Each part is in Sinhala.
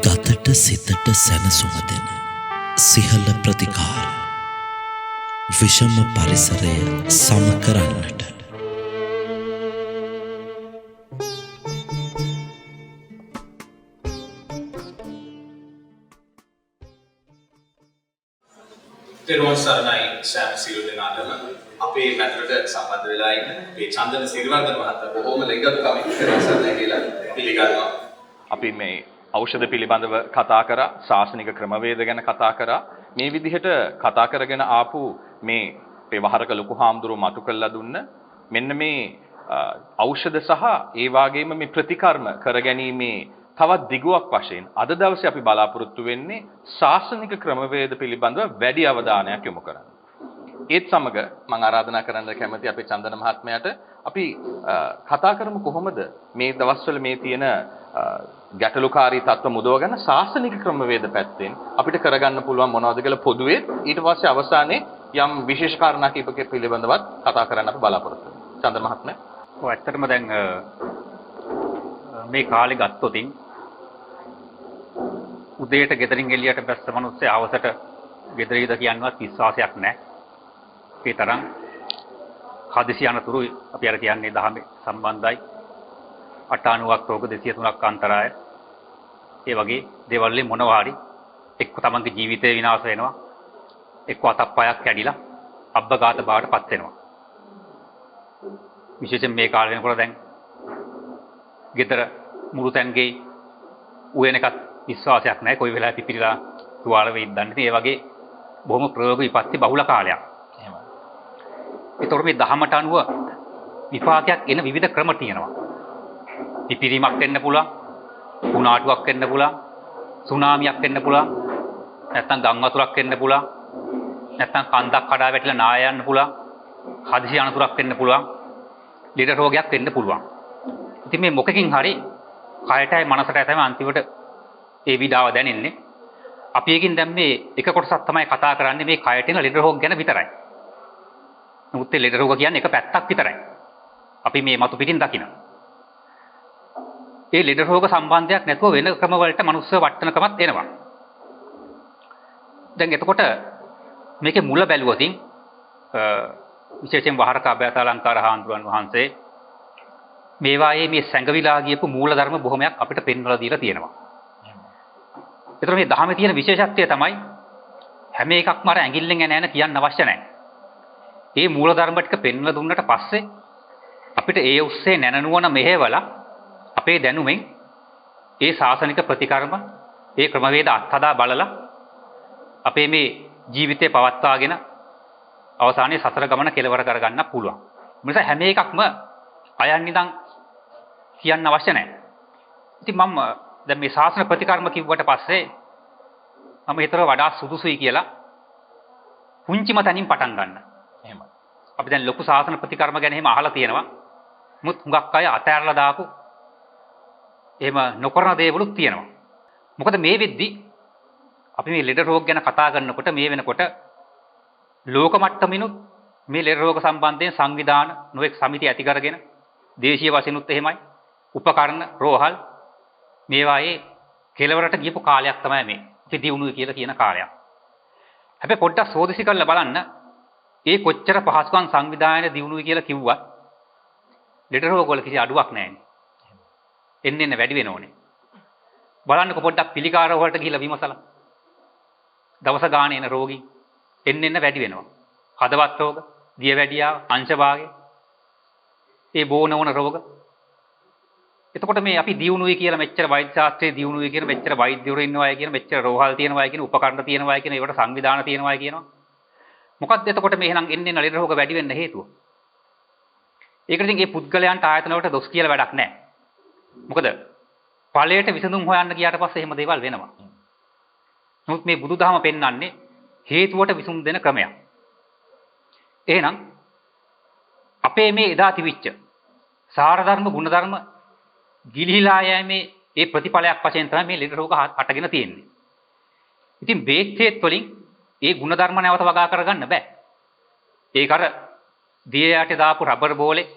ගතට සිතට සැනසුම දෙන සිහල ප්‍රතිකාර විෂම පරිසරය සම කරන්නට තෙරුවන් සරණයි සෑම සියලු දෙනාටම අපේ මැදට සම්බන්ධ වෙලා ඉන්න මේ චන්දන සිරිවර්ධන මහතා බොහොම ලෙන්ගතුකමින් තෙරුවන් සරණයි කියලා පිළිගන්නවා. අපි මේ ඖෂධ පිළිබඳව කතා කරා, ශාසනික ක්‍රමවේද ගැන කතා කරා. මේ විදිහට කතා කරගෙන ආපු මේ පෙවහරක ලොකු හාමුදුරුවෝ මතු කළා දුන්න මෙන්න මේ ඖෂධ සහ ඒ වගේම මේ ප්‍රතිකර්ම කරගැනීමේ තවත් දිගුවක් වශයෙන් අද දවසේ අපි බලාපොරොත්තු වෙන්නේ ශාසනික ක්‍රමවේද පිළිබඳව වැඩි අවධානයක් යොමු කරන්න. ඒත් සමග මම ආරාධනා කරන්න කැමති අපේ චන්දන මහත්මයාට අපි කතා කරමු කොහොමද මේ දවස්වල මේ තියෙන ගැටලුකාරී තත්ත්ව මුදවගෙන ශාසනික ක්‍රමවේද පැත්තෙන් අපිට කරගන්න පුළුවන් මොනවද කියලා පොදුවේ ඊට පස්සේ අවසානයේ යම් විශේෂ කාරණා කිහිපක පිළිබඳවත් කතා කරන්න අපි බලාපොරොත්තු වෙනවා. චන්දන මහත්මයා. ඔව් ඇත්තටම දැන් මේ කාලේ ගත්තොතින් උදේට ගෙදරින් එළියට බැස්ස මිනිස්සේ ආවසට ගෙදර ඉඳ කියන්නවත් විශ්වාසයක් නැහැ. ඒ තරම් හදිසි අනතුරු අපි අර කියන්නේ දහමේ සම්බන්ධයි. 98ක් රෝග 203ක් අන්තරාය. ඒ වගේ දේවල් වලින් මොනවා හරි එක්ක තමන්ගේ ජීවිතේ විනාශ වෙනවා. එක්ක අතක් පයක් කැඩිලා අබ්බගාත බවට පත් වෙනවා. විශේෂයෙන් මේ කාලේ වෙනකොට දැන් ගෙදර මුරුතැන්ගේ උයනකත් විශ්වාසයක් නැහැ. කොයි වෙලාවෙ පිපිරිලා තුවාල වෙයිද දන්නේ නැහැ. ඒ වගේ බොහොම ප්‍රයෝග විපත්ති බහුල කාලයක්. එහෙමයි. ඒතකොට මේ දහමට අනුව විපාකයක් එන විවිධ ක්‍රම තියෙනවා. පිපිරීමක් වෙන්න පුළුවන්, කුණාටුවක් වෙන්න පුළුවන්, සුනාමියක් වෙන්න පුළුවන්, නැත්නම් ගම් වතුරක් වෙන්න පුළුවන්, නැත්නම් කන්දක් කඩා වැටිලා නාය යන්න පුළුවන්, හදිසි අනතුරක් වෙන්න පුළුවන්, ලෙඩ රෝගයක් වෙන්න පුළුවන්. ඉතින් මේ මොකකින් හරි කයටයි මනසටයි තමයි අන්තිමට ඒ විඩාව දැනෙන්නේ. අපි එකකින් දැන් මේ එක කොටසක් තමයි කතා කරන්නේ මේ කයට එන ලෙඩ රෝග ගැන විතරයි. නමුත් ඒ ලෙඩ රෝග කියන්නේ එක පැත්තක් විතරයි. අපි මේ මතු පිටින් දකින. ඒ ලෙඩ රෝග සම්බන්ධයක් නැතුව වෙන ක්‍රම වලට මනුස්ස වටනකමත් එනවා. දැන් එතකොට මේකේ මුල බැලුවොතින් විශේෂයෙන් වහරක අභයතාලංකාර හාමුදුරන් වහන්සේ මේවායේ මේ සැඟවිලා ගියපු මූල ධර්ම බොහොමයක් අපිට පෙන්වලා දීලා තියෙනවා. ඒතර මේ ධර්මයේ තියෙන විශේෂත්වය තමයි හැම එකක්ම අර ඇඟිල්ලෙන් එන කියන්න අවශ්‍ය නැහැ. මේ මූල ධර්ම ටික පෙන්වලා දුන්නට පස්සේ අපිට ඒ උස්සේ නැනනුවන මෙහෙवला අපේ දැනුමෙන් ඒ ශාසනික ප්‍රතිකර්ම ඒ ක්‍රමවේද අත්හදා බලලා අපේ මේ ජීවිතේ පවත්වාගෙන අවසානයේ සතර ගමන කෙලවර කරගන්න පුළුවන්. මොකද හැම එකක්ම අයන් ඉඳන් කියන්න අවශ්‍ය නැහැ. ඉතින් මම දැන් මේ ශාසන ප්‍රතිකර්ම කිව්වට පස්සේ මම හිතුවා වඩා සුදුසුයි කියලා පුංචිම තැනින් පටන් ගන්න. එහෙමයි. අපි දැන් ලොකු ශාසන ප්‍රතිකර්ම ගැන එහෙම අහලා තියෙනවා. මුත් හුඟක් අය අතෑරලා දාපු එහෙම නොකරන දේවලුත් තියෙනවා. මොකද මේ වෙද්දි අපි මේ ලෙඩ රෝග ගැන කතා කරනකොට මේ වෙනකොට ලෝක මට්ටමිනුත් මේ ලෙඩ රෝග සම්බන්ධයෙන් සංවිධාන නොඑක් සමිති ඇති කරගෙන දේශීය වශයෙන්ුත් එහෙමයි උපකරණ රෝහල් මේවායේ කෙලවරට ගියපු කාලයක් තමයි මේ දියුණුවයි කියලා කියන කාලයක්. හැබැයි පොඩ්ඩක් සෝදිසි කරලා බලන්න ඒ කොච්චර පහසුකම් සංවිධානය දියුණුවයි කියලා කිව්වත් ලෙඩ රෝග වල කිසි අඩුවක් නැහැ. එන්න වැඩි වෙන ඕනේ. බලන්නකො පොඩ්ඩක් පිළිකාර වලට ගිහිල්ලා විමසලා. දවස ගානේ එන රෝගී එන්න වැඩි වෙනවා. හදවත් රෝග, දියවැඩියාව, අංශභාගය, ඒ බෝන වුණ රෝග. එතකොට මේ අපි දියුණුවයි කියලා මෙච්චර වෛද්‍ය ශාස්ත්‍රයේ දියුණුවයි කියලා මෙච්චර වෛද්‍යවරු ඉන්නවායි කියන මෙච්චර රෝහල් තියෙනවායි කියන උපකරණ තියෙනවායි කියන ඒවට සංවිධාන තියෙනවායි කියනවා. මොකක්ද එතකොට මේ එහෙනම් එන්න ලෙඩ රෝග වැඩි වෙන්න හේතුව? ඒකට ඉතින් මේ පුද්ගලයන්ට ආයතන වලට දොස් කියලා වැඩක් නැහැ. මොකද ඵලයට විසඳුම් හොයන්න ගියාට පස්සේ එහෙම දේවල් වෙනවා. නමුත් මේ බුදුදහම පෙන්වන්නේ හේතුවට විසඳුම් දෙන ක්‍රමයක්. එහෙනම් අපේ මේ එදා තිබිච්ච සාර ධර්ම ගුණ ධර්ම ගිලිහිලා යෑමේ ඒ ප්‍රතිඵලයක් වශයෙන් තමයි මේ ලෙඩ රෝග හටගෙන තියෙන්නේ. ඉතින් බේක්ෂේත් වලින් ඒ ගුණ ධර්ම නැවත වගා කරගන්න බෑ. ඒක අර දිය යටේ දාපු රබර් බෝලේ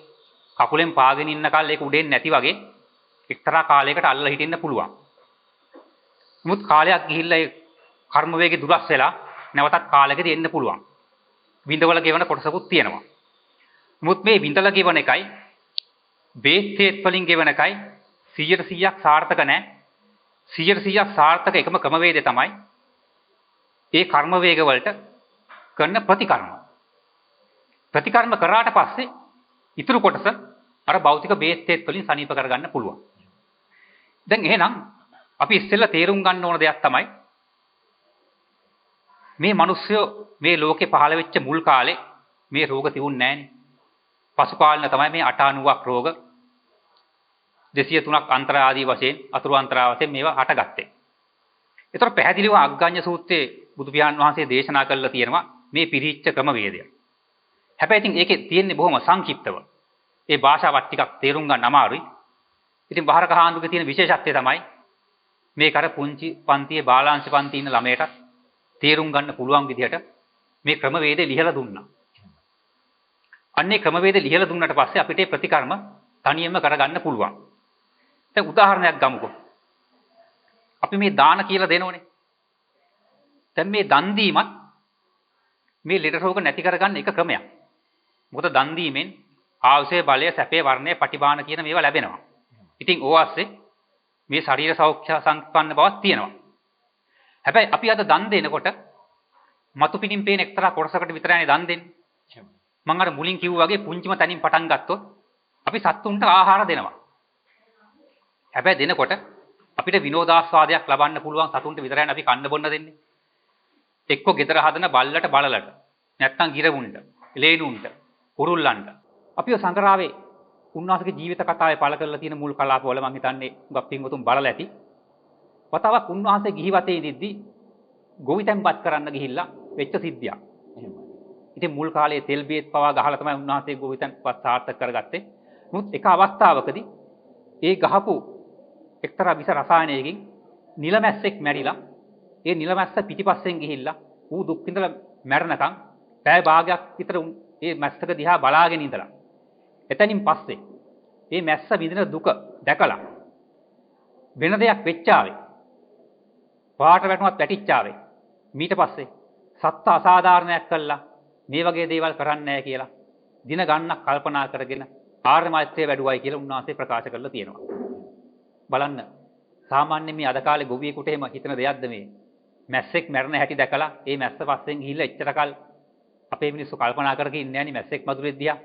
කකුලෙන් පාගෙන ඉන්න කාලේ ඒක උඩෙන් නැති වගේ එක්තරා කාලයකට අල්ලලා හිටින්න පුළුවන්. නමුත් කාලයක් ගිහිල්ලා ඒ කර්ම වේගේ දුරස් වෙලා නැවතත් කාලයකදී එන්න පුළුවන්. විඳවල ගෙවන කොටසකුත් තියෙනවා. නමුත් මේ විඳලා ගෙවන එකයි බේස්තේත් වලින් ගෙවන එකයි 100%ක් සාර්ථක නැහැ. 100%ක් සාර්ථක එකම ක්‍රමවේදය තමයි ඒ කර්ම වේග වලට කරන ප්‍රතිකර්ම. ප්‍රතිකර්ම කරාට පස්සේ ඉතුරු කොටස අර භෞතික බේස්තේත් වලින් සනීප කරගන්න පුළුවන්. දැන් එහෙනම් අපි ඉස්සෙල්ලා තේරුම් ගන්න ඕන දෙයක් තමයි මේ මිනිස්සු මේ ලෝකේ පහළ වෙච්ච මුල් කාලේ මේ රෝග තිබුණ නැහැනේ. පසු කාලේ තමයි මේ 890ක් රෝග 203ක් අන්තර ආදී වශයෙන් අතුරු අන්තරා වශයෙන් මේවා හටගත්තේ. ඒතර පැහැදිලිව අග්ගඤ්ඤ සූත්‍රයේ බුදු පියාණන් වහන්සේ දේශනා කළා තියෙනවා මේ පිරිච්ච ක්‍රමවේදය. හැබැයි ඉතින් ඒකේ තියෙන්නේ බොහොම සංක්ෂිප්තව. ඒ භාෂාවත් ටිකක් තේරුම් ගන්න අමාරුයි. ඉතින් බහරක හාමුදුරුවෝ තියෙන විශේෂත්වය තමයි මේක අර පුංචි පන්තියේ බාලාංශ පන්තියේ ඉන්න ළමයට තේරුම් ගන්න පුළුවන් විදිහට මේ ක්‍රමවේදය ලියලා දුන්නා. අන්නේ ක්‍රමවේදය ලියලා දුන්නාට පස්සේ අපිට ඒ ප්‍රතිකර්ම තනියෙන්ම කරගන්න පුළුවන්. දැන් උදාහරණයක් ගමුකෝ. අපි මේ දාන කියලා දෙනෝනේ. දැන් මේ දන් දීමත් මේ ලෙඩ රෝග නැති කරගන්න එක ක්‍රමයක්. මොකද දන් දීමෙන් ආයුෂයේ බලය, සැපේ, වර්ණය, පටිභාන කියන මේවා ලැබෙනවා. ඉතින් ඕවාස්සේ මේ ශරීර සෞඛ්‍ය සම්පන්න බවක් තියෙනවා. හැබැයි අපි අද දන් දෙනකොට මතු පිටින් පේන එක්තරා කොටසකට විතරයි දන් දෙන්නේ. මම අර මුලින් කිව්වා වගේ පුංචිම තැනින් පටන් ගත්තොත් අපි සත්තුන්ට ආහාර දෙනවා. හැබැයි දෙනකොට අපිට විනෝදාස්වාදයක් ලබන්න පුළුවන් සතුන්ට විතරයි අපි කන්න බොන්න දෙන්නේ. එක්ක ගෙදර හදන බල්ලට බලලට, නැත්නම් ගිරවුන්ට, ලේනුන්ට, කුරුල්ලන්ට. අපිව සංගරාවේ උන්වහන්සේගේ ජීවිත කතාවේ පළ කරලා තියෙන මුල් කලාපවල මම හිතන්නේ ගොප් පින්වතුන් බලලා ඇති. වතාවක් උන්වහන්සේ ගිහි වතේ ඉඳිද්දි ගොවිතැන්පත් කරන්න ගිහිල්ලා වෙච්ච සිද්ධියක්. ඉතින් මුල් කාලේ තෙල් බේත් පවා ගහලා තමයි උන්වහන්සේ ගොවිතැන්පත් සාර්ථක කරගත්තේ. නමුත් එක අවස්ථාවකදී ඒ ගහපු එක්තරා විස රසායනයකින් නිලමැස්සෙක් මැරිලා ඒ නිලමැස්ස පිටිපස්සෙන් ගිහිල්ලා ඌ දුක් විඳලා මැරෙනකන් පැය භාගයක් විතර ඒ මැස්සක දිහා බලාගෙන ඉඳලා එතනින් පස්සේ මේ මැස්ස විඳින දුක දැකලා වෙන දෙයක් වෙච්චාවේ පාට වැටුණත් වැටිච්චාවේ ඊට පස්සේ සත්‍ය අසාධාරණයක් කළා මේ වගේ දේවල් කරන්නේ නැහැ කියලා දින ගණනක් කල්පනා කරගෙන ආර්ය මෛත්‍රිය වැඩුවයි කියලා උන්වහන්සේ ප්‍රකාශ කරලා තියෙනවා. බලන්න සාමාන්‍යයෙන් මේ අද කාලේ ගොවියෙකුට එහෙම හිතන දෙයක්ද මේ මැස්සෙක් මැරෙන හැටි දැකලා ඒ මැස්ස පස්සෙන් ගිහිල්ලා එච්චරකල් අපේ මිනිස්සු කල්පනා කරගෙන ඉන්නේ නැණි මැස්සෙක් මදුරෙක් දිහා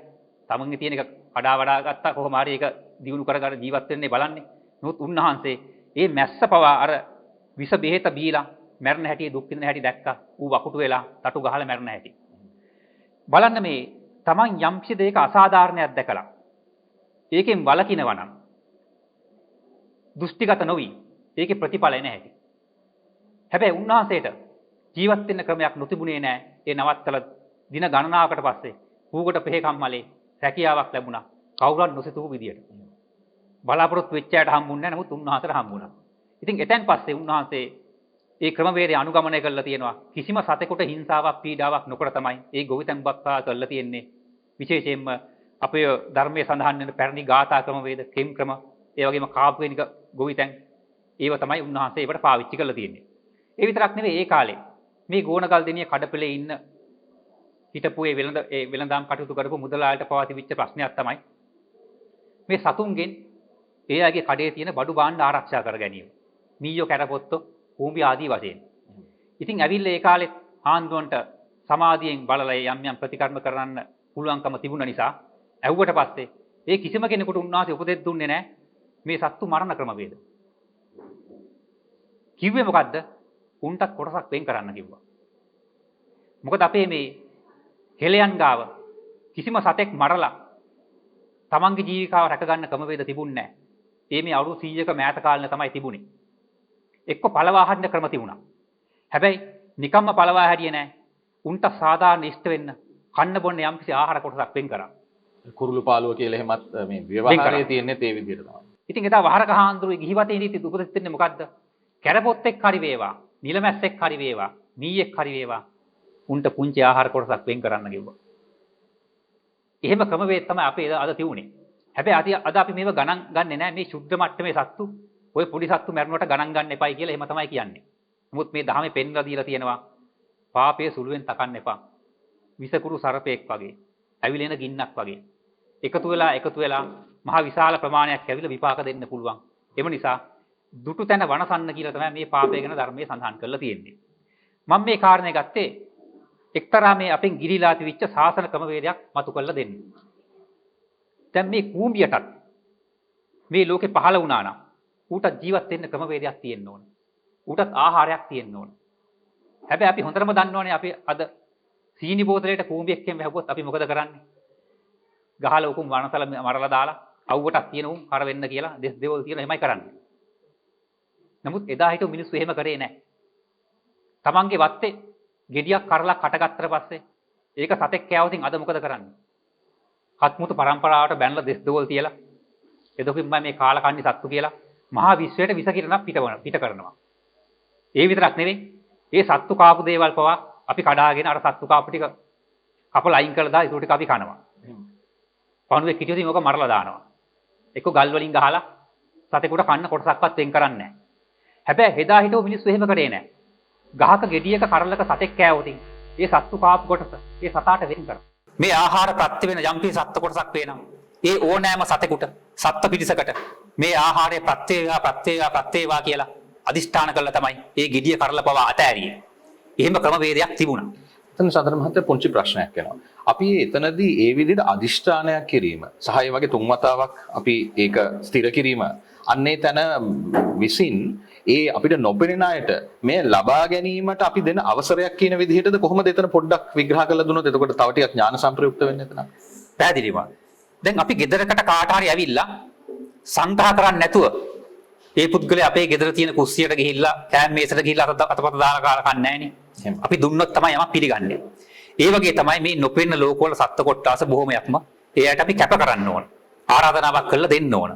තමන්ගේ තියෙන එක කඩා වඩා ගත්තා කොහොම හරි ඒක දිනු කර ජීවත් වෙන්නේ බලන්නේ. නමුත් උන්වහන්සේ මේ මැස්ස පවා අර විස බෙහෙත බීලා මැරෙන හැටි දුක් විඳින හැටි දැක්කා. ඌ වකුටු වෙලා තටු ගහලා මැරෙන හැටි. බලන්න මේ තමන් යම් කිසි දෙයක අසාධාරණයක් දැකලා ඒකෙන් වළකිනවා නම් දෘෂ්ටිගත නොවි ඒකේ ප්‍රතිඵල එන හැටි. හැබැයි උන්වහන්සේට ජීවත් වෙන්න ක්‍රමයක් නොතිබුණේ නැහැ. ඒ නවත්තලා දින ගණනාවකට පස්සේ ඌකට පෙහෙකම්මලේ රැකියාවක් ලැබුණා. කවුරුත් නොසිතූ විදියට. බලාපොරොත්තු වෙච්ච අයට හම්බුන්නේ නැහැ. නමුත් උන්වහන්සේට හම්බුණා. ඉතින් එතෙන් පස්සේ උන්වහන්සේ ඒ ක්‍රමවේදය අනුගමනය කරලා තියෙනවා. කිසිම සතෙකුට හිංසාවක් පීඩාවක් නොකර තමයි ඒ ගොවිතැන්පත්තා කරලා තියෙන්නේ. විශේෂයෙන්ම අපේ ධර්මයේ සඳහන් වෙන පැරණි ගාථා ක්‍රමවේද, කෙම් ක්‍රම, ඒ වගේම කාප්වේනික ගොවිතැන් ඒව තමයි උන්වහන්සේ ඒවට පාවිච්චි කරලා තියෙන්නේ. ඒ විතරක් නෙවෙයි ඒ කාලේ මේ ගෝණගල් දෙනිය කඩපෙලේ ඉන්න හිටපු ඒ වෙළඳාම් කටයුතු කරපු මුදලාලට පවා තිබිච්ච ප්‍රශ්නයක් තමයි මේ සතුන්ගෙන් ඒ අයගේ කඩේ තියෙන බඩු භාණ්ඩ ආරක්ෂා කර ගැනීම. මීයෝ කැටපොත්තෝ කූඹි ආදී වශයෙන්. ඉතින් ඇවිල්ලා ඒ කාලෙත් ආන්දුවන්ට සමාධියෙන් බලලා යම් යම් ප්‍රතිකර්ම කරන්න පුළුවන්කම තිබුණ නිසා ඇහුවට පස්සේ ඒ කිසිම කෙනෙකුට උන්වහන්සේ උපදෙස් දුන්නේ නැහැ මේ සත්තු මරණ ක්‍රමවේද. කිව්වේ මොකද්ද? උන්ටත් කොටසක් වෙන් කරන්න කිව්වා. මොකද අපේ මේ හෙළයන් ගාව කිසිම සතෙක් මරලා තමන්ගේ ජීවිකාව රැක ගන්න ක්‍රමවේද තිබුණේ නැහැ. ඒ මේ අවුරුදු 100ක මෑත කාලේ තමයි තිබුණේ. එක්ක පළවා හරින ක්‍රම තිබුණා. හැබැයි නිකම්ම පළවා හැරියේ නැහැ. උන්ට සාධාරණ ඉෂ්ට වෙන්න කන්න බොන්න යම්කිසි ආහාර කොටසක් වෙන් කරා. කුරුළු පාළුව කියලා එහෙමත් මේ ව්‍යවහාරයේ තියෙන්නේ ඒ විදිහට තමයි. ඉතින් එදා වහරක හාමුදුරුවෝ ගිහිවතේ ඉඳිත් උපදෙස් දෙන්නේ මොකද්ද? කැරපොත්තෙක් හරි වේවා, නිලමැස්සෙක් හරි වේවා, මීයෙක් හරි වේවා, උන්ට පුංචි ආහාර කොටසක් වෙන් කරන්න කිව්වා. එහෙම ක්‍රමවේද තමයි අපේ අද තියුනේ. හැබැයි අද අපි මේව ගණන් ගන්නෙ නැහැ මේ ශුද්ධ මට්ටමේ සත්තු. ඔය පොඩි සත්තු මැරුණට ගණන් ගන්න එපයි කියලා එහෙම තමයි කියන්නේ. නමුත් මේ ධහමේ පෙන්වලා දීලා තියෙනවා පාපයේ සුළුවෙන් තකන්න එපා. විසකුරු සර්පෙක් වගේ, ඇවිලෙන ගින්නක් වගේ. එකතු වෙලා මහ විශාල ප්‍රමාණයක් ඇවිල්ලා විපාක දෙන්න පුළුවන්. එම නිසා දුටු තැන වනසන්න කියලා තමයි මේ පාපය ගැන ධර්මයේ සඳහන් කරලා තියෙන්නේ. මම මේ කාරණේ ගත්තේ එක්තරා මේ අපෙන් ගිලිලා තිබිච්ච සාසන ක්‍රමවේදයක් මතු කරලා දෙන්න. දැන් මේ කූඹියටත් මේ ලෝකේ පහළ වුණා නම් ඌට ජීවත් වෙන්න ක්‍රමවේදයක් තියෙන්න ඕන. ඌටත් ආහාරයක් තියෙන්න ඕන. හැබැයි අපි හොඳටම දන්නවනේ අපි අද සීනි බෝතලයට කූඹියක්ෙන් වැහුවොත් අපි මොකද කරන්නේ? ගහලා උකුම් වනසල මරලා දාලා අවුවටක් තියෙන උන් කර වෙන්න කියලා දෙස් දෙවල් තියෙන එහෙමයි කරන්නේ. නමුත් එදා හිටු මිනිස්සු එහෙම කරේ නැහැ. තමන්ගේ වත්තේ ගෙඩියක් කරලා කටගත්තට පස්සේ ඒක සතෙක් කෑවොතින් අද මොකද කරන්නේ? හත්මුතු පරම්පරාවට බැනලා දෙස් දෙවල් තියලා එදොකින් මේ කාලකන්ණි සත්තු කියලා මහා විශ්වයට විස කිරණක් පිට කරනවා. ඒ විතරක් නෙවෙයි ඒ සත්තු කාපු දේවල් පවා අපි කඩාගෙන අර සත්තු කාපු ටික කපලා අයින් කරලා දා ඒක ටික අපි කනවා. පණුවෙක් හිටියොත් මේක මරලා දානවා. එක්ක ගල් වලින් ගහලා සතෙකුට කන්න කොටසක්වත් වෙන් කරන්නේ නැහැ. හැබැයි හෙදා හිටව මිනිස්සු එහෙම කරේ නැහැ. ගහක ගෙඩියක කරලක සතෙක් කෑවොත් ඒ සත්තු කාපු කොටස ඒ සතාට වෙන් කරනවා. මේ ආහාර ප්‍රත්‍ය වෙන යම්පි සත්ත්ව කොටසක් වෙනවා. ඒ ඕනෑම සතෙකුට සත්ත්ව පිරිසකට මේ ආහාරයේ ප්‍රත්‍ය වේවා කියලා අදිෂ්ඨාන කළා තමයි ඒ ගෙඩිය කරලා පවා අතෑරියේ. එහෙම ක්‍රමවේදයක් තිබුණා. එතන සඳහන් මහත්තයා පුංචි ප්‍රශ්නයක් එනවා. අපි එතනදී ඒ විදිහට අදිෂ්ඨානයක් කිරීම සහ ඒ වගේ තුන් වතාවක් අපි ඒක ස්ථිර කිරීම අන්නේ තන විසින් ඒ අපිට නොපෙනෙන අයට මේ ලබා ගැනීමට අපි දෙන අවසරයක් කියන විදිහටද කොහොමද එතන පොඩ්ඩක් විග්‍රහ කරලා දුන්නොත් එතකොට තව ටිකක් ඥාන සම්ප්‍රයුක්ත වෙන්න එතන. පැහැදිලිව. දැන් අපි ගෙදරකට කාට හරි ඇවිල්ලා සංග්‍රහ කරන්නේ නැතුව ඒ පුද්ගලයා අපේ ගෙදර තියෙන කුස්සියට ගිහිල්ලා කෑම මේසට ගිහිල්ලා අතපත දාලා කාලා කන්නේ නැහනේ. අපි දුන්නොත් තමයි යමක් පිළිගන්නේ. ඒ වගේ තමයි මේ නොපෙන්න ලෝකවල සත්ත්ව කොටස බොහොමයක්ම එයාට අපි කැප කරන්න ඕන. ආරාධනාවක් කරලා දෙන්න ඕන.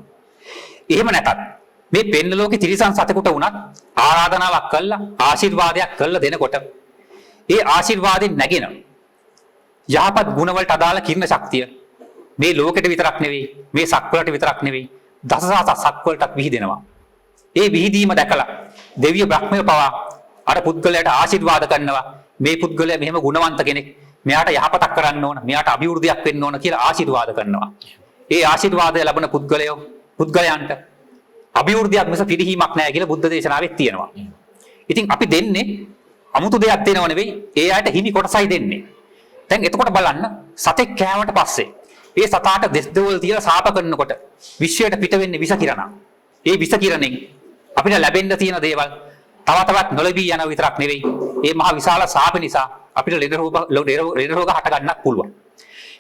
එහෙම නැතත් මේ පෙන්න ලෝකේ තිරිසන් සතෙකුට වුණත් ආරාධනාවක් කළා ආශිර්වාදයක් කළා දෙනකොට ඒ ආශිර්වාදෙන් නැගෙන යහපත් ගුණ වලට අදාළ කිර්ණ ශක්තිය මේ ලෝකෙට විතරක් නෙවෙයි මේ සක්වලට විතරක් නෙවෙයි දසසහස සක්වලටත් විහිදෙනවා. ඒ විහිදීම දැකලා දෙවිය බ්‍රහ්මය පවා අර පුද්ගලයාට ආශිර්වාද කරනවා. මේ පුද්ගලයා මෙහෙම ගුණවන්ත කෙනෙක්. මෙයාට යහපතක් කරන්න ඕන. මෙයාට අභිවෘද්ධියක් වෙන්න ඕන කියලා ආශිර්වාද කරනවා. ඒ ආශිර්වාදය ලැබෙන පුද්ගලයන්ට අභිවෘද්ධියක් මිස පිළිහිමක් නැහැ කියලා බුද්ධ දේශනාවෙත් තියෙනවා. ඉතින් අපි දෙන්නේ අමුතු දෙයක් දෙනව නෙවෙයි. ඒ අයට හිමි කොටසයි දෙන්නේ. දැන් එතකොට බලන්න සතෙක් කෑවට පස්සේ ඒ සතාට දෙස් දෙවල් තියලා සාප කරනකොට විශ්වයට පිට වෙන්නේ විස කිරණ. ඒ විස කිරණෙන් අපිට ලැබෙන්න තියෙන දේවල් තව තවත් නොලැබී යන විතරක් නෙවෙයි. මේ මහ විශාල සාප නිසා අපිට ලෙඩ රෝග හට ගන්නත් පුළුවන්.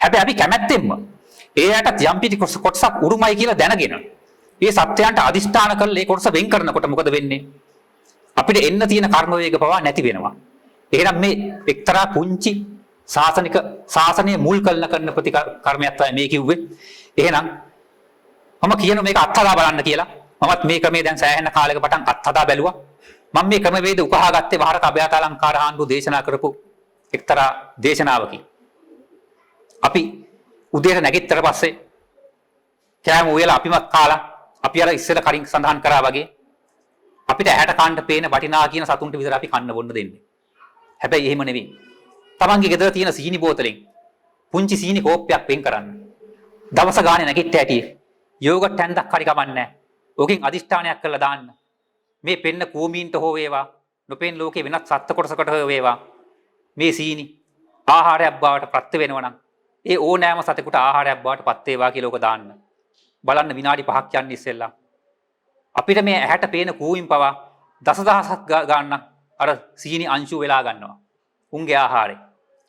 හැබැයි අපි කැමැත්තෙන්ම එයාට යම් පිටි කොටසක් උරුමයි කියලා දැනගෙන මේ සත්‍යයන්ට අදිෂ්ඨාන කරලා ඒ කොටස වෙන් කරනකොට මොකද වෙන්නේ? අපිට එන්න තියෙන කර්ම වේග පවා නැති වෙනවා. එහෙනම් මේ එක්තරා පුංචි ශාසනයේ මුල් කරන ප්‍රතිකර්මයක් තමයි මේ කිව්වේ. එහෙනම් මම කියන මේක අත්හදා බලන්න කියලා. මමත් මේ ක්‍රමයේ දැන් සෑහෙන කාලයක පටන් අත්හදා බැලුවා. මම මේ ක්‍රමවේද උකහා ගත්තේ වහරක අභයාතාලංකාර හාමුදුරුවෝ දේශනා කරපු එක්තරා දේශනාවකින්. අපි උදේට නැගිටතර පස්සේ කෑම උයලා අපිමත් කාලා අපි අර ඉස්සෙල්ලා කලින් සඳහන් කරා වගේ අපිට ඇහැට කන්න පේන වටිනා කියන සතුන්ට විතර අපි කන්න බොන්න දෙන්නේ. හැබැයි එහෙම නෙවෙයි. තමන්ගේ ගෙදර තියෙන සීනි බෝතලෙන් පුංචි සීනි කෝප්පයක් වෙන් කරන්න. දවස ගානේ නැගිට ඇටි යෝගට් හැන්දක් හරි කමන්නේ. ඕකෙන් අදිෂ්ඨානයක් කරලා දාන්න. මේ පෙන්න කූමීන්ට හෝ වේවා නොපෙන් ලෝකේ වෙනත් සත්ත්ව කොටසකට හෝ වේවා මේ සීනි ආහාරයක් බවට ප්‍රත්‍ය වෙනවා නම් ඒ ඕනෑම සතෙකුට ආහාරයක් බවට පත් වේවා කියලා ඕක දාන්න. බලන්න විනාඩි 5ක් යන්න ඉස්සෙල්ලා අපිට මේ ඇහැට පේන කූමින් පවා දසදහසක් ගන්න අර සීනි අංශු වෙලා ගන්නවා. උන්ගේ ආහාරය.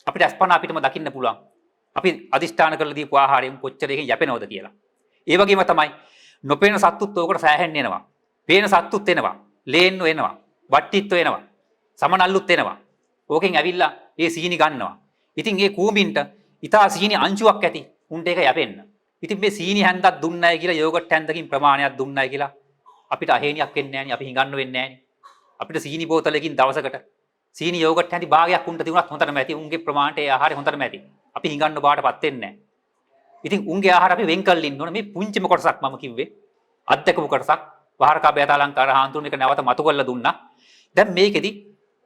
අපිට අස්පන අපිටම දකින්න පුළුවන්. අපි අදිෂ්ඨාන කරලා දීපු ආහාරයෙන් කොච්චර එකකින් යැපෙනවද කියලා. ඒ වගේම තමයි නොපෙනෙන සත්තුත් ඕකට සෑහෙන්න එනවා. පේන සත්තුත් එනවා. ලේන්නු එනවා. වට්ටිත්තු එනවා. සමනල්ලුත් එනවා. ඕකෙන් ඇවිල්ලා ඒ සීනි ගන්නවා. ඉතින් ඒ කූඹින්ට ඊටා සීනි අංශුවක් ඇති. උන්ට ඒක යැපෙන්න. ඉතින් මේ සීනි හැන්දක් දුන්නයි කියලා යෝගට් හැන්දකින් ප්‍රමාණයක් දුන්නයි කියලා අපිට අහේනියක් වෙන්නේ නැහනේ. අපි හිඟන්න වෙන්නේ නැහනේ. අපිට සීනි බෝතලකින් දවසකට සීනි යෝගට් හැන්දි භාගයක් උන්ට තිබුණත් හොඳටම ඇති. උන්ගේ ප්‍රමාණයට ඒ ආහාරය හොඳටම ඇති. අපි හිඟන්න බාටපත් වෙන්නේ නැහැ. ඉතින් උන්ගේ ආහාර අපි වෙන් කරලා ඉන්න ඕනේ. මේ පුංචිම කොටසක් මම කිව්වේ. අත්දකපු කොටසක්. වහරකා බේතාලංකාර හාන්තුරුන් එක නැවත මතු කරලා දුන්නා. දැන් මේකෙදි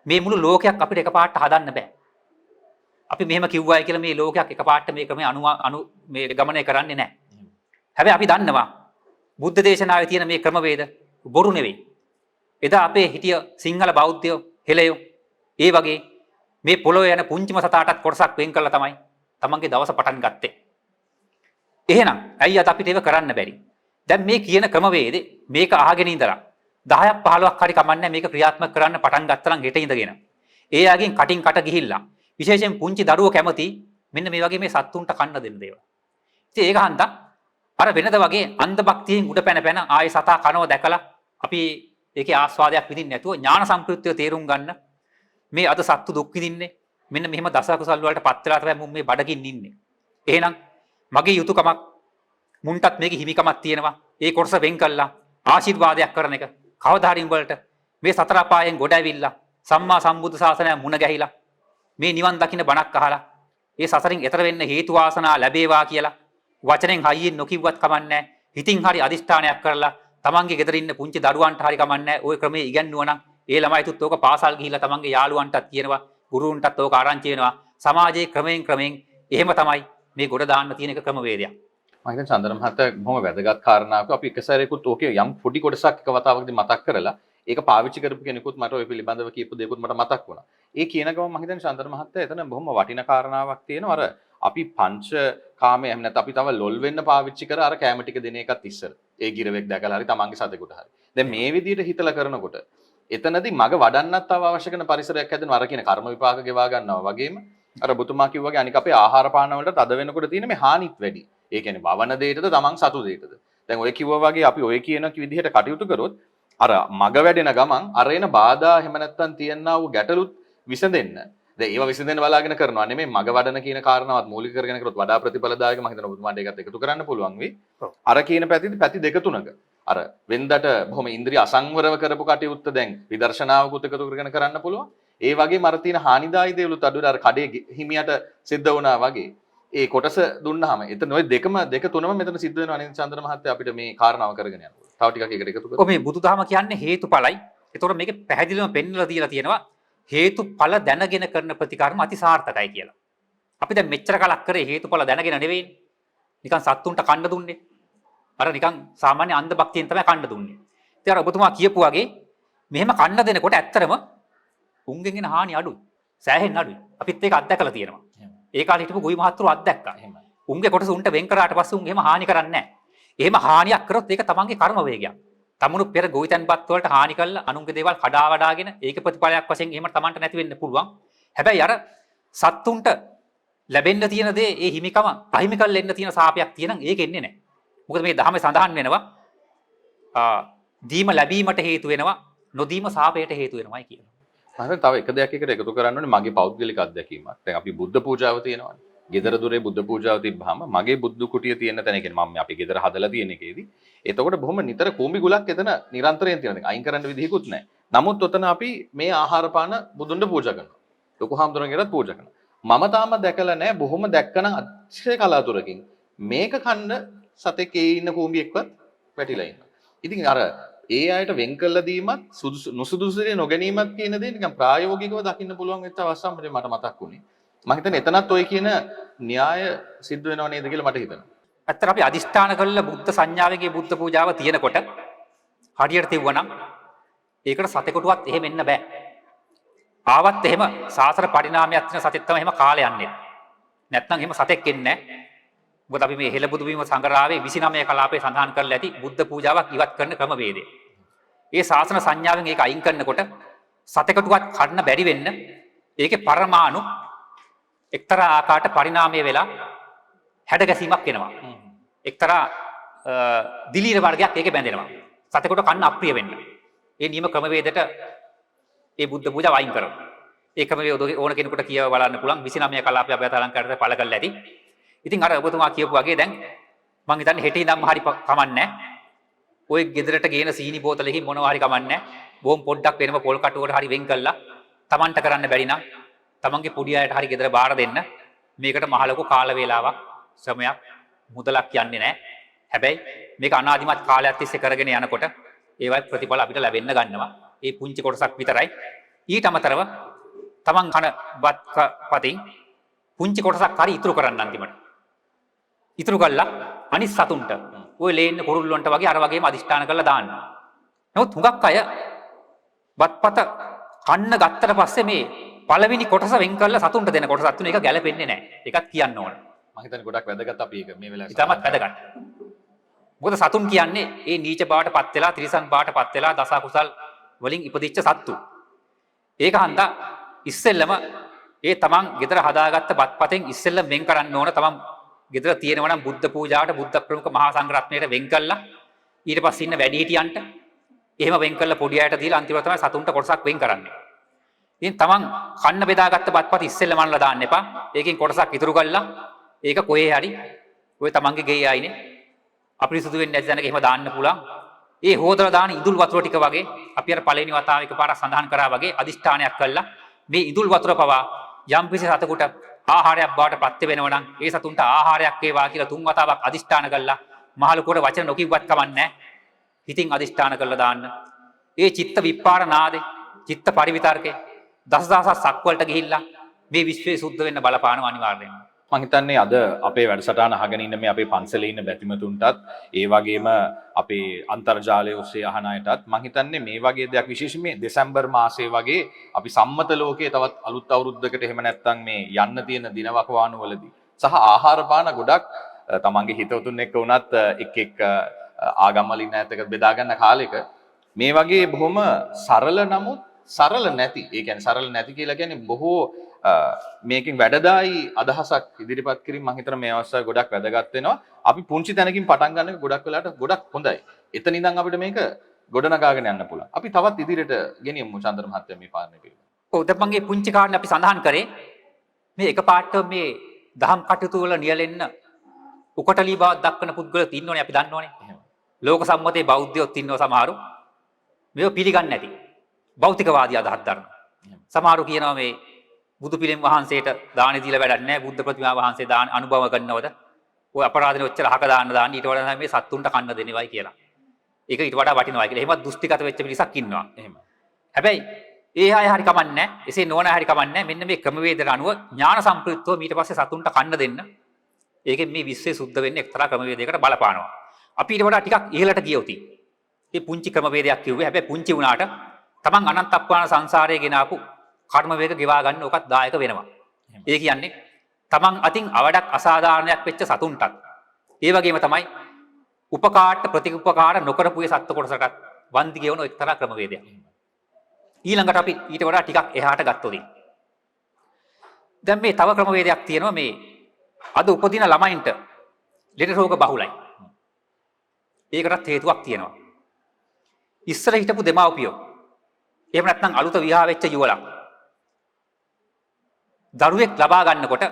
මේ මුළු ලෝකයක් අපිට එකපාරට හදන්න බෑ. අපි මෙහෙම කිව්වයි කියලා මේ ලෝකයක් එකපාරට මේ ක්‍රමයේ අනු මේ ගමනය කරන්නේ නැහැ. හැබැයි අපි දන්නවා බුද්ධ දේශනාවේ තියෙන මේ ක්‍රමවේද බොරු නෙවෙයි. එදා අපේ හිටිය සිංහල බෞද්ධයෝ හෙළයෝ ඒ වගේ මේ පොළොවේ යන පුංචිම සතාටත් කොටසක් වෙන් කරලා තමයි තමන්ගේ දවස පටන් ගත්තේ. එහෙනම් ඇයි අද අපිට ඒක කරන්න බැරි? දැන් මේ කියන ක්‍රමවේදේ මේක අහගෙන ඉඳලා 10ක් 15ක් හරි කමන්නේ මේක ක්‍රියාත්මක කරන්න පටන් ගත්තා නම් හෙට ඉඳගෙන. ඒ යකින් කටින් කට ගිහිල්ලා විශේෂයෙන් පුංචි දරුවෝ කැමති මෙන්න මේ වගේ මේ සත්තුන්ට කන්න දෙන්න දේවල්. ඉතින් ඒක හන්දා අර වෙනද වගේ අන්ධ භක්තියෙන් උඩ පැන පැන ආයේ සතා කනව දැකලා අපි ඒකේ ආස්වාදයක් විඳින්න නැතුව ඥාන සම්ප්‍රයුක්තව තේරුම් ගන්න මේ අද සත්තු දුක් විඳින්නේ මෙන්න මෙහෙම දස කුසල් වලට පත් වෙලා තමයි මුන් මේ බඩගින්න ඉන්නේ. එහෙනම් මගේ යුතුයකමක් මුන්ටත් මේකේ හිමිකමක් තියෙනවා. ඒ කොටස වෙන් කළා ආශිර්වාදයක් කරන එක. කවදා හරි උඹලට මේ සතර අපායෙන් ගොඩ ඇවිල්ලා සම්මා සම්බුද්ධ ශාසනය මුණ ගැහිලා මේ නිවන් දකින්න බණක් අහලා ඒ සසරින් එතර වෙන්න හේතු වාසනා ලැබේවා කියලා වචනෙන් හයියෙන් නොකිව්වත් කමන්නේ. හිතින් හරි අදිෂ්ඨානයක් කරලා තමන්ගේ ගෙදර ඉන්න පුංචි දරුවන්ට හරි කමන්නේ. ওই ක්‍රමයේ ඉගන්නුවා නම් ඒ ළමයිතුත් ඕක පාසල් ගිහිල්ලා තමන්ගේ යාළුවන්ටත් කියනවා, ගුරුවන්ටත් ඕක ආරංචි වෙනවා. සමාජයේ ක්‍රමයෙන් එහෙම තමයි මේ ගොඩ දාන්න තියෙන එක ක්‍රමවේදයක්. මම හිතන්නේ චන්දන මහත්තයා බොහොම වැදගත් කාරණාවක්. අපි එක සැරේකුත් ඕකේ යම් පොඩි කොටසක් එක වතාවකදී මතක් කරලා ඒක පාවිච්චි කරපු කෙනෙකුත් මට ඔය පිළිබඳව කියපු දේකුත් මට මතක් වුණා. ඒ කියන ගමන් මම හිතන්නේ චන්දන මහත්තයා එතන බොහොම වටිනා කාරණාවක් තියෙනවා. අර අපි පංච කාමයේ එහෙම නැත්නම් අපි තව ලොල් වෙන්න පාවිච්චි කර අර කැම ටික දෙන එකත් ඉස්සර. ඒ ගිරවෙක් දැකලා හරි තමන්ගේ සතෙකුට හරි. දැන් මේ විදිහට හිතලා කරනකොට එතනදී මග වඩන්නත් තව අවශ්‍ය කරන පරිසරයක් හැදෙනවා. අර කියන කර්ම විපාක ගෙවා ගන්නවා වගේම අර බුතුමා කිව්වා වගේ අනික අපේ ආහාර පාන වලට තද වෙනකොට තියෙන මේ හානිත් වැඩි. ඒ කියන්නේ වවන දෙයටද තමන් සතු දෙයටද. දැන් ඔය කිව්වා වගේ අපි ඔය කියන විදිහට කටයුතු කරොත් අර මග වැඩෙන ගමන් අර එන බාධා එහෙම නැත්නම් තියනා වූ ගැටලුත් විසඳෙන්න. දැන් ඒවා විසඳෙන්න බලාගෙන කරනවා නෙමෙයි මග වඩන කියන කාරණාවත් මූලික කරගෙන කරොත් වඩා ප්‍රතිඵලදායක මම හිතනවා ඔබතුමාට ඒකත් එකතු කරන්න පුළුවන් වෙයි. අර කියන පැති දෙක තුනක අර වෙන්දට බොහොම ඉන්ද්‍රිය අසංවරව කරපු කටයුත්ත දැන් විදර්ශනාවකුත් එකතු කරගෙන කරන්න පුළුවන්. ඒ වගේම අර තියෙන හානිදායි දේවලුත් අඩුවට අර කඩේ හිමියට සිද්ධ වුණා වගේ ඒ කොටස දුන්නාම එතන ওই දෙක තුනම මෙතන සිද්ධ වෙනවා නේද චන්ද්‍ර මහත්තයා අපිට මේ කාරණාව කරගෙන යනකොට. තව ටිකක් ඒකට එකතු කරමු. ඔව් මේ බුදුදහම කියන්නේ හේතුඵලයි. ඒතකොට මේක පැහැදිලිවම පෙන්වලා දීලා තියෙනවා හේතුඵල දැනගෙන කරන ප්‍රතිකර්ම අති සාර්ථකයි කියලා. අපි දැන් මෙච්චර කලක් කරේ හේතුඵල දැනගෙන නෙවෙයි. නිකන් සත්තුන්ට කන්න දුන්නේ. අර නිකන් සාමාන්‍ය අන්ධ භක්තියෙන් තමයි කන්න දුන්නේ. ඉතින් අර ඔබතුමා කියපු වගේ මෙහෙම කන්න දෙනකොට ඇත්තටම උන්ගෙන් එන හානි අඩුයි. සෑහෙන්න අඩුයි. අපිත් ඒක අත්දැකලා තියෙනවා. ඒ කාලේ හිටපු ගොවි මහත්තුරු අත්දැක්කා. එහෙමයි. උන්ගේ කොටස උන්ට වෙන් කරාට පස්සේ උන් එහෙම හානි කරන්නේ නැහැ. එහෙම හානියක් කරොත් ඒක තමන්ගේ කර්ම වේගයක්. තමනුත් පෙර ගොවිතැන්පත් වලට හානි කළා අනුන්ගේ දේවල් කඩා වඩාගෙන ඒක ප්‍රතිඵලයක් වශයෙන් එහෙම තමන්ට නැති වෙන්න පුළුවන්. හැබැයි අර සත්තුන්ට ලැබෙන්න තියෙන දේ ඒ හිමිකම අහිමි කරලා එන්න තියෙන සාපයක් තියෙනම් ඒක එන්නේ නැහැ. මොකද මේ ධර්මයේ සඳහන් වෙනවා දීම ලැබීමට හේතු වෙනවා නොදීම සාපයට හේතු වෙනවායි කියනවා. මම තව එක දෙයක් එකට එකතු කරන්න ඕනේ මගේ පෞද්ගලික අත්දැකීමක්. දැන් අපි බුද්ධ පූජාව තියෙනවානේ. ගෙදර දොරේ බුද්ධ පූජාව තිබ්බහම මගේ බුද්ධ කුටිය තියෙන තැන කියන්නේ මම අපි ගෙදර හදලා තියෙන එකේදී එතකොට බොහොම නිතර කූඹි ගුලක් එතන නිරන්තරයෙන් තියෙනවා. දැන් අයින් කරන්න විදිහකුත් නැහැ. නමුත් ඔතන අපි මේ ආහාර පාන බුදුන්ට පූජා කරනවා. ලොකු හාමුදුරන්ගේට පූජා කරනවා. මම තාම දැකලා නැහැ බොහොම දැක්කනම් අතිශය කලාතුරකින් මේක කන්න සතෙක් ඒ ඉන්න කූඹියෙක්වත් වැටිලා ඉන්නවා. ඉතින් අර ඒ අයට වෙන් කළ දීමත් නුසුදුසුදේ නොගැනීමත් කියන දේ නිකන් ප්‍රායෝගිකව දකින්න පුළුවන් වෙච්ච අවස්ථාවක් මට මතක් වුණේ. මම හිතන්නේ එතනත් ඔය කියන න්‍යාය සිද්ධ වෙනව නේද කියලා මට හිතෙනවා. ඇත්තට අපි අදිෂ්ඨාන කරලා බුද්ධ සංඥාවේගේ බුද්ධ පූජාව තියෙනකොට හරියට තියුවනම් ඒකට සතෙකුටවත් එහෙම එන්න බෑ. ආවත් එහෙම සාසර පරිණාමයක් තියෙන සතෙක් තමයි එහෙම කාලය යන්නේ. නැත්නම් එහෙම සතෙක් එන්නේ නැහැ. මොකද අපි මේ හෙළබුදු වීම සංග්‍රහයේ 29 කලාපේ සඳහන් කරලා ඇති බුද්ධ පූජාවක් ඉවත් කරන ක්‍රමවේදය. ඒ ශාසන සංඥාවෙන් ඒක අයින් කරනකොට සතෙකුටවත් කන්න බැරි වෙන්න ඒකේ පරමාණු එක්තරා ආකාරයට පරිණාමය වෙලා හැඩ ගැසීමක් වෙනවා. එක්තරා දිලීර වර්ගයක් ඒකේ බැඳෙනවා. සතෙකුට කන්න අප්‍රිය වෙන්න. ඒ නියම ක්‍රමවේදයට ඒ බුද්ධ පූජාව අයින් කරනවා. ඒ ක්‍රමවේද ඕන කෙනෙකුට කියව බලන්න පුළුවන් 29 කලාපය අපි අතලංකාරයට පළ කරලා ඇති. ඉතින් අර ඔබතුමා කියපු වගේ දැන් මං හිතන්නේ හෙට ඉඳන්ම හරි කමන්නේ. ඔය ගෙදරට ගේන සීනි බෝතලෙකින් මොනවා හරි කමන්නේ. බොහොම පොඩ්ඩක් වෙනම පොල් කටුවකට හරි වෙන් කළා. Tamanට කරන්න බැරි නම් තමන්ගේ පොඩි අයට හරි ගෙදර බාර දෙන්න. මේකට මහ ලොකු කාල වේලාවක් ශ්‍රමයක් මුදලක් යන්නේ නැහැ. හැබැයි මේක අනාදිමත් කාලයක් තිස්සේ කරගෙන යනකොට ඒවයි ප්‍රතිඵල අපිට ලැබෙන්න ගන්නවා. ඒ පුංචි කොටසක් විතරයි. ඊට අමතරව තමන් කන පතින් පුංචි කොටසක් හරි ඉතුරු කරන්න අන්තිමට. ඉතුරු කළා අනිත් සතුන්ට ඔය ලේන්න කුරුල්ලොන්ට වගේ අර වගේම අදිෂ්ඨාන කරලා දාන්න. නමුත් හුඟක් අය බත්පත කන්න ගත්තට පස්සේ මේ පළවෙනි කොටස වෙන් කරලා සතුන්ට දෙන කොටසත් තුන එක ගැලපෙන්නේ නැහැ. ඒකත් කියන්න ඕන. මම හිතන්නේ ගොඩක් වැදගත් අපි ඒක මේ වෙලාවේ. ඉතාමත් වැදගත්. මොකද සතුන් කියන්නේ ඒ නීච බවටපත් වෙලා තිරිසන් බවටපත් වෙලා දස කුසල් වලින් ඉපදිච්ච සත්තු. ඒක හන්දා ඉස්සෙල්ලම ඒ තමන් ගෙදර හදාගත්ත බත්පතෙන් ඉස්සෙල්ලම වෙන් කරන්න ඕන. තමන් ගෙදර තියෙනවා නම් බුද්ධ පූජාවට බුද්ධ ප්‍රමුඛ මහා සංඝරත්නයට වෙන් කළා. ඊට පස්සේ ඉන්න වැඩිහිටියන්ට එහෙම වෙන් කළා පොඩි අයට දීලා අන්තිමට තමයි සතුන්ට කොටසක් වෙන් කරන්නේ. ඉතින් තමන් කන්න බෙදාගත්ත බත්පත ඉස්සෙල්ලම අනලා දාන්න එපා. ඒකෙන් කොටසක් ඉතුරු කළා. ඒක කොහේ හරි ඔය තමන්ගේ ගෙයි ආයිනේ අපිරිසුදු වෙන්නේ නැති තැනක එහෙම දාන්න පුළුවන්. ඒ හොදලා දාන ඉඳුල් වතුර ටික වගේ අපි අර පළවෙනි වතාව එකපාරක් සඳහන් කරා වගේ අදිෂ්ඨානයක් කළා. මේ ඉඳුල් වතුර පවා යම් කිසි සතෙකුට ආහාරයක් බවට පත් වෙනවා නම් ඒ සතුන්ට ආහාරයක් වේවා කියලා තුන් වතාවක් අදිෂ්ඨාන කළා. මහලුකුවට වචන නොකියුවත් කමන්නේ. හිතින් අදිෂ්ඨාන කළා දාන්න. ඒ චිත්ත විපාර නාදේ, චිත්ත පරිවිතර්කේ දසදහසක් සක්වලට ගිහිල්ලා මේ විශ්වය සුද්ධ වෙන්න බලපානවා අනිවාර්යයෙන්ම. මම හිතන්නේ අද අපේ වැඩසටහන අහගෙන ඉන්න මේ අපේ පන්සලේ ඉන්න බැතිමතුන්ටත් ඒ වගේම අපේ අන්තර්ජාලය ඔස්සේ අහන අයටත් මම හිතන්නේ මේ වගේ දෙයක් විශේෂයෙන් මේ දෙසැම්බර් මාසයේ වගේ අපි සම්මත ලෝකයේ තවත් අලුත් අවුරුද්දකට එහෙම නැත්නම් මේ යන්න තියෙන දිනවකවානු වලදී සහ ආහාර පාන ගොඩක් තමන්ගේ හිතවතුන් එක්ක වුණත් එක් ආගම් වලින් නැතක බෙදා ගන්න කාලෙක මේ වගේ බොහොම සරල නමුත් සරල නැති. ඒ කියන්නේ සරල නැති කියලා කියන්නේ බොහෝ මේකෙන් වැඩදායි අදහසක් ඉදිරිපත් කිරීම මම හිතන මේ අවස්ථාවේ ගොඩක් වැදගත් වෙනවා. අපි පුංචි තැනකින් පටන් ගන්න එක ගොඩක් වෙලාට ගොඩක් හොඳයි. එතන ඉඳන් අපිට මේක ගොඩනගාගෙන යන්න පුළුවන්. අපි තවත් ඉදිරියට ගෙනියමු චන්ද්‍ර මහත්තයා මේ පාරණය පිළිබඳව. ඔව් දැන් මගේ පුංචි කාරණේ අපි සඳහන් කරේ මේ එකපාරට මේ දහම් කටයුතු වල නියැලෙන්න උකටලී බවක් දක්වන පුද්ගලයෝ ඉන්නෝනේ අපි දන්නෝනේ. ලෝක සම්මතයේ බෞද්ධයෝත් ඉන්නවා සමහරු. මේව පිළිගන්නේ නැති. භෞතිකවාදී අදහස් දරනවා. සමහරු කියනවා මේ බුදු පිළිම වහන්සේට දාන දීලා වැඩක් නැහැ. බුද්ධ ප්‍රතිමා වහන්සේ දාන අනුභව කරනවද? ඔය අපරාධනේ ඔච්චර අහක දාන්න ඊට වඩා මේ සත්තුන්ට කන්න දෙන්නේවයි කියලා. ඒක ඊට වඩා වටිනවයි කියලා. එහෙමත් දෘෂ්ටිගත වෙච්ච පිරිසක් ඉන්නවා. එහෙම. හැබැයි ඒ අය හරි කමන්නේ නැහැ. එසේ නොවන හරි කමන්නේ නැහැ. මෙන්න මේ ක්‍රමවේදයට අනුව ඥාන සම්ප්‍රයුක්තව ඊට පස්සේ සතුන්ට කන්න දෙන්න. ඒකෙන් මේ විශ්වය සුද්ධ වෙන්නේ එක්තරා ක්‍රමවේදයකට බලපානවා. අපි ඊට වඩා ටිකක් ඉහළට ගියොත් මේ පුංචි ක්‍රමවේදයක් කිව්වේ. හැබැයි පුංචි වුණාට තමන් අනන්ත අප්‍රාණ සංසාරයේ ගෙන ආපු කර්ම වේග ගෙවා ගන්න ඕකත් දායක වෙනවා. ඒ කියන්නේ තමන් අතින් අවඩක් අසාධාරණයක් වෙච්ච සතුන්ටත් ඒ වගේම තමයි උපකාරට ප්‍රතිඋපකාර නොකරපු ඒ සත්ත්ව කොටසටත් වන්දි ගෙවන එක්තරා ක්‍රමවේදයක්. ඊළඟට අපි ඊට වඩා ටිකක් එහාට ගත්තොත් දැන් මේ තව ක්‍රමවේදයක් තියෙනවා. මේ අද උපදින ළමයින්ට ලෙඩ රෝග බහුලයි. ඒකටත් හේතුවක් තියෙනවා. ඉස්සර හිටපු දෙමාපියෝ එහෙම නැත්නම් අලුත විවාහ වෙච්ච යුවළක් දරුවෙක් ලබා ගන්නකොට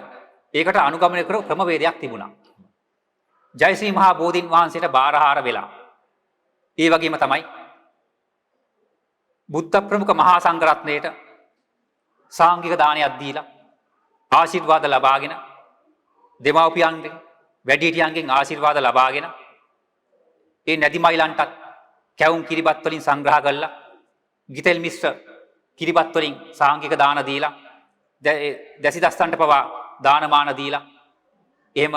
ඒකට අනුගමනය කරන ක්‍රමවේදයක් තිබුණා. ජයශ්‍රී මහා බෝධීන් වහන්සේට බාරහාර වෙලා ඒ වගේම තමයි බුද්ධ ප්‍රමුඛ මහා සංඝරත්නයට සාංගික දානයක් දීලා ආශිර්වාද ලබාගෙන දෙමාපියන්ගෙන් වැඩිහිටියන්ගෙන් ආශිර්වාද ලබාගෙන ඒ නැදි මයිලන්ටත් කැවුම් කිරිබත් වලින් සංග්‍රහ කරලා ගිතෙල් මිශ්‍ර කිරිබත් වලින් සාංගික දාන දීලා දැසි දස්සන්ට පවා දානමාන දීලා එහෙම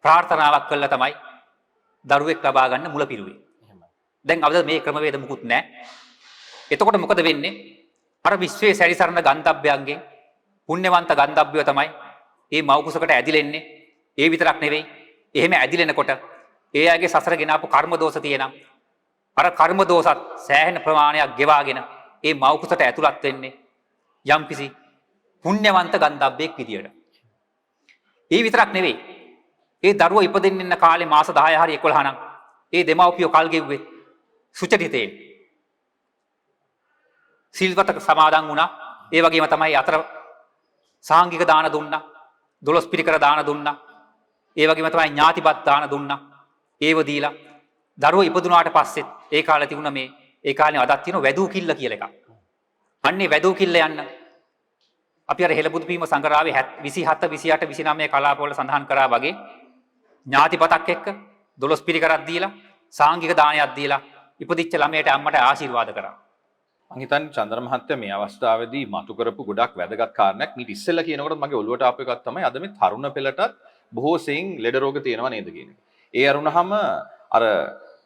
ප්‍රාර්ථනාවක් කළා තමයි දරුවෙක් ලබා ගන්න මුල පිරුවේ. දැන් අපිට මේ ක්‍රමවේද මුකුත් නැහැ. එතකොට මොකද වෙන්නේ? අර විශ්වයේ සැරිසරන ගන්ධබ්බයන්ගෙන් පුණ්‍යවන්ත ගන්ධබ්බය තමයි මේ මව් කුසකට ඇදිලෙන්නේ. ඒ විතරක් නෙවෙයි. එහෙම ඇදිලෙනකොට ඒ අයගේ සසර ගෙන ආපු කර්ම දෝෂ තියෙනම් අර කර්ම දෝෂත් සෑහෙන ප්‍රමාණයක් ගෙවාගෙන මේ මව් කුසට ඇතුළත් වෙන්නේ යම්කිසි පුණ්‍යවන්ත ගන්ධබ්බෙක් විදියට. ඒ විතරක් නෙවෙයි. ඒ දරුවා ඉපදෙන්න ඉන්න කාලේ මාස 10 හරි 11 නම් ඒ දෙමව්පියෝ කල් ගෙව්වේ සුචරිතයෙන්. සිල්වතක සමාදන් වුණා. ඒ වගේම තමයි අතර සාංගික දාන දුන්නා. 12 පිරිකර දාන දුන්නා. ඒ වගේම තමයි ඥාතිපත් දාන දුන්නා. ඒව දීලා දරුවා ඉපදුනාට පස්සෙත් ඒ කාලේ තිබුණ මේ ඒ කාලේ අදත් තියෙන වැදූ කිල්ල කියලා එකක්. අන්නේ වැදූ කිල්ල යන්න අපි අර හෙළබුදු පීම සංගරාවේ 27 28 29 කලාපවල සඳහන් කරා වගේ ඥාතිපතක් එක්ක 12 පිරිකරක් දීලා සාංගික දානයක් දීලා ඉපදිච්ච ළමයට අම්මට ආශිර්වාද කරා. මං හිතන්නේ චන්ද්‍ර මහත්තයා මේ අවස්ථාවේදී මතු කරපු ගොඩක් වැදගත් කාරණයක්. මීට ඉස්සෙල්ලා කියනකොට මගේ ඔළුවට ආපු එකක් තමයි අද මේ තරුණ පෙළටත් බොහෝ සෙයින් ලෙඩ රෝග තියෙනවා නේද කියන එක. ඒ අරුණහම අර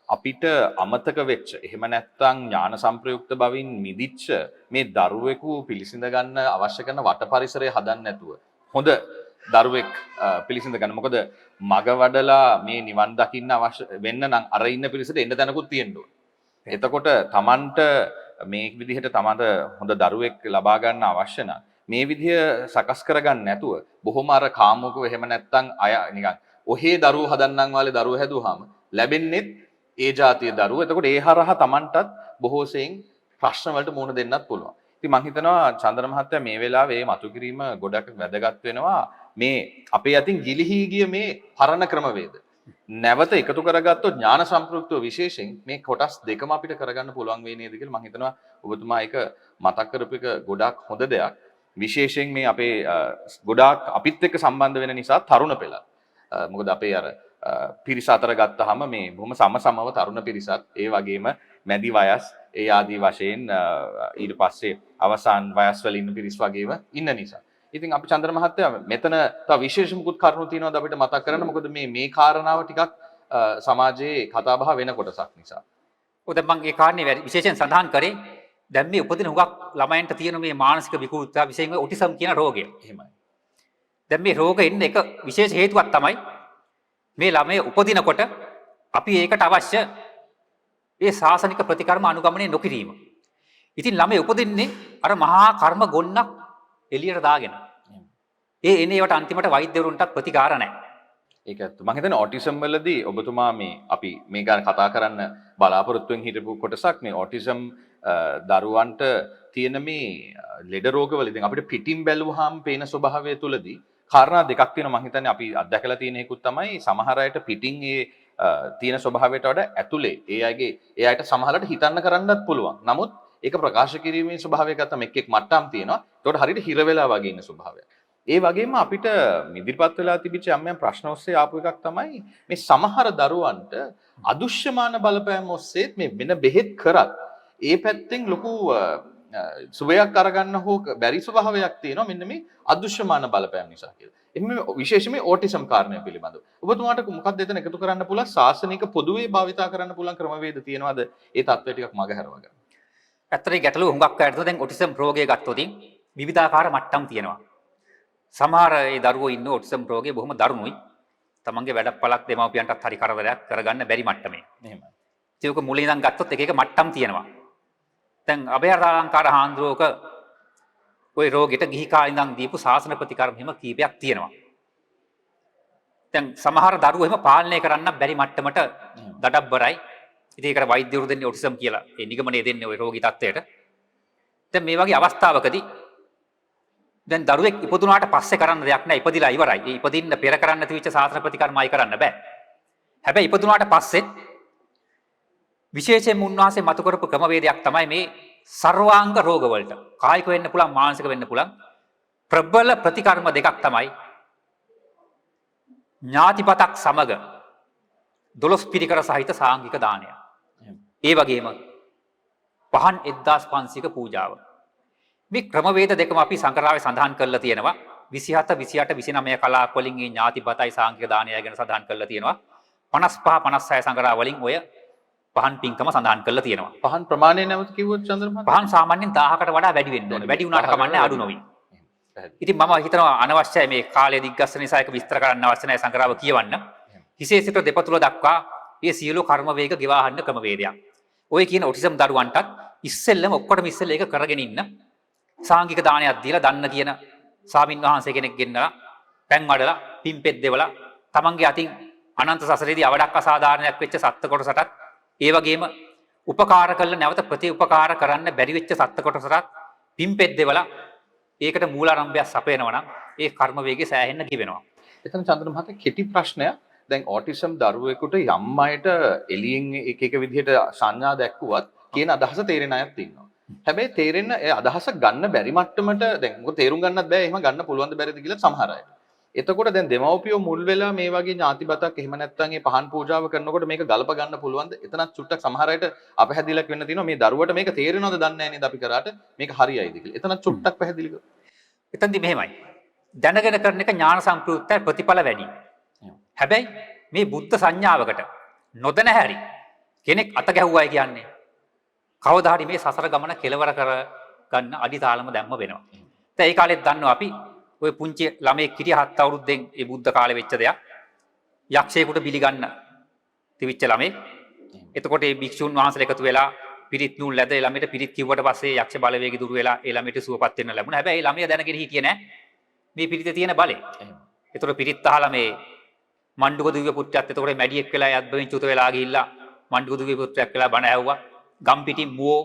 අපිට අමතක වෙච්ච එහෙම නැත්නම් ඥාන සංප්‍රයුක්ත බවින් මිදිච්ච මේ දරුවෙකු පිළිසිඳ ගන්න අවශ්‍ය කරන වට පරිසරය හදන්න නැතුව හොඳ දරුවෙක් පිළිසිඳ ගන්න. මොකද මග වඩලා මේ නිවන් දකින්න අවශ්‍ය වෙන්න නම් අර ඉන්න පිරිසට එන්න තැනකුත් තියෙන්න ඕන. එතකොට Tamanට මේ විදිහට Tamanට හොඳ දරුවෙක් ලබා ගන්න අවශ්‍ය නම් මේ විදිහ සකස් කරගන්න නැතුව බොහොම අර කාමෝකව එහෙම නැත්නම් අය නිකන් ඔහේ දරුවෝ හදන්නම් වාලේ දරුවෝ හැදුවාම ලැබෙන්නේ ඒ જાතිය දරුවෝ. එතකොට ඒ හරහා Tamanටත් බොහෝ සෙයින් ප්‍රශ්න වලට මුහුණ දෙන්නත් පුළුවන්. ඉතින් මම හිතනවා චන්ද්‍ර මහත්තයා මේ වෙලාවේ මතු කිරීම ගොඩක් වැදගත් වෙනවා. මේ අපේ අතින් ගිලිහී ගිය මේ පරණ ක්‍රමවේද නැවත එකතු කරගත්තොත් ඥාන සම්ප්‍රයුක්තව විශේෂයෙන් මේ කොටස් දෙකම අපිට කරගන්න පුළුවන් වෙයි නේද කියලා මම හිතනවා. ඔබතුමා ඒක මතක් කරපු එක ගොඩක් හොඳ දෙයක්. විශේෂයෙන් මේ අපේ ගොඩාක් අපිත් එක්ක සම්බන්ධ වෙන නිසා තරුණ පෙළ. මොකද අපේ අර පිරිස අතර ගත්තාම මේ බොහොම සමසමව තරුණ පිරිසත් ඒ වගේම මැදි වයස් ඒ ආදී වශයෙන් ඊට පස්සේ අවසාන වයස් වල ඉන්න පිරිස් වගේම ඉන්න නිසා. ඉතින් අපි චන්ද්‍ර මහත්තයා මෙතන තව විශේෂ මුකුත් කරුණු තියෙනවද අපිට මතක් කරන්න? මොකද මේ කාරණාව ටිකක් සමාජයේ කතාබහ වෙන කොටසක් නිසා. ඔය දැන් මම ඒ කාරණේ විශේෂයෙන් සඳහන් කරේ දැන් මේ උපදින හුඟක් ළමයින්ට තියෙන මේ මානසික විකෘතිතා විශේෂයෙන්ම ඔටිසම් කියන රෝගය. එහෙමයි. දැන් මේ රෝගෙ ඉන්න එක විශේෂ හේතුවක් තමයි මේ ළමයේ උපදිනකොට අපි ඒකට අවශ්‍ය ඒ සාසනික ප්‍රතිකර්ම අනුගමනය නොකිරීම. ඉතින් ළමයේ උපදින්නේ අර මහා කර්ම ගොන්නක් එළියට දාගෙන. ඒ එනේ ඒවට අන්තිමට වෛද්‍යවරුන්ටත් ප්‍රතිකාර නැහැ. ඒක ඇත්ත. මම හිතන්නේ ඔටිසම් වලදී ඔබතුමා මේ අපි මේ ගැන කතා කරන්න බලාපොරොත්තුෙන් හිටපු කොටසක් මේ ඔටිසම් දරුවන්ට තියෙන මේ ලෙඩ රෝගවල ඉතින් අපිට පිටින් බැලුවාම පේන ස්වභාවය තුලදී කාරණා දෙකක් තියෙනවා. මම හිතන්නේ අපි අත්දැකලා තියෙන එකකුත් තමයි සමහර අයට පිටින් ඒ තියෙන ස්වභාවයට වඩා ඇතුලේ ඒ අයට සමහරට හිතන්න කරන්නත් පුළුවන්. නමුත් ඒක ප්‍රකාශ කිරීමේ ස්වභාවයක් ගත්තම එක් මට්ටම් තියෙනවා. ඒකට හරියට හිර වෙලා වගේ ඉන්න ස්වභාවයක්. ඒ වගේම අපිට ඉදිරිපත් වෙලා තිබිච්ච යම් ප්‍රශ්න ඔස්සේ ආපු එකක් තමයි මේ සමහර දරුවන්ට අදුෂ්‍යමාන බලපෑම් ඔස්සේ මේ වෙන බෙහෙත් කරත් ඒ පැත්තෙන් ලොකු සුවයක් අරගන්න හෝ බැරි ස්වභාවයක් තියෙනවා මෙන්න මේ අදුෂ්‍යමාන බලපෑම් නිසා කියලා. එimhe විශේෂයෙන්ම ඕටිසම් කාරණය පිළිබඳව. ඔබතුමාට මොකක්ද එතන එකතු කරන්න පුළුවන් සාසනික පොදුවේ භාවිතා කරන්න පුළුවන් ක්‍රමවේද තියෙනවද? ඒ தත්ත්වය ටිකක් මගහැරව ගන්න. ඇත්තටම ගැටලුව හුඟක් අයට දැන් ඔටිසම් රෝගය ගත්තොත් විවිධාකාර මට්ටම් තියෙනවා. සමහර ඒ දරුවෝ ඉන්න ඔටිසම් රෝගේ බොහොම දරුණුයි. තමන්ගේ වැඩපළක් දෙමව්පියන්ටත් හරි කරදරයක් කරගන්න බැරි මට්ටමේ. එහෙමයි. ඒක මුලින් ඉඳන් ගත්තොත් එක එක මට්ටම් තියෙනවා. දැන් අභයාරාලංකාර හාමුදුරුවෝක ওই රෝගෙට ගිහි කාලේ ඉඳන් දීපු ශාසන ප්‍රතිකර්ම හිම කීපයක් තියෙනවා. දැන් සමහර දරුවෝ එහෙම පාලනය කරන්න බැරි මට්ටමට දඩබ්බරයි. ඉතින් ඒකට වෛද්‍යවරු දෙන්නේ ඔටිසම් කියලා. ඒ නිගමනය දෙන්නේ ওই රෝගී තත්ත්වයට. දැන් මේ වගේ අවස්ථාවකදී දැන් දරුවෙක් ඉපදුනාට පස්සේ කරන්න දෙයක් නැහැ. ඉපදිලා ඉවරයි. ඒ ඉපදින්න පෙර කරන්න තිබිච්ච ශාසන ප්‍රතිකර්මයි කරන්න බෑ. හැබැයි ඉපදුනාට පස්සේ විශේෂයෙන්ම උන්වහන්සේ මතු කරපු ක්‍රමවේදයක් තමයි මේ සර්වාංග රෝගවලට කායික වෙන්න පුළුවන් මානසික වෙන්න පුළුවන් ප්‍රබල ප්‍රතිකර්ම දෙකක් තමයි ඥාතිපතක් සමග 12 පිරිකර සහිත සාංගික දානය. ඒ වගේම පහන් 1500ක පූජාව. මේ ක්‍රමවේද දෙකම අපි සංකරාවේ සඳහන් කරලා තියෙනවා. 27 28 29 කලාප වලින් මේ ඥාතිපතයි සාංගික දානය ගැන සඳහන් කරලා තියෙනවා. 55 56 සංකරා වලින් ඔය පහන් පින්කම සඳහන් කරලා තියෙනවා. පහන් ප්‍රමාණය නැවත කිව්වොත් චන්ද්‍ර මහත්තයා පහන් සාමාන්‍යයෙන් 1000කට වඩා වැඩි වෙන්න ඕනේ. වැඩි වුණාට කමන්නේ අඩු නොවි. ඉතින් මම හිතනවා අනවශ්‍යයි මේ කාලය දිග්ගස්සන නිසා ඒක විස්තර කරන්න අවශ්‍ය නැහැ සංකරාව කියවන්න. හිසේ සිට දෙපතුල දක්වා මේ සියලු කර්ම වේග ගෙවා හන්න ක්‍රමවේදයක්. ඔය කියන ඔටිසම් දරුවන්ටත් ඉස්සෙල්ලම ඔක්කොටම ඉස්සෙල්ල ඒක කරගෙන ඉන්න සාංගික දානයක් දීලා දන්න කියන ස්වාමින් වහන්සේ කෙනෙක් ගෙන්නලා පැන් වඩලා පින්පෙත් දෙවලා තමන්ගේ අතින් අනන්ත සසරේදී අවඩක් අසාධාරණයක් වෙච්ච සත්ත්ව කොටසටත් ඒ වගේම උපකාර කළ නැවත ප්‍රතිඋපකාර කරන්න බැරි වෙච්ච සත්ත්ව කොටසටත් පින්පෙත් දෙවලා ඒකට මූලාරම්භය සපයනවා නම් ඒ කර්ම වේගය සෑහෙන්න කිවෙනවා. එතන චන්ද්‍ර මහත්තයා කෙටි ප්‍රශ්නයක්. දැන් ඔටිසම් දරුවෙකුට යම් අයට එළියෙන් එක එක විදිහට සංඥා දැක්කුවත් කියන අදහස තේරෙන අයත් ඉන්නවා. හැබැයි තේරෙන්න ඒ අදහස ගන්න බැරි මට්ටමට දැන් මොකද තේරුම් ගන්නත් බෑ එහෙම ගන්න පුළුවන්ද බැරිද කියලා සමහර අය. එතකොට දැන් දෙමව්පියෝ මුල් වෙලා මේ වගේ ඥාතිබතක් එහෙම නැත්නම් මේ පහන් පූජාව කරනකොට මේක ගලප ගන්න පුළුවන්ද? එතනත් චුට්ටක් සමහර අයට අපහැදිලක් වෙන්න තියෙනවා. මේ දරුවට මේක තේරෙනවද දන්නේ නැහැ නේද අපි කරාට මේක හරියයිද කියලා. එතනත් චුට්ටක් පැහැදිලි කරමු. එතනදී මෙහෙමයි. දැනගෙන කරන එක ඥාන සම්ප්‍රයුක්තයි ප්‍රතිඵල වැඩි. හැබැයි මේ බුද්ධ සංඥාවකට නොදැන හැරි කෙනෙක් අත ගැහුවයි කියන්නේ කවදා හරි මේ සසර ගමන කෙලවර කර ගන්න අඩිතාලම දැම්ම වෙනවා. දැන් ඒ කාලෙත් දන්නවා අපි ඔය පුංචි ළමයෙක් හිටිය 7 අවුරුද්දෙන් ඒ බුද්ධ කාලේ වෙච්ච දෙයක්. යක්ෂයෙකුට බිලි ගන්න තිවිච්ච ළමෙක්. එතකොට මේ භික්ෂුන් වහන්සේලා එකතු වෙලා පිරිත් නූල් ලැද ඒ ළමයට පිරිත් කිව්වට පස්සේ යක්ෂ බලවේගي දුර වෙලා ඒ ළමයට සුවපත් වෙන්න ලැබුණා. හැබැයි ඒ ළමයා දැනගෙන හිටියේ නෑ මේ පිරිතේ තියෙන බලය. එතකොට පිරිත් අහලා මේ මණ්ඩුක දිව්‍ය පුත්‍රයාත් එතකොට මැඩියෙක් වෙලා යද්බෙන් චුත වෙලා ගිහිල්ලා මණ්ඩුක දිව්‍ය පුත්‍රයෙක් වෙලා බණ ඇහුවා. ගම් පිටින් මුවෝ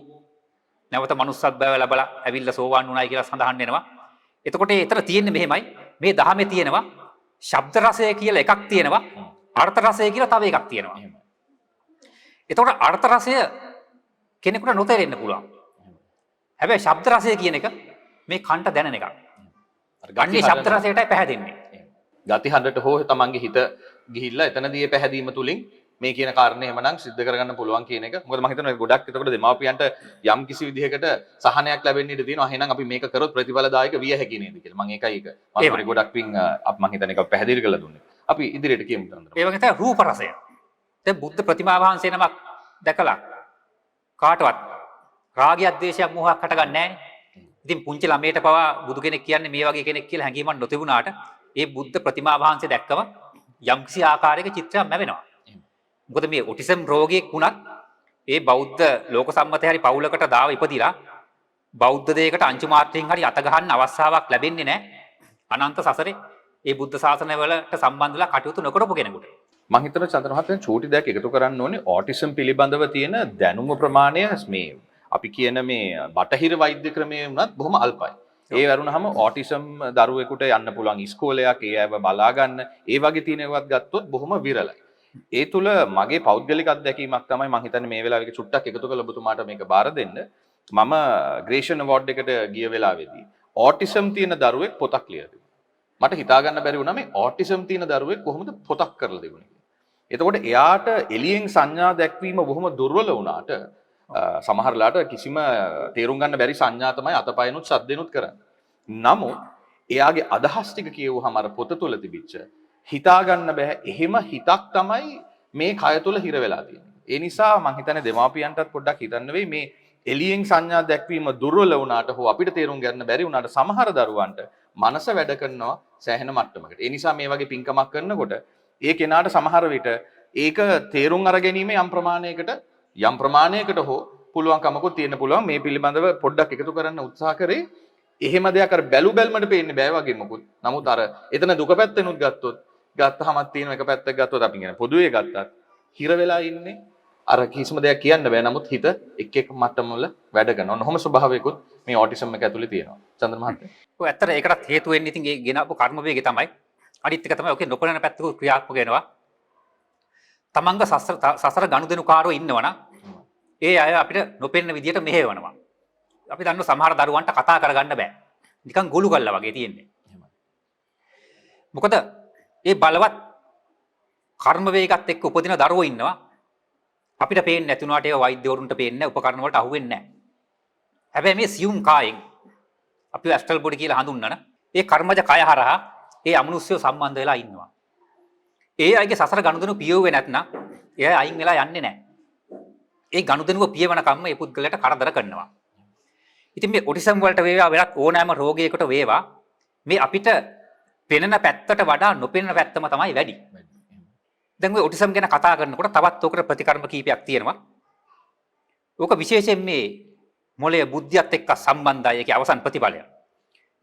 නැවත manussත් බව ලැබලා ඇවිල්ලා සෝවාන් වුණායි කියලා සඳහන් වෙනවා. එතකොට ඒතර තියෙන්නේ මෙහෙමයි මේ දහමේ තියෙනවා ශබ්ද රසය කියලා එකක් තියෙනවා අර්ථ රසය කියලා තව එකක් තියෙනවා. එතකොට අර්ථ රසය කෙනෙකුට නොතේරෙන්න පුළුවන්. හැබැයි ශබ්ද රසය කියන එක මේ කන්ට දැනෙන එකක්. ගන්නේ ශබ්ද රසයටයි පැහැදෙන්නේ. ගති හඬට හෝ තමන්ගේ හිත ගිහිල්ලා එතනදී මේ පැහැදීම තුලින් මේ කියන කාරණේ එහෙමනම් सिद्ध කරගන්න පුළුවන් කියන එක. මොකද මම හිතනවා ගොඩක් එතකොට දෙමාපියන්ට යම් කිසි විදිහකට සහනයක් ලැබෙන්න ඉඩ තියෙනවා. එහෙනම් අපි මේක කරොත් ප්‍රතිඵලදායක විය හැකි නේද කියලා. මම ඒකයි ඒක. මම ගොඩක් පින් මම හිතන්නේ ඒක පැහැදිලි කරලා දුන්නේ. අපි ඉදිරියට කියමු තනතර. ඒ වගේ තමයි රූප රසය. දැන් බුද්ධ ප්‍රතිමා වහන්සේ නමක් දැකලා කාටවත් රාගයක් ද්වේෂයක් මොහයක් හටගන්නේ නැහැ නේ. ඉතින් පුංචි ළමයට පවා බුදු කෙනෙක් කියන්නේ මේ වගේ කෙනෙක් කියලා හැඟීමක් නොතිබුණාට ඒ බුද්ධ ප්‍රතිමා වහන්සේ දැක්කම යම්කිසි ආකාරයක චිත්‍රයක් ලැබෙනවා. මොකද මේ ඔටිසම් රෝගියෙක් වුණත් ඒ බෞද්ධ ලෝක සම්මතය හරි පවුලකට දාව ඉපදිලා බෞද්ධ දෙයකට අංචු මාත්‍රයෙන් හරි අත ගහන්න අවස්ථාවක් ලැබෙන්නේ නැහැ. අනන්ත සසරේ ඒ බුද්ධ ශාසනය වලට සම්බන්ධලා කටයුතු නොකරපු කෙනෙකුට. මම හිතනවා චන්ද්‍ර මහත්තයා චූටි දෙයක් එකතු කරන්න ඕනේ ඔටිසම් පිළිබඳව තියෙන දැනුම ප්‍රමාණය මේ අපි කියන මේ බටහිර වෛද්‍ය ක්‍රමයේ වුණත් බොහොම අල්පයි. ඒ වරුණාම ඔටිසම් දරුවෙකුට යන්න පුළුවන් ඉස්කෝලයක් ඒ අයව බලා ගන්න ඒ වගේ තියෙන ඒවාත් ගත්තොත් බොහොම විරලයි. ඒ තුල මගේ පෞද්ගලික අත්දැකීමක් තමයි මම හිතන්නේ මේ වෙලාවේ චුට්ටක් එකතු කරලා ඔබතුමාට මේක බාර දෙන්න. මම ග්‍රේෂන් අවෝඩ් එකට ගිය වෙලාවේදී ඔටිසම් තියෙන දරුවෙක් පොතක් ලියලා තිබුණා. මට හිතා ගන්න බැරි වුණා මේ ඔටිසම් තියෙන දරුවෙක් කොහොමද පොතක් කරලා දෙන්නේ කියලා. එතකොට එයාට එළියෙන් සංඥා දැක්වීම බොහොම දුර්වල වුණාට සමහරලාට කිසිම තේරුම් ගන්න බැරි සංඥා තමයි අතපයනුත් සද්දෙනුත් කරන්නේ. නමුත් එයාගේ අදහස් ටික කියවුවාම අර පොත තුල තිබිච්ච හිතා ගන්න බෑ එහෙම හිතක් තමයි මේ කය තුල හිර වෙලා තියෙන්නේ. ඒ නිසා මම හිතන්නේ දෙමාපියන්ටත් පොඩ්ඩක් හිතන්න වෙයි මේ එළියෙන් සංඥා දැක්වීම දුර්වල වුණාට හෝ අපිට තේරුම් ගන්න බැරි වුණාට සමහර දරුවන්ට මනස වැඩ කරනවා සෑහෙන මට්ටමකට. ඒ නිසා මේ වගේ පින්කමක් කරනකොට ඒ කෙනාට සමහර විට ඒක තේරුම් අරගැනීම යම් ප්‍රමාණයකට හෝ පුළුවන්කමකුත් තියෙන්න පුළුවන්. මේ පිළිබඳව පොඩ්ඩක් එකතු කරන්න උත්සාහ කරේ. එහෙම දෙයක් අර බැලු බැලමට පේන්නේ බෑ වගේ මොකුත්. නමුත් අර එතන දුක පැත්තෙනුත් ගත්තහමත් තියෙන එක පැත්තක් ගත්තොත් අපි කියන පොදුවේ ගත්තත් හිර වෙලා ඉන්නේ අර කිසිම දෙයක් කියන්න බෑ. නමුත් හිත එක් මට්ටම වල වැඩ කරනවා. ඔන්නෝම ස්වභාවයකුත් මේ ඔටිසම් එක ඇතුලේ තියෙනවා. චන්ද්‍ර මහත්තයා. ඔය ඇත්තට ඒකටත් හේතු වෙන්නේ ඉතින් ඒ ගෙනාවු කර්ම වේගය තමයි. අනිත් එක තමයි ඔකේ නොපෙනෙන පැත්තක ක්‍රියාත්මක වෙනවා. තමන්ග සසර ගනුදෙනු කාරෝ ඉන්නවනම් ඒ අය අපිට නොපෙනෙන විදියට මෙහෙවනවා. අපි දන්න සමහර දරුවන්ට කතා කරගන්න බෑ. නිකන් ගොළු ගල්ලා වගේ තියෙන්නේ. මොකද ඒ බලවත් කර්ම වේගات එක්ක උපදින දරුවෝ ඉන්නවා. අපිට පේන්නේ නැති උනාට ඒ වෛද්‍යවරුන්ට පේන්නේ නැහැ. උපකරණ වලට අහු වෙන්නේ නැහැ. හැබැයි මේ සියුම් කායෙන් අපි ඇස්ට්‍රල් බොඩි කියලා හඳුන්වන ඒ කර්මජ කය හරහා ඒ අමනුෂ්‍යව සම්බන්ධ වෙලා ඉන්නවා. ඒ අයගේ සසර ගනුදෙනු පියවෙන්නේ නැත්නම් ඒ අයින් වෙලා යන්නේ නැහැ. ඒ ගනුදෙනුව පියවන කම්ම ඒ පුද්ගලයාට කරදර කරනවා. ඉතින් මේ ඔටිසම් වලට වේවා වෙනත් ඕනෑම රෝගයකට වේවා මේ අපිට පෙනෙන පැත්තට වඩා නොපෙනෙන පැත්තම තමයි වැඩි. දැන් ඔය ඔටිසම් ගැන කතා කරනකොට තවත් ඔකට ප්‍රතිකර්ම කීපයක් තියෙනවා. ඕක විශේෂයෙන් මේ මොළයේ බුද්ධියත් එක්ක සම්බන්ධයි ඒකේ අවසන් ප්‍රතිඵලය.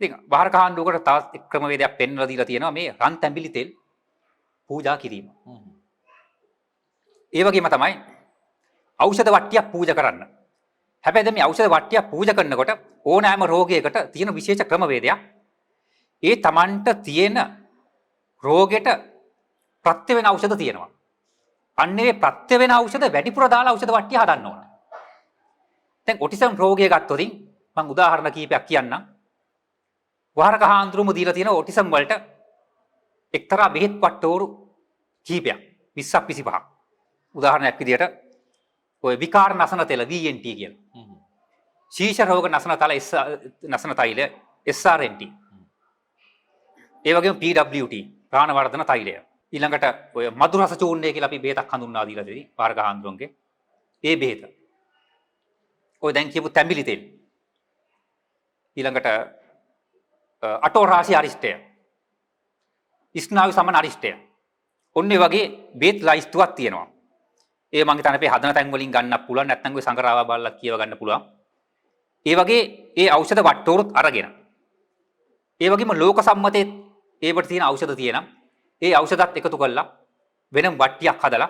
ඉතින් වහරකහඬුවකට තවත් ක්‍රමවේදයක් පෙන්වලා දීලා තියෙනවා මේ රන් තැඹිලි තෙල් පූජා කිරීම. ඒ වගේම තමයි ඖෂධ වට්ටියක් පූජා කරන්න. හැබැයි දැන් මේ ඖෂධ වට්ටියක් පූජා කරනකොට ඕනෑම රෝගයකට තියෙන විශේෂ ක්‍රමවේදයක්. ඒ Tamanට තියෙන රෝගෙට ප්‍රත්‍ය වෙන ඖෂධ තියෙනවා. අන්න ඒ ප්‍රත්‍ය වෙන ඖෂධ වැඩිපුර දාලා ඖෂධ වට්ටිය හදන්න ඕන. දැන් ඔටිසම් රෝගය ගත්තොත් මම උදාහරණ කීපයක් කියන්නම්. වහරක හාන්දුරුම දීලා තියෙන ඔටිසම් වලට එක්තරා බෙහෙත් වට්ටෝරු කීපයක් 20ක් 25ක්. උදාහරණයක් විදිහට ඔය විකාර නසන තෙල VNT කියලා. ශීර්ෂ රෝග නසන තෛල SRNT. ඒ වගේම PWT ප්‍රාණවර්ධන තෛලය. ඊළඟට ඔය මధుර රස චූර්ණය කියලා අපි බෙහෙතක් හඳුන්වා දීලා දෙවි පාරගහන්තුන්ගේ. ඒ බෙහෙත. ඔය දැන් කියපු තැඹිලි තෙල්. ඊළඟට අටෝරාසි අරිෂ්ටය. ස්නායු සමන අරිෂ්ටය. ඔන්න ඒ වගේ බෙහෙත් ලයිස්තුවක් තියෙනවා. ඒ මම හිතන්නේ අපි හදන තැන් වලින් ගන්නත් පුළුවන් නැත්නම් ඔය සංගරාවා බලලා කියව ගන්න පුළුවන්. ඒ වගේ ඒ ඖෂධ වට්ටෝරුත් අරගෙන. ඒ වගේම ලෝක සම්මතයේ ඒවට තියෙන ඖෂධ තියෙනවා. ඒ ඖෂධත් එකතු කරලා වෙනම වට්ටියක් හදලා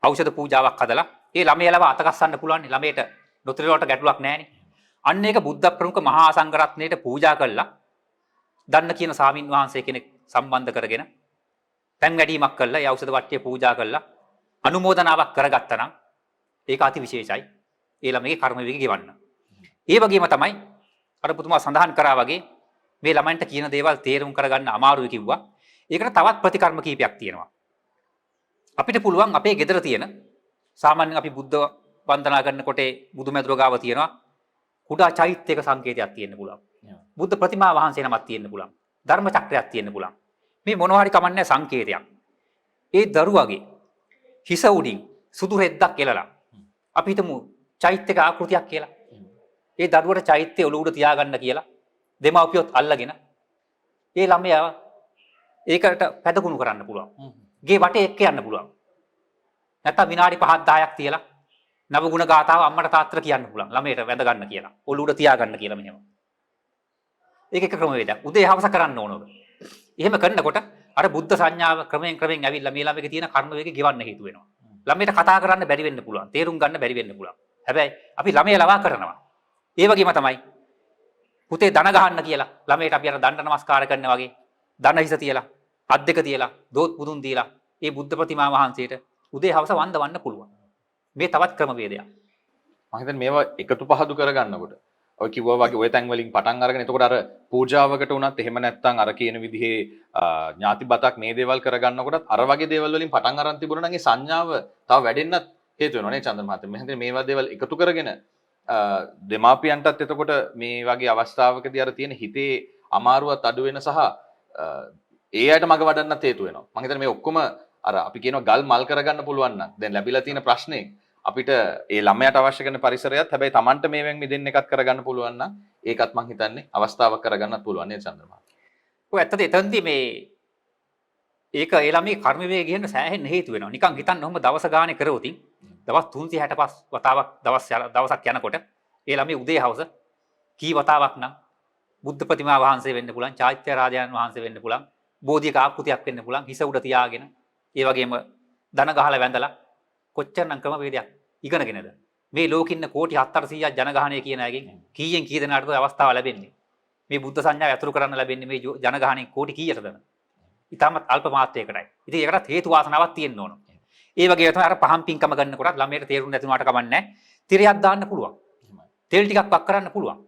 ඖෂධ පූජාවක් හදලා ඒ ළමයා ලව අතගස්සන්න පුළුවන්. ළමයට නොතරියට ගැටලුවක් නැහැනේ. අන්න ඒක බුද්ධ ප්‍රමුඛ මහා සංඝරත්නයට පූජා කළා. දන්න කියන සාමින් වහන්සේ කෙනෙක් සම්බන්ධ කරගෙන තැන් වැඩිමක් කළා. ඒ ඖෂධ වට්ටිය පූජා කළා. අනුමෝදනාවක් කරගත්තා නම් ඒක අති විශේෂයි. ඒ ළමයේ කර්ම වේගය ගෙවන්න. ඒ වගේම තමයි අර පුතුමා සඳහන් කරා වගේ මේ ළමයින්ට කියන දේවල් තේරුම් කරගන්න අමාරුයි කිව්වා. ඒකට තවත් ප්‍රතිකර්ම කීපයක් තියෙනවා. අපිට පුළුවන් අපේ ගෙදර තියෙන සාමාන්‍යයෙන් අපි බුද්ධ වන්දනා කරනකොට බුදුමැදුර ගාව තියෙනවා කුඩා චෛත්‍යයක සංකේතයක් තියෙන්න පුළුවන්. බුද්ධ ප්‍රතිමා වහන්සේ නමක් තියෙන්න පුළුවන්. ධර්ම චක්‍රයක් තියෙන්න පුළුවන්. මේ මොනවා හරි කමන්නේ සංකේතයක්. ඒ දරුවගේ හිස උඩින් සුදු රෙද්දක් එලලා අපි හිතමු චෛත්‍යක ආකෘතියක් කියලා. ඒ දරුවට චෛත්‍ය ඔලුව උඩ තියාගන්න කියලා දෙමව්පියොත් අල්ලගෙන ඒ ළමයා ඒකට පැදකුණු කරන්න පුළුවන්. ගේ වටේ එක්ක යන්න පුළුවන්. නැත්නම් විනාඩි 5ක් 10ක් තියලා නව ගුණ ගාතාව අම්මට තාත්තට කියන්න පුළුවන්. ළමයට වැඳ ගන්න කියලා. ඔලුව උඩ තියාගන්න කියලා මෙහෙම. ඒක එක ක්‍රමවේදයක්. උදේ හවස කරන්න ඕන ඔබ. එහෙම කරනකොට අර බුද්ධ සංඥාව ක්‍රමයෙන් ඇවිල්ලා මේ ළමයේ තියෙන කර්ම වේගය ගෙවන්න හේතු වෙනවා. ළමයට කතා කරන්න බැරි වෙන්න පුළුවන්. තේරුම් ගන්න බැරි වෙන්න පුළුවන්. හැබැයි අපි ළමයා ලවා කරනවා. ඒ වගේම තමයි පුතේ දන ගහන්න කියලා ළමයට අපි අර දණ්ඩ නමස්කාර කරනවා වගේ දන හිස තියලා අත් දෙක තියලා දෝත් පුදුන් දීලා ඒ බුද්ධ ප්‍රතිමා වහන්සේට උදේ හවස වන්දවන්න පුළුවන්. මේ තවත් ක්‍රමවේදයක්. මම හිතන්නේ මේවා එකතු පහදු කරගන්නකොට ඔය කිව්වා වගේ ඔය තැන් වලින් පටන් අරගෙන එතකොට අර පූජාවකට උනත් එහෙම නැත්නම් අර කියන විදිහේ ඥාති බතක් මේ දේවල් කරගන්නකොටත් අර වගේ දේවල් වලින් පටන් අරන් තිබුණා නම් ඒ සංඥාව තව වැඩෙන්නත් හේතු වෙනවා නේ චන්ද්‍ර මහත්තයා. මම හිතන්නේ මේවා දේවල් එකතු කරගෙන දෙමාපියන්ටත් එතකොට මේ වගේ අවස්ථාවකදී අර තියෙන හිතේ අමාරුවත් අඩු වෙන සහ ඒ අයට මග වඩන්නත් හේතු වෙනවා. මම හිතන්නේ මේ ඔක්කොම අර අපි කියනවා ගල් මල් කරගන්න පුළුවන් නම් දැන් ලැබිලා තියෙන ප්‍රශ්නේ අපිට ඒ ළමයාට අවශ්‍ය කරන පරිසරයත් හැබැයි Tamanට මේවෙන් මිදෙන්න එකත් කරගන්න පුළුවන් නම් ඒකත් මම හිතන්නේ අවස්ථාවක් කරගන්නත් පුළුවන් නේද චන්ද්‍ර මහත්තයා. ඔය ඇත්තට එතනදී මේ ඒක ඒ ළමයි කර්ම වේගය කියන සෑහෙන්න හේතු වෙනවා. නිකන් හිතන්න ඔහම දවස ගානේ කරවතින් දවස් 365 වතාවක් දවසක් යනකොට ඒ ළමයි උදේ හවස කී වතාවක් නම් බුද්ධ ප්‍රතිමා වහන්සේ වෙන්න පුළුවන්, චෛත්‍ය රාජයන් වහන්සේ වෙන්න පුළුවන්, බෝධියක ආකෘතියක් වෙන්න පුළුවන්, හිස උඩ තියාගෙන ඒ වගේම දන ගහලා වැඳලා කොච්චරනම් ක්‍රම වේදයක් ඉගෙනගෙනද මේ ලෝකින්න කෝටි 700ක් ජනගහණය කියන අයගෙන් කීයෙන් කී දෙනාටද අවස්ථාව ලැබෙන්නේ මේ බුද්ධ සංඥාව ඇතුළු කරන්න ලැබෙන්නේ මේ ජනගහණය කෝටි කීයටද ඉතාමත් අල්ප මාත්‍රයකටයි. ඉතින් ඒකට හේතු වාසනාවක් තියෙන්න ඕන. ඒ වගේ තමයි අර පහන් පින්කම ගන්නකොටත් ළමයට තේරුම් නැති වුණාට කමන්නේ නැහැ. තිරයක් දාන්න පුළුවන්. තෙල් ටිකක් වක් කරන්න පුළුවන්.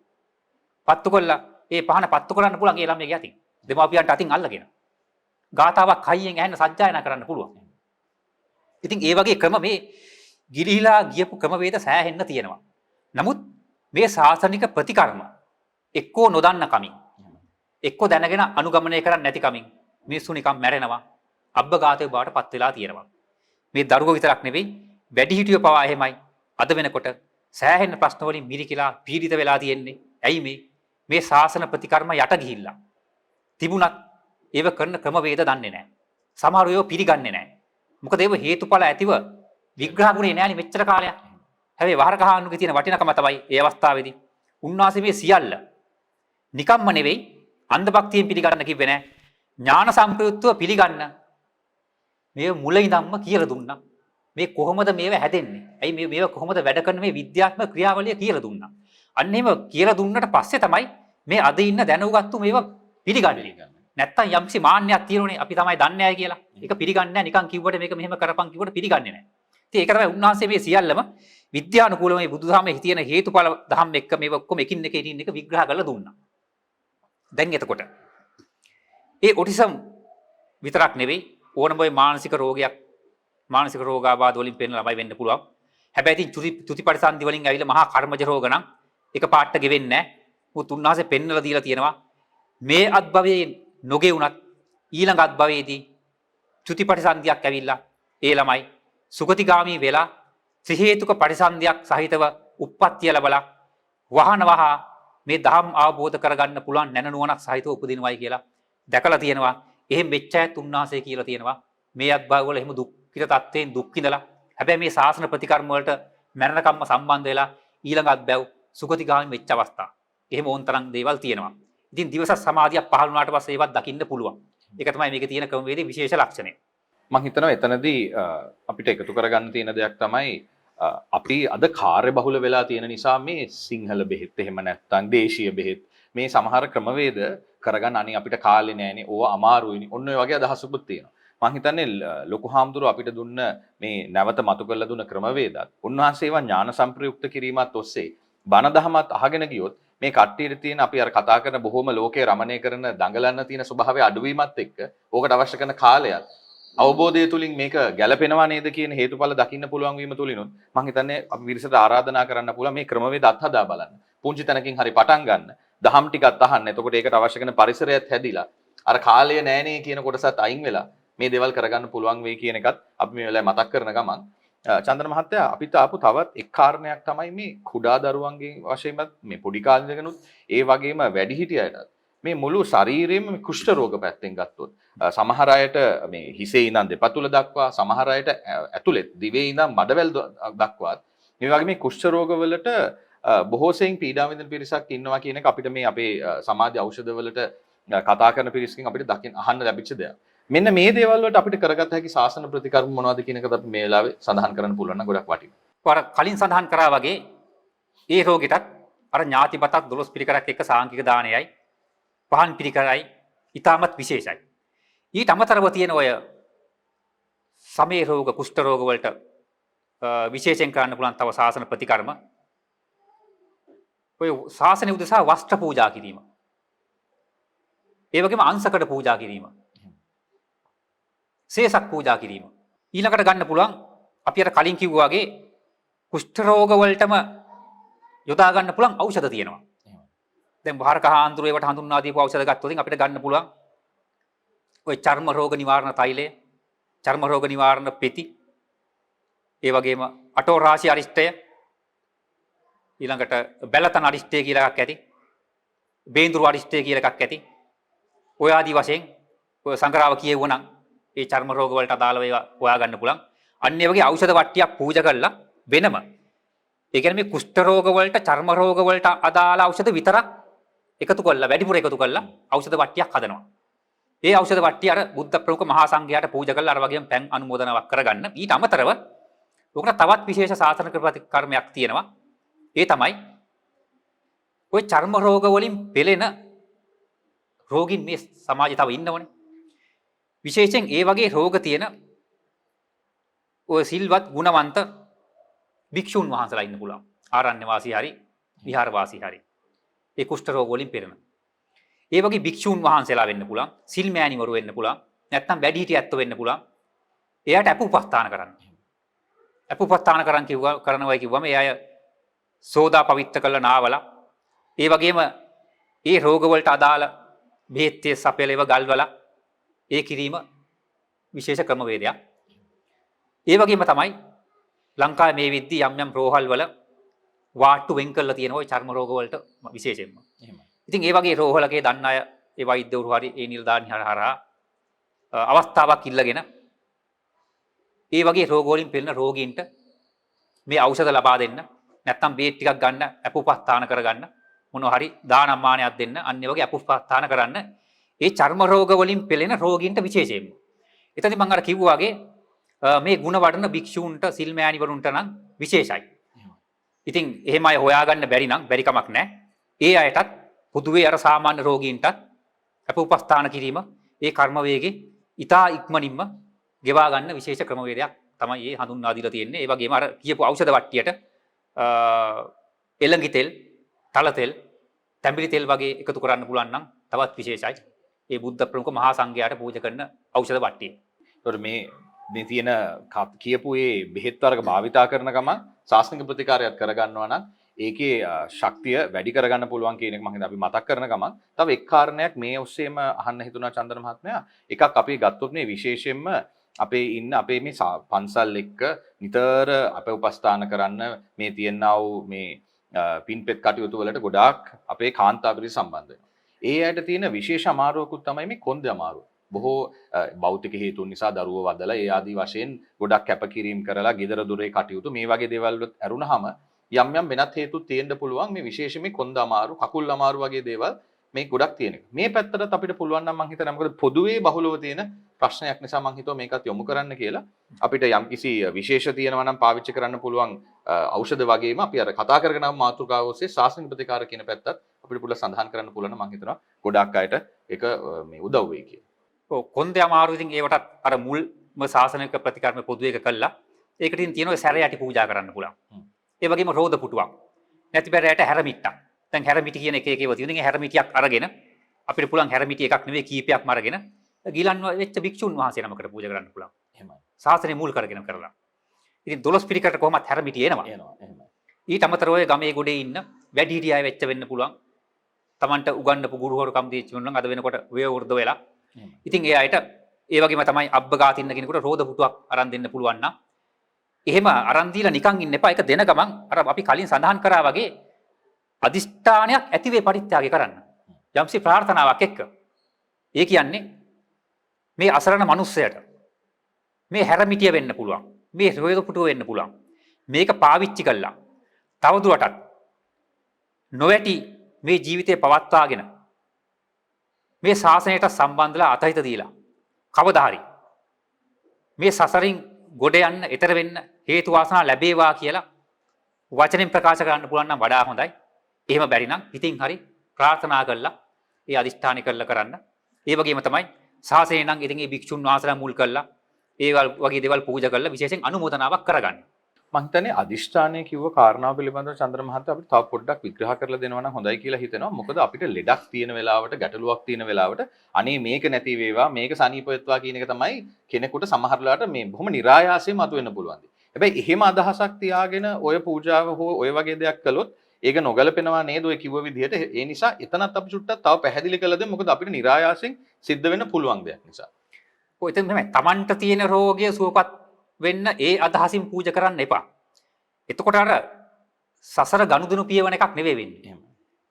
පත්තු කළා ඒ පහන පත්තු කරන්න පුළුවන් ඒ ළමයාගේ අතින්. දෙමාපියන්ට අතින් අල්ලගෙන. ගාතාවක් හයියෙන් ඇහෙන්න සජ්ජායනා කරන්න පුළුවන්. ඉතින් ඒ වගේ ක්‍රම මේ ගිලිහිලා ගියපු ක්‍රමවේද සෑහෙන්න තියෙනවා. නමුත් මේ සාසනික ප්‍රතිකර්ම එක්කෝ නොදන්න කමින් එක්කෝ දැනගෙන අනුගමනය කරන්නේ නැති කමින් මිනිස්සු නිකන් මැරෙනවා. අබ්බඝාතය බවට පත් වෙලා තියෙනවා. මේ දරුවෝ විතරක් නෙවෙයි වැඩිහිටියෝ පවා එහෙමයි. අද වෙනකොට සෑහෙන ප්‍රශ්න වලින් මිරිකිලා පීඩිත වෙලා තියෙන්නේ. ඇයි මේ ශාසන ප්‍රතිකර්ම යට ගිහිල්ලා. තිබුණත් ඒව කරන ක්‍රමවේද දන්නේ නැහැ. සමහර ඒවා පිළිගන්නේ නැහැ. මොකද ඒව හේතුඵල ඇතිව විග්‍රහගුණේ නැහැනි මෙච්චර කාලයක්. හැබැයි වහරකහානුගේ තියෙන වටිනකම තමයි ඒ අවස්ථාවේදී උන්වහන්සේ මේ සියල්ල නිකම්ම නෙවෙයි අන්ධ භක්තියෙන් පිළිගන්න කිව්වේ නැහැ. ඥාන සම්ප්‍රයුක්තව පිළිගන්න මේ මුල ඉඳන්ම කියලා දුන්නා. මේ කොහොමද මේව හැදෙන්නේ? ඇයි මේව කොහොමද වැඩ කරන මේ විද්‍යාත්මක ක්‍රියාවලිය කියලා දුන්නා. අන්න එහෙම කියලා දුන්නට පස්සේ තමයි මේ අද ඉන්න දැනුගත්තු මේව පිළිගන්නේ. නැත්තම් යම්කිසි මාන්නයක් තියෙනුනේ අපි තමයි දන්නේ නැහැ කියලා. ඒක පිළිගන්නේ නැහැ. නිකන් කිව්වට මේක මෙහෙම කරපන් කිව්වට පිළිගන්නේ නැහැ. ඉතින් ඒක තමයි උන්වහන්සේ මේ සියල්ලම විද්‍යානුකූලව මේ බුදුදහමේ තියෙන හේතුඵල දහම් එක්ක මේව ඔක්කොම එකින් එක විග්‍රහ කරලා දුන්නා. දැන් එතකොට ඒ ඔටිසම් විතරක් නෙවෙයි ඕනම ඔය මානසික රෝගයක් මානසික රෝගාබාධ වලින් පෙළෙන ළමයි වෙන්න පුළුවන්. හැබැයි ඉතින් චුති පරිසන්දි වලින් ඇවිල්ලා මහා කර්මජ රෝග නම් එක පාටට ගෙවෙන්නේ නැහැ. මුත් උන්වහන්සේ පෙන්නලා දීලා තියෙනවා මේ අත්භවයේ නොගෙවුණත් ඊළඟ අත්භවයේදී චුති පරිසන්දියක් ඇවිල්ලා ඒ ළමයි සුගතිගාමී වෙලා ත්‍රි හේතුක පරිසන්දියක් සහිතව උප්පත්තිය ලැබලා වහනවහ මේ ධම් අවබෝධ කරගන්න පුළුවන් නැනනුවණක් සහිතව උපදිනවයි කියලා දැකලා තියෙනවා. එහෙම මෙච්ච ඇත් උන්වහන්සේ කියලා තියෙනවා. මේ අත්භව වල එහෙම දුක්ඛිත තත්ත්වයෙන් දුක් විඳලා හැබැයි මේ ශාසන ප්‍රතිකර්ම වලට මරණකම්ම සම්බන්ධ වෙලා ඊළඟ අත්භව සුගතිගාමී වෙච්ච අවස්ථා. එහෙම ඕන තරම් දේවල් තියෙනවා. ඉතින් දිවස සමාධියක් පහළ වුණාට පස්සේ ඒවත් දකින්න පුළුවන්. ඒක තමයි මේකේ තියෙන ක්‍රමවේදයේ විශේෂ ලක්ෂණය. මම හිතනවා එතනදී අපිට එකතු කරගන්න තියෙන දෙයක් තමයි අපි අද කාර්ය බහුල වෙලා තියෙන නිසා මේ සිංහල බෙහෙත් එහෙම නැත්නම් දේශීය බෙහෙත් මේ සමහර ක්‍රමවේද කරගන්න අනේ අපිට කාලේ නෑනේ ඕවා අමාරුයිනේ ඔන්න ඔය වගේ අදහසකුත් තියෙනවා. මම හිතන්නේ ලොකු හාමුදුරුවෝ අපිට දුන්න මේ නැවත මතු කරලා දුන්න ක්‍රමවේදත් උන්වහන්සේ ඒවා ඥාන සම්ප්‍රයුක්ත කිරීමත් ඔස්සේ බණ දහමත් අහගෙන ගියොත් මේ කට්ටියට තියෙන අපි අර කතා කරන බොහොම ලෝකේ රමණය කරන දඟලන්න තියෙන ස්වභාවය අඩුවීමත් එක්ක ඕකට අවශ්‍ය කරන කාලයත් අවබෝධය තුලින් මේක ගැළපෙනවා නේද කියන හේතුඵල දකින්න පුළුවන් වීම තුලිනුත් මම හිතන්නේ අපි විරසට ආරාධනා කරන්න පුළුවන් මේ ක්‍රමවේද අත්හදා බලන්න. පුංචි තැනකින් හරි පටන් ගන්න. දහම් ටිකක් අහන්න. එතකොට ඒකට අවශ්‍ය කරන පරිසරයත් හැදිලා අර කාලය නෑනේ කියන කොටසත් අයින් වෙලා මේ දේවල් කරගන්න පුළුවන් වෙයි කියන එකත් අපි මේ වෙලාවේ මතක් කරන ගමන් චන්දන මහත්තයා අපිට ආපු තවත් එක් කාරණයක් තමයි මේ කුඩා දරුවන්ගේ වශයෙන්මත් මේ පොඩි කාලේ ඉඳගෙනුත් ඒ වගේම වැඩිහිටියයටත් මේ මුළු ශරීරෙම මේ කුෂ්ඨ රෝග පැත්තෙන් ගත්තොත් සමහර අයට මේ හිසේ ඉඳන් දෙපතුල දක්වා සමහර අයට ඇතුළේ දිවේ ඉඳන් මඩවැල් දක්වාත් මේ වගේ මේ කුෂ්ඨ රෝග වලට බොහෝ සෙයින් පීඩා විඳින පිරිසක් ඉන්නවා කියන එක අපිට මේ අපේ සමාජ ඖෂධ වලට කතා කරන පිරිසකින් අපිට දකින්න අහන්න ලැබිච්ච දෙයක්. මෙන්න මේ දේවල් වලට අපිට කරගත හැකි ශාසන ප්‍රතිකර්ම මොනවද කියන එකත් අපි මේ වෙලාවේ සඳහන් කරන්න පුළුවන් නම් ගොඩක් වටිනවා. අර කලින් සඳහන් කරා වගේ ඒ රෝගෙටත් අර ඥාතිපතක් 12 පිරිකරක් එක්ක සාංකික දානයයි පහන් පිරිකරයි ඊටමත් විශේෂයි. ඊට අමතරව තියෙන ඔය සමේ රෝග කුෂ්ඨ රෝග වලට විශේෂයෙන් කරන්න පුළුවන් තව ශාසන ප්‍රතිකර්ම ඔය ශාසනය උදෙසා වස්ත්‍ර පූජා කිරීම. ඒ වගේම අංශකඩ පූජා කිරීම. සේසක් පූජා කිරීම. ඊළඟට ගන්න පුළුවන් අපි අර කලින් කිව්වා වගේ කුෂ්ඨ රෝග වලටම යොදා ගන්න පුළුවන් ඖෂධ තියෙනවා. දැන් බාරක හාන්දුරු ඒවට හඳුන්වා දීපු ඖෂධ ගත්තොත් අපිට ගන්න පුළුවන් ඔය චර්ම රෝග නිවාරණ තෛලය, චර්ම රෝග නිවාරණ පෙති, ඒ වගේම අටෝරාශි අරිෂ්ඨය, ඊළඟට බැලතන අරිෂ්ඨය කියලා එකක් ඇති, බේන්දුරු අරිෂ්ඨය කියලා එකක් ඇති. ඔය ආදි වශයෙන් ඔය සංග්‍රහව කියවුවනම් ඒ චර්ම රෝග වලට අදාළව ඒවා හොයා ගන්න පුළුවන්. අන්න ඒ වගේ ඖෂධ වට්ටියක් පූජා කරලා වෙනම. ඒ කියන්නේ මේ කුෂ්ඨ රෝග වලට චර්ම රෝග වලට අදාළ ඖෂධ විතරක් එකතු කරලා වැඩිපුර එකතු කරලා ఔෂධ වට්ටියක් හදනවා. ඒ ඖෂධ වට්ටිය අර බුද්ධ ප්‍රමුඛ මහා සංඝයාට පූජා කරලා අර වගේම පෑන් අනුමෝදනාවක් කරගන්න. ඊට අමතරව උකට තවත් විශේෂ සාසන කර්මයක් තියෙනවා. ඒ තමයි ඔය චර්ම රෝග වලින් පෙළෙන රෝගීන් මේ සමාජයේ තව ඉන්නවනේ. විශේෂයෙන් ඒ වගේ රෝග තියෙන ඔය සිල්වත් ගුණවන්ත භික්ෂුන් වහන්සේලා ඉන්න පුළුවන්. ආරණ්‍ය වාසී හරි විහාර වාසී හරි. ඒ කුෂ්ඨ රෝග වලින් පෙළෙන. ඒ වගේ භික්ෂුන් වහන්සේලා වෙන්න පුළුවන්. සිල් මෑණිවරු වෙන්න පුළුවන්. නැත්නම් වැඩිහිටි ඇත්තෝ වෙන්න පුළුවන්. එයාට අපුපස්ථාන කරන්න. අපුපස්ථාන කරනවා කිව්වම ඒ අය සෝදා පවිත්‍ර කළ නාවලා ඒ වගේම ඒ රෝග වලට අදාළ බෙහෙත් සපයලව ගල්වලා ඒ කිරීම විශේෂ ක්‍රමවේදයක්. ඒ වගේම තමයි ලංකාවේ මේ විද්දී යම් යම් රෝහල් වල වාට්ටු වෙන් කරලා තියෙන ওই චර්ම රෝග වලට විශේෂයෙන්ම. එහෙමයි. ඉතින් ඒ වගේ රෝහලකේ දන්න අය ඒ වෛද්‍යවරු හරි ඒ නිලධාරීන් හරහා අවස්ථාවක් ඉල්ලගෙන ඒ වගේ රෝග වලින් පෙළෙන රෝගීන්ට මේ ඖෂධ ලබා දෙන්න නැත්නම් බේත් ටිකක් ගන්න අපුපස්ථාන කරගන්න මොනවා හරි දානම්මානයක් දෙන්න අන්න ඒ වගේ අපුපස්ථාන කරන්න ඒ චර්ම රෝග වලින් පෙළෙන රෝගීන්ට විශේෂයෙන්ම. එතනදී මම අර කිව්වා වගේ මේ ಗುಣ වඩන භික්ෂූන්ට සිල් මෑණිවරුන්ට නම් විශේෂයි. ඉතින් එහෙම අය හොයාගන්න බැරි නම් බැරි කමක් නැහැ. ඒ අයටත් පොදුවේ අර සාමාන්‍ය රෝගීන්ටත් අපුපස්ථාන කිරීම ඒ කර්ම වේගේ ඊටා ඉක්මනින්ම ගෙවා ගන්න විශේෂ ක්‍රමවේදයක් තමයි මේ හඳුන්වා දීලා තියෙන්නේ. ඒ වගේම අර කියපු ඖෂධ වට්ටියට එළඟි තෙල්, තල තෙල්, තැඹිලි තෙල් වගේ එකතු කරන්න පුළුවන් නම් තවත් විශේෂයි. ඒ බුද්ධ ප්‍රමුඛ මහා සංඝයාට පූජා කරන ඖෂධ වට්ටිය. ඒතකොට මේ තියෙන කියපු ඒ බෙහෙත් වර්ග භාවිතා කරන ගමන් සාසනික ප්‍රතිකාරයක් කරගන්නවා නම් ඒකේ ශක්තිය වැඩි කරගන්න පුළුවන් කියන එක මම හිතා අපි මතක් කරන ගමන් තව එක් කාරණයක් මේ ඔස්සේම අහන්න හිතුණා චන්දන මහත්මයා. එකක් අපි ගත්තොත් මේ විශේෂයෙන්ම අපේ මේ පන්සල් එක්ක නිතර අප උපස්ථාන කරන්න මේ තියෙනා වූ මේ පින්පෙත් කටයුතු වලට ගොඩාක් අපේ කාන්තා පිරිස සම්බන්ධ වෙනවා. ඒ ඇයට තියෙන විශේෂ අමාරුවකුත් තමයි මේ කොන්ද අමාරුව. බොහෝ භෞතික හේතුන් නිසා දරුවෝ වදලා ඒ ආදී වශයෙන් ගොඩක් කැපකිරීම කරලා ගෙදර දොරේ කටයුතු මේ වගේ දේවල් වලට ඇරුණාම යම් වෙනත් හේතු තියෙන්න පුළුවන් මේ විශේෂයෙන් මේ කොන්ද අමාරු, කකුල් අමාරු වගේ දේවල් මේ ගොඩක් තියෙන එක. මේ පැත්තට අපිට පුළුවන් නම් මම හිතනවා මොකද පොදුවේ බහුලව තියෙන ප්‍රශ්නයක් නිසා මම හිතුවා මේකත් යොමු කරන්න කියලා. අපිට යම්කිසි විශේෂ තියෙනවා නම් පාවිච්චි කරන්න පුළුවන් ඖෂධ වගේම අපි අර කතා කරගෙන ආව මාතෘකාව ඔස්සේ ශාසනික ප්‍රතිකාර කියන පැත්තත් අපිට පුළුවන් සඳහන් කරන්න පුළුවන් නම් මම හිතනවා ගොඩක් අයට ඒක මේ උදව් වෙයි කියලා. ඔව් කොන්දේ අමාරු ඉතින් ඒවටත් අර මුල්ම ශාසනික ප්‍රතිකර්ම පොදු එක කළා. ඒකට ඉතින් තියෙනවා සැරේ යටි පූජා කරන්න පුළුවන්. ඒ වගේම රෝද පුටුවක්. නැති බැරයට හැරමිට්ටක්. දැන් හැරමිටි කියන එක ඒවා තියෙනවා. ඉතින් හැරමිටියක් අරගෙන අපිට පුළුවන් හැරමිටි එකක් නෙවෙයි කීපයක්ම අරගෙන ගිලන් වෙච්ච භික්ෂුන් වහන්සේ නමකට පූජා කරන්න පුළුවන්. එහෙමයි. ශාසනය මුල් කරගෙන කරලා. ඉතින් 12 පිරිකට කොහොමත් හැරමිටි එනවා. එහෙමයි. ඊට අමතරව ඔය ගමේ ගොඩේ ඉන්න වැඩිහිටිය අය වෙච්ච වෙන්න පුළුවන්. Tamanට උගන්වපු ගුරුවරුකම් දීච්ච මොනවා අද වෙනකොට වයෝවෘද්ධ වෙලා. ඉතින් ඒ අයට ඒ වගේම තමයි අබ්බගාතින්න කෙනෙකුට රෝද පුටුවක් අරන් දෙන්න පුළුවන් නම් එහෙම අරන් දීලා නිකන් ඉන්න එපා. ඒක දෙන ගමන් අර අපි කලින් සඳහන් කරා වගේ අදිෂ්ඨානයක් ඇති වේ පරිත්‍යාගය කරන්න. යම්සි ප්‍රාර්ථනාවක් එක්ක. ඒ කියන්නේ මේ අසරණ මිනිස්සයට මේ හැරමිටිය වෙන්න පුළුවන්. මේ රෝද පුටුව වෙන්න පුළුවන්. මේක පාවිච්චි කළා. තවදුරටත් නොවැටි මේ ජීවිතේ පවත්වාගෙන මේ ශාසනයට සම්බන්ධලා අතහිත දීලා කවදා හරි මේ සසරින් ගොඩ යන්න ඊතර වෙන්න හේතු වාසනා ලැබේවා කියලා වචනෙන් ප්‍රකාශ කරන්න පුළුවන් නම් වඩා හොඳයි. එහෙම බැරි නම් ඉතින් හරි ප්‍රාර්ථනා කළා ඒ අදිෂ්ඨානය කළා කරන්න. ඒ වගේම තමයි ශාසනය නම් ඉතින් මේ භික්ෂුන් වහන්සේලා මුල් කළා ඒ වගේ දේවල් පූජා කරලා විශේෂයෙන් අනුමೋದනාවක් කරගන්න. මම හිතන්නේ අදිෂ්ඨානය කිව්ව කාරණාව පිළිබඳව චන්ද්‍ර මහත්තයා අපිට තව පොඩ්ඩක් විග්‍රහ කරලා දෙනවා නම් හොඳයි කියලා හිතෙනවා. මොකද අපිට ලෙඩක් තියෙන වෙලාවට, ගැටලුවක් තියෙන වෙලාවට අනේ මේක නැති වේවා, මේක සනීප වෙත්වා කියන එක තමයි කෙනෙකුට සමහරලාට මේ බොහොම નિરાයාසයෙන් මතුවෙන්න පුළුවන්. හැබැයි එහෙම අදහසක් තියාගෙන ඔය පූජාව හෝ ඔය වගේ දෙයක් කළොත් ඒක නොගැලපෙනවා නේද ඔය කිව්ව විදිහට. ඒ නිසා එතනත් අපි චුට්ටක් තව පැහැදිලි කළ දෙමු. මොකද අපිට નિરાයාසයෙන් සිද්ධ වෙන්න පුළුවන් දෙයක් නිසා. ඔය එතන තමයි Tamanට තියෙන රෝගය සුවපත් වෙන්න ඒ අදහසින් පූජා කරන්න එපා. එතකොට අර සසර ගනුදෙනු පියවන එකක් නෙවෙයි වෙන්නේ.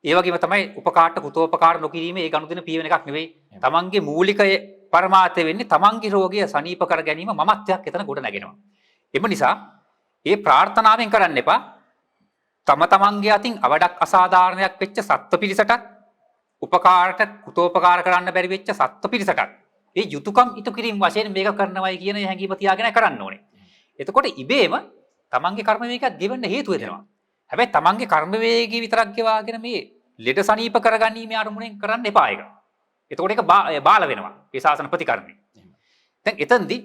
ඒ වගේම තමයි උපකාරට කුතෝපකාර නොකිරීමේ ඒ ගනුදෙනු පියවන එකක් නෙවෙයි. Tamanගේ මූලික පරමාර්ථය වෙන්නේ Tamanගේ රෝගය සනීප කර ගැනීම මමත්වයක් එතන ගොඩ නැගෙනවා. එම නිසා ඒ ප්‍රාර්ථනාවෙන් කරන්න එපා. තමන්ගේ අතින් අවඩක් අසාධාරණයක් වෙච්ච සත්ත්ව පිරිසටත් උපකාරට කුතෝපකාර කරන්න බැරි වෙච්ච සත්ත්ව පිරිසටත් ඒ යුතුයකම් ඉටු කිරීම වශයෙන් මේක කරනවායි කියන හැඟීම තියාගෙන කරන්න ඕනේ. එතකොට ඉබේම තමන්ගේ කර්ම වේගයක් ගෙවන්න හේතු වෙනවා. හැබැයි තමන්ගේ කර්ම වේගය විතරක් ගෙවාගෙන මේ ලෙඩ සනීප කරගැනීමේ අරමුණෙන් කරන්න එපා ඒක. එතකොට ඒක බාල වෙනවා. ඒ ශාසන ප්‍රතිකර්මය. දැන් එතෙන්දී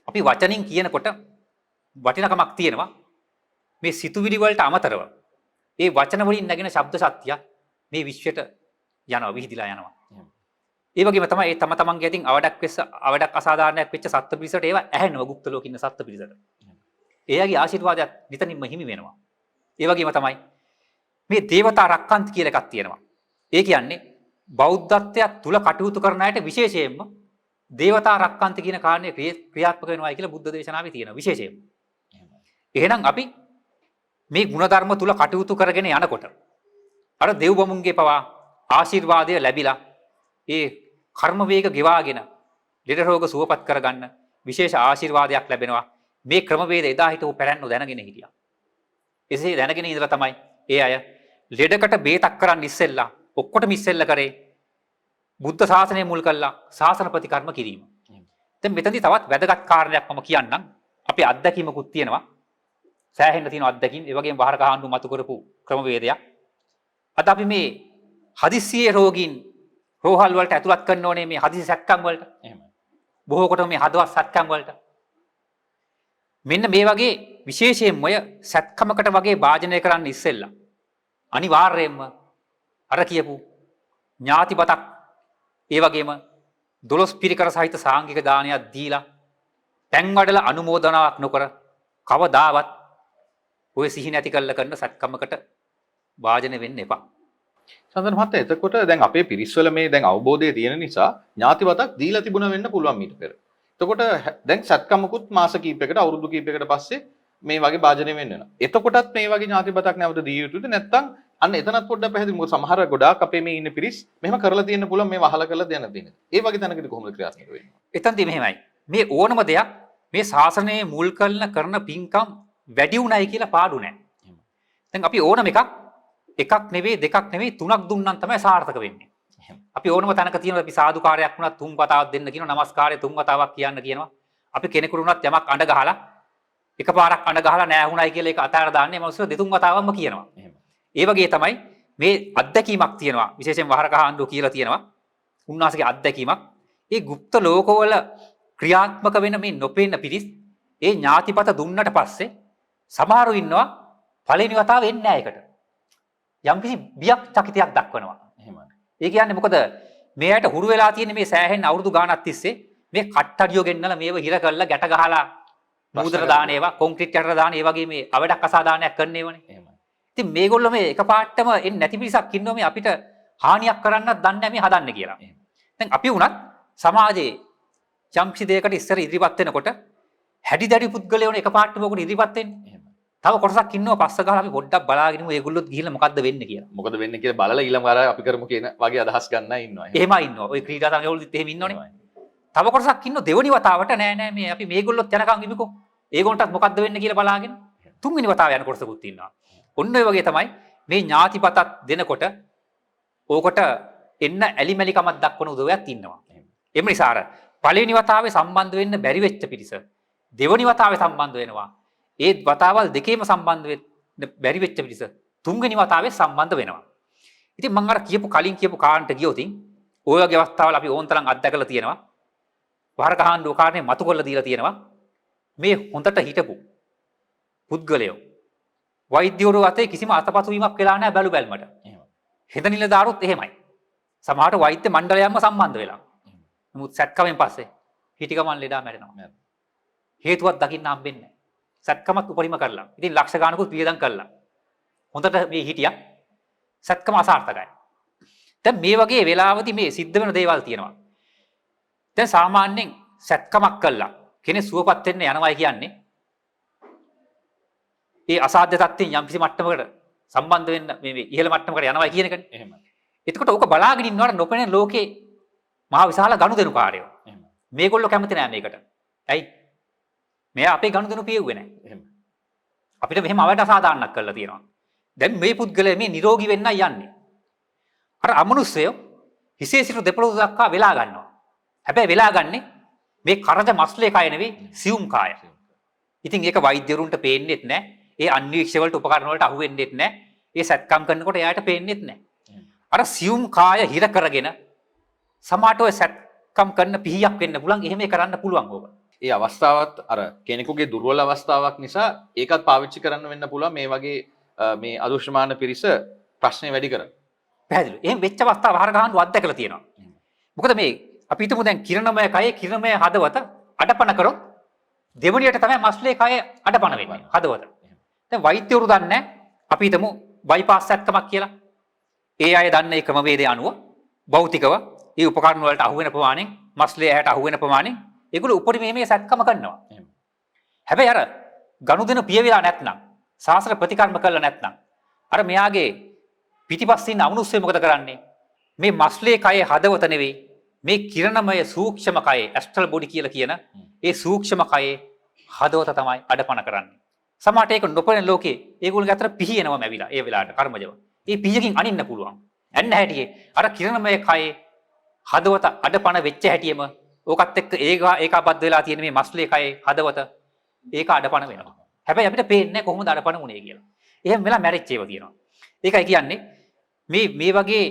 අපි වචනින් කියනකොට වටිනකමක් තියෙනවා. මේ සිතුවිලි වලට අමතරව මේ වචන වලින් නැගෙන ශබ්ද සත්‍ය මේ විශ්වයට යනවා විහිදිලා යනවා. ඒ වගේම තමයි ඒ තමන්ගේ අතින් අවඩක් අසාධාරණයක් වෙච්ච සත්ත්ව පිරිසට ඒවා ඇහෙනවා গুপ্ত ලෝකේ ඉන්න සත්ත්ව පිරිසට. එයාගේ ආශිර්වාදයක් නිතනින්ම හිමි වෙනවා. ඒ වගේම තමයි මේ දේවතා රක්කන්ත කියලා එකක් තියෙනවා. ඒ කියන්නේ බෞද්ධත්වයක් තුල කටයුතු කරන අයට විශේෂයෙන්ම දේවතා රක්කන්ත කියන කාරණේ ක්‍රියාත්මක වෙනවායි කියලා බුද්ධ දේශනාවේ තියෙනවා විශේෂයෙන්ම. එහෙනම් අපි මේ ಗುಣධර්ම තුල කටයුතු කරගෙන යනකොට අර දෙව් බමුණුගේ පවා ආශිර්වාදය ලැබිලා ඒ කර්ම වේග ගෙවාගෙන ලෙඩ රෝග සුවපත් කරගන්න විශේෂ ආශිර්වාදයක් ලැබෙනවා. මේ ක්‍රමවේද එදා හිටපු පැරැන්නෝ දැනගෙන හිටියා. එසේ දැනගෙන ඉඳලා තමයි ඒ අය ලෙඩකට බේතක් කරන්න ඉස්සෙල්ලා ඔක්කොටම ඉස්සෙල්ලා කරේ බුද්ධ ශාසනය මුල් කළා ශාසන ප්‍රතිකර්ම කිරීම. දැන් මෙතනදී තවත් වැදගත් කාරණයක් මම කියන්නම්. අපේ අත්දැකීමකුත් තියෙනවා. සෑහෙන්න තියෙන අත්දැකීම් ඒ වගේම බාහිර කහඬු මතු කරපු ක්‍රමවේදයක්. අද අපි මේ හදිස්සියේ රෝගීන් රෝහල් වලට ඇතුළත් කරන්න ඕනේ මේ හදිසි සැත්කම් වලට. එහෙමයි. බොහෝ කොට මේ හදවත් සැත්කම් වලට. මෙන්න මේ වගේ විශේෂයෙන්ම ඔය සැත්කමකට වගේ වාජනය කරන්න ඉස්සෙල්ලා අනිවාර්යයෙන්ම අර කියපු ඥාතිබතක් ඒ වගේම 12 පිරිකර සහිත සාංගික දානයක් දීලා පැන් වඩලා අනුමෝදනාවක් නොකර කවදාවත් ඔය සිහි නැති කරන සත්කමකට වාජන වෙන්න එපා. චන්දන මහත්තයා එතකොට දැන් අපේ පිරිස්වල මේ දැන් අවබෝධය තියෙන නිසා ඥාතිවතක් දීලා තිබුණ වෙන්න පුළුවන් මීට පෙර. එතකොට දැන් සත්කමකුත් මාස කීපයකට අවුරුදු කීපයකට පස්සේ මේ වගේ වාජනය වෙන්න වෙනවා. එතකොටත් මේ වගේ ඥාතිවතක් නැවත දී යුතුද නැත්නම් අන්න එතනත් පොඩ්ඩක් පැහැදිලි. මොකද සමහර ගොඩාක් අපේ මේ ඉන්න පිරිස් මෙහෙම කරලා තියෙන්න පුළුවන් මේ වහලා කරලා දෙන්න තියෙන. ඒ වගේ තැනකදී කොහොමද ක්‍රියාත්මක වෙන්නේ? එතනදී මෙහෙමයි. මේ ඕනම දෙයක් මේ ශාසනයේ මුල් කරන පින්කම් වැඩි උණයි කියලා පාඩු නැහැ. දැන් අපි ඕනම එකක් නෙවෙයි දෙකක් නෙවෙයි තුනක් දුන්නම් තමයි සාර්ථක වෙන්නේ. අපි ඕනම තැනක තියෙනවා අපි සාදුකාරයක් වුණත් තුන් වතාවක් දෙන්න කියනවා නමස්කාරය තුන් වතාවක් කියන්න කියනවා. අපි කෙනෙකුට උනත් යමක් අඬ ගහලා එකපාරක් අඬ ගහලා නෑ වුණයි කියලා ඒක අතාර දාන්නේ මනුස්සය දෙතුන් වතාවක්ම කියනවා. ඒ වගේ තමයි මේ අත්දැකීමක් තියෙනවා. විශේෂයෙන් වහරකහාන්දු කියලා තියෙනවා. උන්වහන්සේගේ අත්දැකීමක්. ඒ গুপ্ত ලෝකවල ක්‍රියාත්මක වෙන මේ නොපෙන්න පිරිස් ඒ ඥාතිපත දුන්නට පස්සේ සමහරු ඉන්නවා පළවෙනි වතාවෙ එන්නේ නැහැ ඒකට. යම්කිසි බියක් චකිතයක් දක්වනවා. එහෙමයි. ඒ කියන්නේ මොකද මේ ඇයට හුරු වෙලා තියෙන මේ සෑහෙන අවුරුදු ගාණක් තිස්සේ මේ කට්ටඩියෝ ගෙන්නලා මේව හිර කරලා ගැට ගහලා මූදර දාන ඒවා කොන්ක්‍රීට් යටට දාන ඒ වගේ මේ අවඩක් අසාදානයක් කරන්නේවනේ. එහෙමයි. ඉතින් මේගොල්ලෝ මේ එකපාරටම එන්නේ නැති පිරිසක් ඉන්නවා මේ අපිට හානියක් කරන්නත් දන්නේ නැහැ මේ හදන්න කියලා. දැන් අපි වුණත් සමාජයේ යම්කිසි දෙයකට ඉස්සර ඉදිරිපත් වෙනකොට හැඩි දැඩි පුද්ගලයෝනේ එකපාරටම ඔකට ඉදිරිපත් වෙන්නේ. තව කොටසක් ඉන්නවා පස්ස ගහලා අපි පොඩ්ඩක් බලාගෙන ඉමු ඒගොල්ලොත් ගිහිල්ලා මොකද්ද වෙන්නේ කියලා. මොකද වෙන්නේ කියලා බලලා ඊළඟ වාරය අපි කරමු කියන වගේ අදහස් ගන්න අය ඉන්නවා. එහෙමයි ඉන්නවා. ওই ක්‍රීඩා තරගවලුත් එහෙම ඉන්නෝනේ. තව කොටසක් ඉන්නවා දෙවෙනි වතාවට නෑ මේ අපි මේගොල්ලොත් යනකම් ඉමුකෝ. ඒගොල්ලන්ටත් මොකද්ද වෙන්නේ කියලා බලාගෙන තුන්වෙනි වතාව යන කොටසකුත් ඉන්නවා. ඔන්න ඔය වගේ තමයි මේ ඥාතිපතත් දෙනකොට ඕකට එන්න ඇලිමැලි කමක් දක්වන උදවියක් ඉන්නවා. එම නිසා අර පළවෙනි වතාවේ සම්බන්ධ වෙන්න බැරි වෙච්ච පිරිස දෙවෙනි වතාවේ සම්බන්ධ වෙනවා. ඒ වතාවල් දෙකේම සම්බන්ධ වෙන්න බැරි වෙච්ච පිරිස තුන්වෙනි වතාවේ සම්බන්ධ වෙනවා. ඉතින් මම අර කලින් කියපු කාරණට ගියොත් ඔය වගේ අවස්ථාවල අපි ඕන්තරම් අත්දැකලා තියෙනවා. වහරකහාන්දු කාරණේ මතු කරලා දීලා තියෙනවා. මේ හොඳට හිටපු පුද්ගලයෝ වෛද්‍යවරු අතේ කිසිම අතපසු වීමක් වෙලා නැහැ බැලු බැලමට. එහෙමයි. හෙද නිලධාරුත් එහෙමයි. සමහරට වෛද්‍ය මණ්ඩලයක්ම සම්බන්ධ වෙලා. නමුත් සැත්කමෙන් පස්සේ හිටිගමන් ලෙඩා මැරෙනවා. හේතුවක් දකින්න හම්බෙන්නේ නැහැ. සැත්කමත් උපරිම කරලා. ඉතින් ලක්ෂ ගානකුත් වියදම් කළා. හොඳට මේ හිටියා. සැත්කම අසාර්ථකයි. දැන් මේ වගේ වෙලාවදී මේ සිද්ධ වෙන දේවල් තියෙනවා. දැන් සාමාන්‍යයෙන් සැත්කමක් කළා කෙනෙක් සුවපත් වෙන්න යනවායි කියන්නේ ඒ අසාධ්‍ය තත්ත්වයෙන් යම්කිසි මට්ටමකට සම්බන්ධ වෙන්න මේ ඉහළ මට්ටමකට යනවා කියන එකනේ. එහෙමයි. එතකොට ඕක බලාගෙන ඉන්නවට නොපෙනෙන ලෝකේ මහා විශාල ගනුදෙනුකාරයෝ. එහෙමයි. මේගොල්ලෝ කැමති නෑ මේකට. ඇයි? මෙයා අපේ ගනුදෙනු පියෙව්වේ නෑ. එහෙමයි. අපිට මෙහෙම අවඩ අසාධාරණක් කරලා තියෙනවා. දැන් මේ පුද්ගලයා මේ නිරෝගී වෙන්න යන්නේ. අර අමනුෂ්‍යය හිසේ සිට දෙපළ දක්වා වෙලා ගන්නවා. හැබැයි වෙලා ගන්නේ මේ කරජ මස්ලේ කය නෙවෙයි සියුම් කාය. ඉතින් ඒක වෛද්‍යවරුන්ට පේන්නේත් නෑ. ඒ අන්වීක්ෂ වලට උපකරණ වලට අහු වෙන්නේත් නැහැ. ඒ සත්කම් කරනකොට එයාට පේන්නේත් නැහැ. අර සියුම් කාය හිර කරගෙන සමාට ඔය සත්කම් කරන පිහියක් වෙන්න පුළුවන්. එහෙම කරන්න පුළුවන් ඕක. ඒ අවස්ථාවත් අර කෙනෙකුගේ දුර්වල අවස්ථාවක් නිසා ඒකත් පාවිච්චි කරන්න වෙන්න පුළුවන් මේ වගේ මේ අදුෂ්මාන පිරිස ප්‍රශ්නේ වැඩි කරන. පැහැදිලි. එහෙම වෙච්ච අවස්ථා වහර ගහන්න අත්දැකලා තියෙනවා. මොකද මේ අපි හිතමු දැන් කිරණමය කයේ කිරණමය හදවත අඩපණ කරොත් දෙවණියට තමයි මස්ලේ කය අඩපණ වෙන්නේ. හදවත. දැන් වෛද්‍යවරු දන්නේ අපි හිතමු බයිපාස් සැත්කමක් කියලා. ඒ අය දන්නේ ක්‍රමවේදය අනුව භෞතිකව ඒ උපකරණ වලට අහු වෙන ප්‍රමාණයෙන් මස්ලේ ඇහැට අහු වෙන ප්‍රමාණයෙන් ඒගොල්ලෝ උපරිම මේ සැත්කම කරනවා. හැබැයි අර ගනුදෙනු පිය වෙලා නැත්නම් සාසන ප්‍රතිකර්ම කළා නැත්නම් අර මෙයාගේ පිටිපස්සේ ඉන්න අමනුෂ්‍යය මොකද කරන්නේ? මේ මස්ලේ කයේ හදවත නෙවෙයි මේ කිරණමය සූක්ෂම කයේ ඇස්ට්‍රල් බොඩි කියලා කියන ඒ සූක්ෂම කයේ හදවත තමයි අඩපණ කරන්නේ. සමහරට ඒක නොපෙනෙන ලෝකේ ඒගොල්ලෝගේ අතර පිහිනවම ඇවිලා ඒ වෙලාවට කර්මජව. ඒ පිහියකින් අනින්න පුළුවන්. ඇන්න හැටියේ අර කිරණමය කයේ හදවත අඩපණ වෙච්ච හැටියෙම ඕකත් එක්ක ඒකාබද්ධ වෙලා තියෙන මේ මස්ලේ කයේ හදවත ඒක අඩපණ වෙනවා. හැබැයි අපිට පේන්නේ කොහොමද අඩපණ වුනේ කියලා. එහෙම වෙලා මැරිච් ඒවා තියෙනවා. ඒකයි කියන්නේ මේ වගේ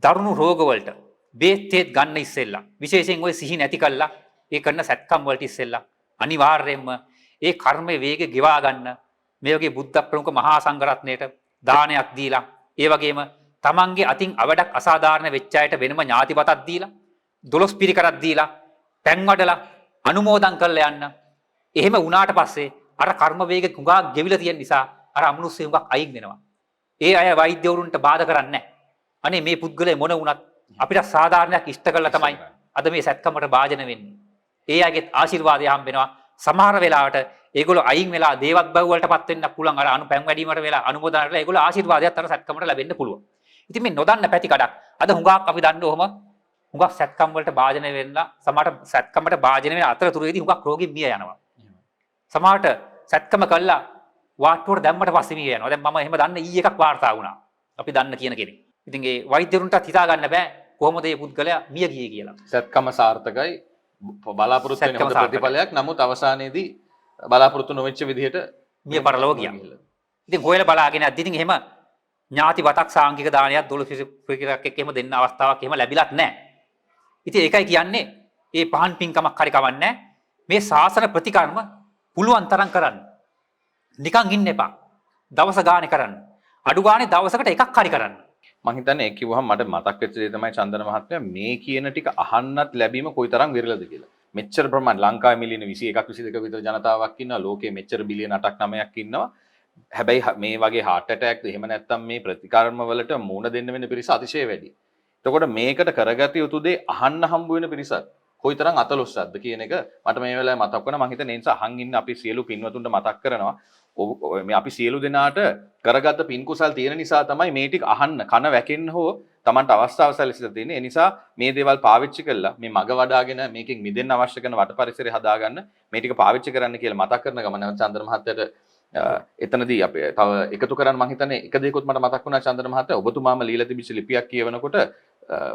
දරුණු රෝග වලට බේත් ගන්න ඉස්සෙල්ලා විශේෂයෙන් ওই සිහි නැති කළා ඒ කරන සැත්කම් වලට ඉස්සෙල්ලා අනිවාර්යයෙන්ම ඒ කර්මයේ වේගය ගෙවා ගන්න මේ වගේ බුද්ධ ප්‍රමුඛ මහා සංඝරත්නයට දානයක් දීලා ඒ වගේම තමන්ගේ අතින් අවඩක් අසාධාරණ වෙච්ච අයට වෙනම ඥාතිපතක් දීලා 12 පිරිකරක් දීලා පැන් වඩලා අනුමෝදන් කරලා යන්න. එහෙම වුණාට පස්සේ අර කර්ම වේග කුඟා ගෙවිලා තියෙන නිසා අර අමනුෂ්‍ය හුඟක් අයින් වෙනවා. ඒ අය වෛද්‍යවරුන්ට බාධා කරන්නේ නැහැ. අනේ මේ පුද්ගලයා මොන වුණත් අපිට සාධාරණයක් ඉෂ්ට කළා තමයි අද මේ සැත්කමට භාජන වෙන්නේ. ඒ අයගේ ආශිර්වාදය හම්බ වෙනවා. සමහර වෙලාවට ඒගොල්ලෝ අයින් වෙලා දේවත් බව වලටපත් වෙන්න පුළුවන්. අර පැන් වැඩිවීමට වෙලා අනුමෝදනට ඒගොල්ලෝ ආශිර්වාදයක් අර සැත්කමට ලැබෙන්න පුළුවන්. ඉතින් මේ නොදන්න පැති කඩක් අද හුඟක් අපි දන්න ඔහම හුඟක් සැත්කම් වලට භාජන වෙන්න සමහර සැත්කමට භාජන වෙන අතරතුරේදී හුඟක් රෝගී මිය යනවා. සමහරට සැත්කම කළා වාට්ටුවට දැම්මට පස්සේ මිය යනවා. දැන් මම එහෙම දන්න ඊ එකක් වාර්තා වුණා. අපි දන්න කියන කෙනෙක්. ඉතින් ඒ වෛද්‍යරුන්ටත් හිතා ගන්න බෑ කොහොමද මේ පුද්ගලයා මිය ගියේ කියලා. සත්කම සාර්ථකයි බලාපොරොත්තු වෙන හොඳ ප්‍රතිඵලයක්. නමුත් අවසානයේදී බලාපොරොත්තු නොවෙච්ච විදිහට මිය පරලොව ගියා. ඉතින් හොයලා බලාගෙන යද්දි ඉතින් එහෙම ඥාති වතක් සාංගික දානයක් 12 පිරිකරක් එක්ක එහෙම දෙන්න අවස්ථාවක් එහෙම ලැබිලත් නැහැ. ඉතින් ඒකයි කියන්නේ මේ පහන් පින්කමක් හරි කවන්නේ මේ සාසන ප්‍රතිකර්ම පුළුවන් තරම් කරන්න. නිකන් ඉන්න එපා. දවස ගානේ කරන්න. අඩු ගානේ දවසකට එකක් හරි කරන්න. මම හිතන්නේ ඒ කිව්වහම මට මතක් වෙච්ච දේ තමයි චන්දන මහත්මයා මේ කියන ටික අහන්නත් ලැබීම කොයිතරම් විරලද කියලා. මෙච්චර ප්‍රමාණ ලංකාවේ මිලියන 21ක් 22ක විතර ජනතාවක් ඉන්නවා. ලෝකයේ මෙච්චර බිලියන 8ක් 9ක් ඉන්නවා. හැබැයි මේ වගේ heart attack එහෙම නැත්නම් මේ ප්‍රතිකර්ම වලට මුණ දෙන්න වෙන පිරිස අතිශය වැඩි. එතකොට මේකට කරගත යුතු දේ අහන්න හම්බ වෙන පිරිසක් කොයිතරම් අතලොස්සක්ද කියන එක මට මේ වෙලාවේ මතක් වුණා. මම හිතන්නේ ඒ නිසා අහන් ඉන්න අපි සියලු පින්වතුන්ට මතක් කරනවා. මේ අපි සියලු දෙනාට කරගත්ත පින් කුසල් තියෙන නිසා තමයි මේ ටික අහන්න කන වැකෙන්න හෝ Tamanට අවස්ථාව සැලසෙලා තියෙන්නේ. ඒ නිසා මේ දේවල් පාවිච්චි කළා මේ මග වඩාගෙන මේකෙන් මිදෙන්න අවශ්‍ය කරන වට පරිසරය හදාගන්න මේ ටික පාවිච්චි කරන්න කියලා මතක් කරන ගමන් චන්ද්‍ර මහත්තයාට එතනදී අපි තව එකතු කරන්න මම හිතන්නේ එක දෙයක්වත් මට මතක් වුණා චන්ද්‍ර මහත්තයා ඔබතුමාම লীලා තිබිච්ච ලිපියක් කියවනකොට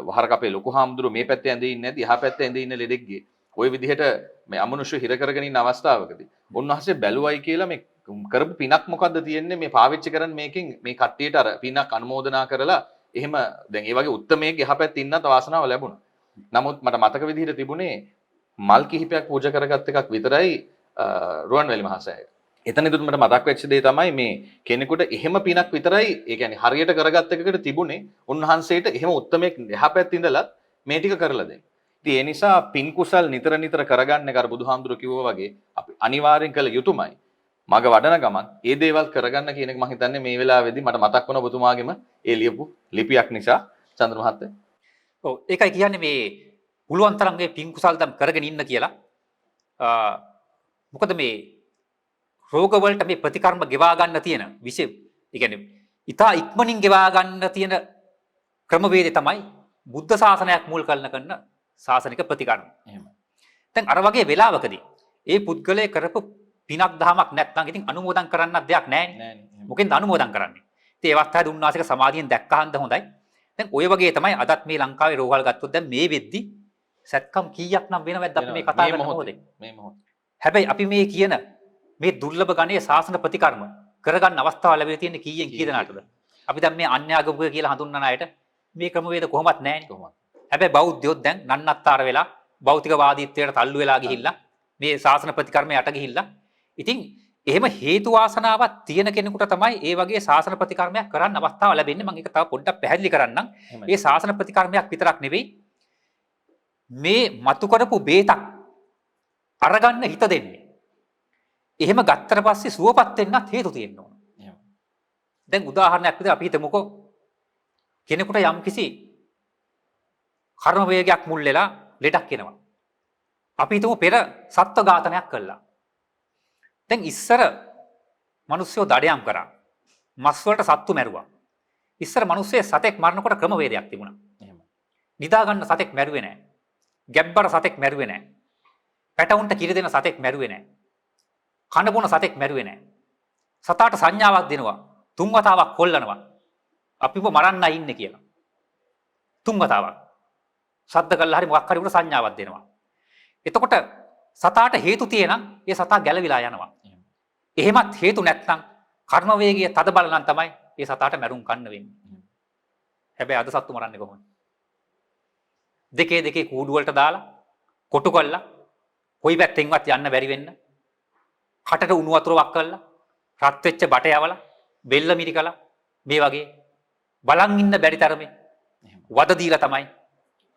වහරක අපේ ලොකු හාමුදුරුවෝ මේ පැත්තේ ඇඳේ ඉන්නේ නැති එහා පැත්තේ ඇඳේ ඉන්න ලෙඩෙක්ගේ ওই විදිහට මේ අමනුෂ්‍ය හිර කරගෙන ඉන්න අවස්ථාවකදී උන්වහන්සේ බැලුවයි කියලා මේ කරපු පිනක් මොකද්ද තියෙන්නේ මේ පාවිච්චි කරන් මේකෙන් මේ කට්ටියට අර පිනක් අනුමෝදනා කරලා එහෙම දැන් ඒ වගේ උත්තරමයක එහා පැත්තේ ඉන්නත් වාසනාව ලැබුණා. නමුත් මට මතක විදිහට තිබුණේ මල් කිහිපයක් පූජා කරගත් එකක් විතරයි රුවන්වැලි මහසෑය. එතනදිත් මට මතක් වෙච්ච දේ තමයි මේ කෙනෙකුට එහෙම පිනක් විතරයි ඒ කියන්නේ හරියට කරගත් එකකට තිබුණේ උන්වහන්සේට එහෙම උත්තරමයක එහා පැත්තේ ඉඳලා මේ ටික කරලා දෙන්න. ඉතින් ඒ නිසා පින් කුසල් නිතර නිතර කරගන්න එක අර බුදුහාමුදුරුවෝ කිව්වා වගේ අපි අනිවාර්යෙන් කළ යුතුමයි. මග වඩන ගමන් ඒ දේවල් කරගන්න කියන එක මම හිතන්නේ මේ වෙලාවේදී මට මතක් වුණා ඔබතුමාගෙම ඒ ලියපු ලිපියක් නිසා චන්ද්‍ර මහත්තයා. ඔව් ඒකයි කියන්නේ මේ පුළුවන් තරම් මේ පින් කුසල් දම් කරගෙන ඉන්න කියලා. මොකද මේ රෝග වලට මේ ප්‍රතිකර්ම ගෙවා ගන්න තියෙන විශේෂ ඒ කියන්නේ ඊටා ඉක්මනින් ගෙවා ගන්න තියෙන ක්‍රමවේදය තමයි බුද්ධ ශාසනයක් මුල් කරන ශාසනික ප්‍රතිකර්ම. එහෙම. දැන් අර වගේ වෙලාවකදී ඒ පුද්ගලයා කරපු පිනක් දහමක් නැත්නම් ඉතින් අනුමෝදන් කරන්නත් දෙයක් නැහැ. මොකෙන්ද අනුමෝදන් කරන්නේ? ඉතින් ඒ අවස්ථාවේ උන්වහන්සේක සමාධියෙන් දැක්කහන්ද හොඳයි. දැන් ඔය වගේ තමයි අදත් මේ ලංකාවේ රෝහල් ගත්තොත් දැන් මේ වෙද්දි සැත්කම් කීයක් නම් වෙනවද අපි මේ කතා කරන මොහොතේ. මේ මොහොත. හැබැයි අපි මේ කියන මේ දුර්ලභ ගණයේ ශාසන ප්‍රතිකර්ම කරගන්න අවස්ථාව ලැබෙලා තියෙන්නේ කීයෙන් කී දෙනාටද? අපි දැන් මේ අන්‍යාගමික කියලා හඳුන්වන අයට මේ ක්‍රමවේද කොහොමත් නැහැ කොහොමද? හැබැයි බෞද්ධයෝ දැන් නන්නත්තර වෙලා භෞතිකවාදීත්වයට තල්ලු වෙලා ගිහිල්ලා මේ ශාසන ප්‍රතිකර්ම යට ගිහිල්ලා ඉතින් එහෙම හේතු වාසනාවක් තියෙන කෙනෙකුට තමයි ඒ වගේ ශාසන ප්‍රතිකර්මයක් කරන්න අවස්ථාව ලැබෙන්නේ. මම ඒක තව පොඩ්ඩක් පැහැදිලි කරන්නම්. මේ ශාසන ප්‍රතිකර්මයක් විතරක් නෙවෙයි මේ මතු කරපු බේතක් අරගන්න හිත දෙන්නේ. එහෙම ගත්තට පස්සේ සුවපත් වෙන්නත් හේතු තියෙන්න ඕන. දැන් උදාහරණයක් විදිහට අපි හිතමුකෝ කෙනෙකුට යම්කිසි කර්ම වේගයක් මුල් වෙලා ලෙඩක් එනවා. අපි හිතමු පෙර සත්ත්ව ඝාතනයක් කළා. දැන් ඉස්සර මිනිස්සුયો දඩයම් කරා. මස් වලට සත්තු මැරුවා. ඉස්සර මිනිස්සෙ සතෙක් මරනකොට ක්‍රම වේදයක් තිබුණා. එහෙම. නිදා ගන්න සතෙක් මැරුවේ නැහැ. ගැබ්බර සතෙක් මැරුවේ නැහැ. පැටවුන්ට කිරි දෙන සතෙක් මැරුවේ නැහැ. කන බොන සතෙක් මැරුවේ නැහැ. සතාට සංඥාවක් දෙනවා. 3 වතාවක් කොල්ලනවා. අපිව මරන්නයි ඉන්නේ කියලා. 3 වතාවක්. ශබ්ද කළා හරි මොකක් හරි උඩ සංඥාවක් දෙනවා. එතකොට සතාට හේතු තියෙනම් ඒ සතා ගැලවිලා යනවා. එහෙමත් හේතු නැත්නම් කර්ම වේගයේ තද බල නම් තමයි ඒ සතාට මැරුම් කන්න වෙන්නේ. හැබැයි අද සත්තු මරන්නේ කොහොමද? දෙකේ කූඩු වලට දාලා කොටු කළා කොයි පැත්තෙන්වත් යන්න බැරි වෙන්න කටට උණු වතුර වක් කළා රත් වෙච්ච බට යවලා බෙල්ල මිරිකලා මේ වගේ බලන් ඉන්න බැරි තරමේ වද දීලා තමයි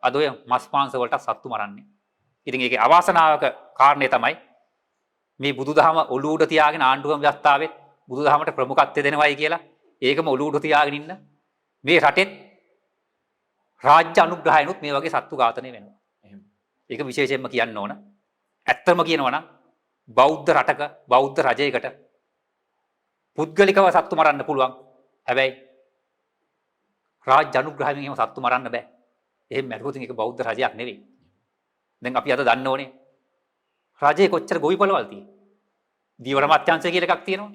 අද ඔය මස් මාංශ වලට සත්තු මරන්නේ. ඉතින් ඒකේ අවාසනාවක කාරණේ තමයි මේ බුදුදහම ඔළුව උඩ තියාගෙන ආණ්ඩුවම ව්‍යවස්ථාවෙත් බුදුදහමට ප්‍රමුඛත්වය දෙනවයි කියලා ඒකම ඔළුව උඩ තියාගෙන ඉන්න මේ රටෙත් රාජ්‍ය අනුග්‍රහයනොත් මේ වගේ සත්තු ඝාතනය වෙනවා. ඒක විශේෂයෙන්ම කියන්න ඕන. ඇත්තම කියනවා නම් බෞද්ධ රටක බෞද්ධ රජයකට පුද්ගලිකව සත්තු මරන්න පුළුවන්. හැබැයි රාජ්‍ය අනුග්‍රහයෙන් එහෙම සත්තු මරන්න බෑ. එහෙම මැරුවොත් ඒක බෞද්ධ රජයක් නෙවෙයි. දැන් අපි අද දන්න ඕනේ රජයේ කොච්චර ගොවිපළවල් තියෙන්නේ. දීවර මත්යංශය කියලා එකක් තියෙනවා.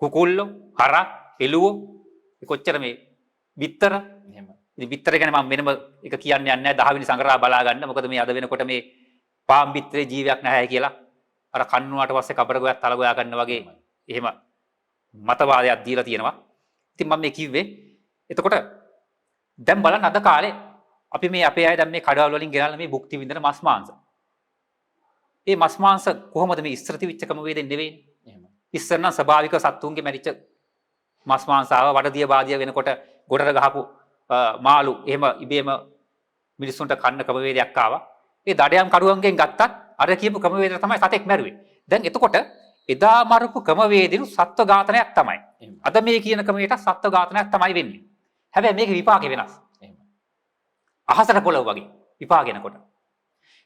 කුකුල්ලෝ, හරක්, එළුවෝ කොච්චර මේ බිත්තර එහෙම. ඉතින් බිත්තර ගැන මම වෙනම එක කියන්න යන්නේ නැහැ 10 වෙනි සංග්‍රහ බලා ගන්න. මොකද මේ අද වෙනකොට මේ පාම් බිත්තරේ ජීවයක් නැහැ කියලා අර කන්නුවාට පස්සේ කබර ගොයක් තල ගොයා ගන්න වගේ එහෙම මතවාදයක් දීලා තියෙනවා. ඉතින් මම මේ කිව්වේ එතකොට දැන් බලන්න අද කාලේ අපි මේ අපේ අය දැන් මේ කඩවල වලින් ගෙනල්ලා මේ භුක්ති විඳින මස් මාංශ. මේ මස් මාංශ කොහොමද මේ ඉස්තර තිවිච්ච ක්‍රම වේදෙන් නෙවෙයි. එහෙම. ඉස්සර නම් ස්වභාවික සත්තුන්ගේ මැරිච්ච මස් මාංශ ආව වඩදිය බාදිය වෙනකොට ගොඩට ගහපු මාළු එහෙම ඉබේම මිනිස්සුන්ට කන්න ක්‍රම වේදයක් ආවා. ඒ දඩයම් කඩුවන්ගෙන් ගත්තත් අර කියපු ක්‍රම වේදය තමයි සතෙක් මැරුවේ. දැන් එතකොට එදා මරපු ක්‍රම වේදිනු සත්ව ඝාතනයක් තමයි. අද මේ කියන ක්‍රමයට සත්ව ඝාතනයක් තමයි වෙන්නේ. හැබැයි මේකේ විපාකේ වෙනස්. එහෙම. අහසට පොළව වගේ විපාගෙනකොට.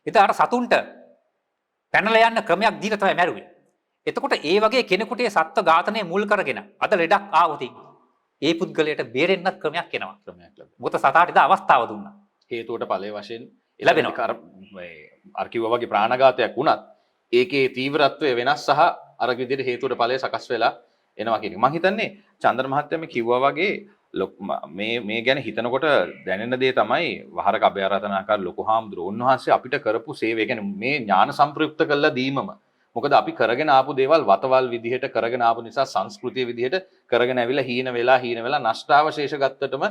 එතන අර සතුන්ට පැනලා යන්න ක්‍රමයක් දීලා තමයි මැරුවේ. එතකොට ඒ වගේ කෙනෙකුට ඒ සත්ව ඝාතනය මුල් කරගෙන අද ලෙඩක් ආවොත් ඒ පුද්ගලයාට බේරෙන්නත් ක්‍රමයක් එනවා. ක්‍රමයක් ලැබෙනවා. මොකද සතාට ඉතින් අවස්ථාව දුන්නා. හේතුවට ඵලයේ වශයෙන් ලැබෙනවා. අර කිව්වා වගේ ප්‍රාණඝාතයක් වුණත් ඒකේ තීව්‍රත්වය වෙනස් සහ අර විදිහට හේතුවට ඵලය සකස් වෙලා එනවා කියන එක. මම හිතන්නේ චන්දන මහත්තයා මේ කිව්වා වගේ මේ ගැන හිතනකොට දැනෙන දේ තමයි වහරක අභයාරතනාකාර ලොකු හාමුදුරුවෝ උන්වහන්සේ අපිට කරපු සේවය. කියන්නේ මේ ඥාන සම්ප්‍රයුක්ත කළා දීමම. මොකද අපි කරගෙන ආපු දේවල් වතවල් විදිහට කරගෙන ආපු නිසා සංස්කෘතිය විදිහට කරගෙන ඇවිල්ලා හීන වෙලා නෂ්ටාවශේෂ ගත්තටම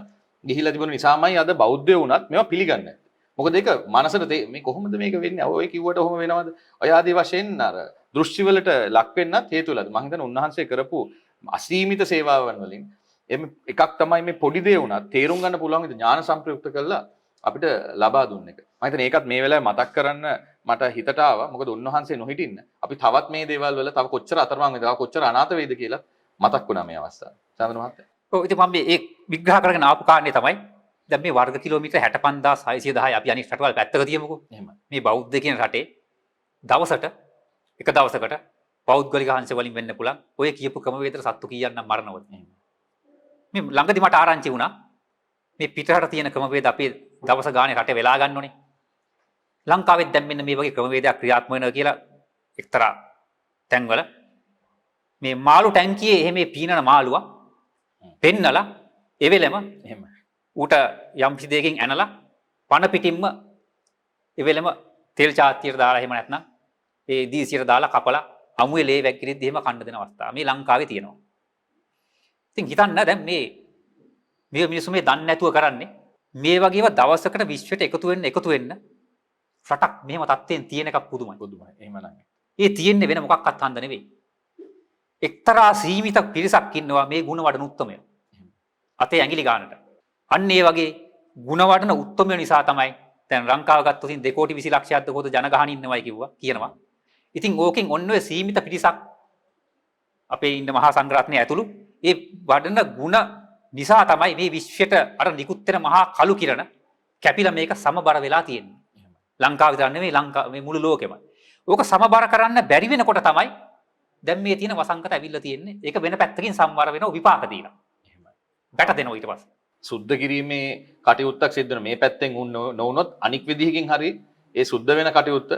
ගිහිලා තිබුණ නිසාමයි අද බෞද්ධයෝ වුණත් මේවා පිළිගන්නේ. මොකද ඒක මනසට මේ කොහොමද මේක වෙන්නේ? ඔය කිව්වට ඔහොම වෙනවද? ඔය ආදී වශයෙන් අර දෘෂ්ටි වලට ලක් වෙන්නත් හේතු වෙලාද? මම හිතන්නේ උන්වහන්සේ කරපු අසීමිත සේවාවන් වලින් එකක් තමයි මේ පොඩි දේ වුණත් තේරුම් ගන්න පුළුවන් විදිහ ඥාන සම්ප්‍රයුක්ත කළා අපිට ලබා දුන්න එක. මම හිතන්නේ ඒකත් මේ වෙලාවේ මතක් කරන්න මට හිතට ආවා. මොකද උන්වහන්සේ නොහිටින්න අපි තවත් මේ දේවල් වල තව කොච්චර අතරමං වෙද, තව කොච්චර අනාථ වෙයිද කියලා මතක් වුණා මේ අවස්ථාවේ. චන්දන මහත්තයා. ඔව් ඉතින් මම මේ විග්‍රහ කරගෙන ආපු කාරණේ තමයි දැන් මේ වර්ග කිලෝමීටර් 65610 අපි අනිත් රටවල් පැත්තක තියමුකෝ. එහෙම. මේ බෞද්ධ කියන රටේ දවසට එක දවසකට පෞද්ගලික හංශ වලින් වෙන්න පුළුවන් ඔය කියපු ක්‍රමවේදට සත්තු කීයක් නම් මරණවද. මේ ළඟදි මට ආරංචි වුණා මේ පිටරට තියෙන ක්‍රමවේද අපේ දවස ගානේ රටේ වෙලා ගන්න ඕනේ. ලංකාවෙත් දැන් මෙන්න මේ වගේ ක්‍රමවේදයක් ක්‍රියාත්මක වෙනවා කියලා එක්තරා තැන්වල මේ මාළු ටැංකියේ එහෙම පීනන මාළුවා පෙන්නලා එවෙලෙම එහෙම ඌට යම් කිසි දෙයකින් ඇනලා පන පිටින්ම එවෙලෙම තෙල් චාත්තියට දාලා එහෙම නැත්නම් ඒ දීසියට දාලා කපලා අමුවේ ලේ වැක්කිරිද්දි එහෙම කන්න දෙන අවස්ථා මේ ලංකාවේ තියෙනවා. ඉතින් හිතන්න දැන් මේ මිනිස්සු මේ දන්නේ නැතුව කරන්නේ මේ වගේව දවසකට විශ්වයට එකතු වෙන්න රටක් මෙහෙම තත්ත්වයෙන් තියෙන එකක් පුදුමයි. එහෙමනම් ඒ තියෙන්නේ වෙන මොකක්වත් හන්ද නෙවෙයි. එක්තරා සීමිත පිරිසක් ඉන්නවා මේ ಗುಣ වඩන උත්මය. අතේ ඇඟිලි ගන්නට. අන්න ඒ වගේ ಗುಣ වඩන උත්මය නිසා තමයි දැන් ලංකාව ගත්තොත් 2 කෝටි 20 ලක්ෂයක් දකෝද ජනගහන ඉන්නවයි කියනවා. ඉතින් ඕකෙන් ඔන්න ඔය සීමිත පිරිසක් අපේ ඉන්න මහා සංඝරත්නය ඇතුළු ඒ වඩන ಗುಣ නිසා තමයි මේ විශ්වයට අර නිකුත් වෙන මහා කළු කිරණ කැපිලා මේක සමබර වෙලා තියෙන්නේ. ලංකාව විතර නෙවෙයි මේ මුළු ලෝකෙම. ඕක සමබර කරන්න බැරි වෙනකොට තමයි දැන් මේ තියෙන වසංගත ඇවිල්ලා තියෙන්නේ. ඒක වෙන පැත්තකින් සම්වර වෙනව විපාක දීලා. එහෙමයි. ගැට දෙනවා ඊට පස්සේ. සුද්ධ කිරීමේ කටයුත්තක් සිද්ධ වෙන මේ පැත්තෙන් නොවුනොත් අනික් විදිහකින් හරි ඒ සුද්ධ වෙන කටයුත්ත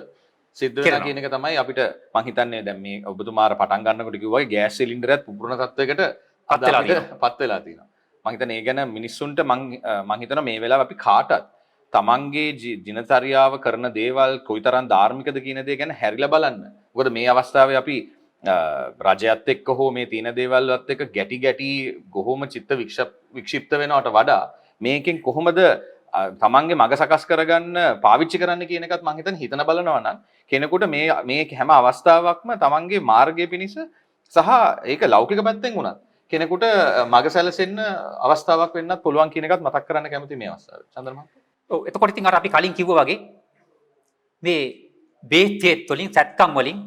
සිද්ධ වෙනවා කියන එක තමයි අපිට මම හිතන්නේ දැන් මේ ඔබතුමාර පටන් ගන්නකොට කිව්වා වගේ ගෑස් සිලින්ඩරයත් පුපුරන තත්වයකට පත් වෙලා තියෙනවා. මම හිතන්නේ ඒ ගැන මිනිස්සුන්ට මම හිතනවා මේ වෙලාව අපි කාටත් තමන්ගේ දිනචරියාව කරන දේවල් කොයිතරම් ධාර්මිකද කියන දේ ගැන හැරිලා බලන්න. මොකද මේ අවස්ථාවේ අපි රජයත් එක්ක හෝ මේ තියෙන දේවල්වත් එක්ක ගැටි කොහොම චිත්ත වික්ෂිප්ත වෙනවට වඩා මේකෙන් කොහොමද තමන්ගේ මග සකස් කරගන්න පාවිච්චි කරන්න කියන එකත් මම හිතන්නේ හිතන බලනවා නම් කෙනෙකුට මේ හැම අවස්ථාවක්ම තමන්ගේ මාර්ගය පිණිස සහ ඒක ලෞකික පැත්තෙන් උනත් කෙනෙකුට මග සැලසෙන්න අවස්ථාවක් වෙන්නත් පුළුවන් කියන එකත් මතක් කරන්න කැමති මේ අවස්ථාවේ. චන්දන මහත්තයා. ඔව් එතකොට ඉතින් අර අපි කලින් කිව්වා වගේ මේ බේත් වලින් සැත්කම් වලින්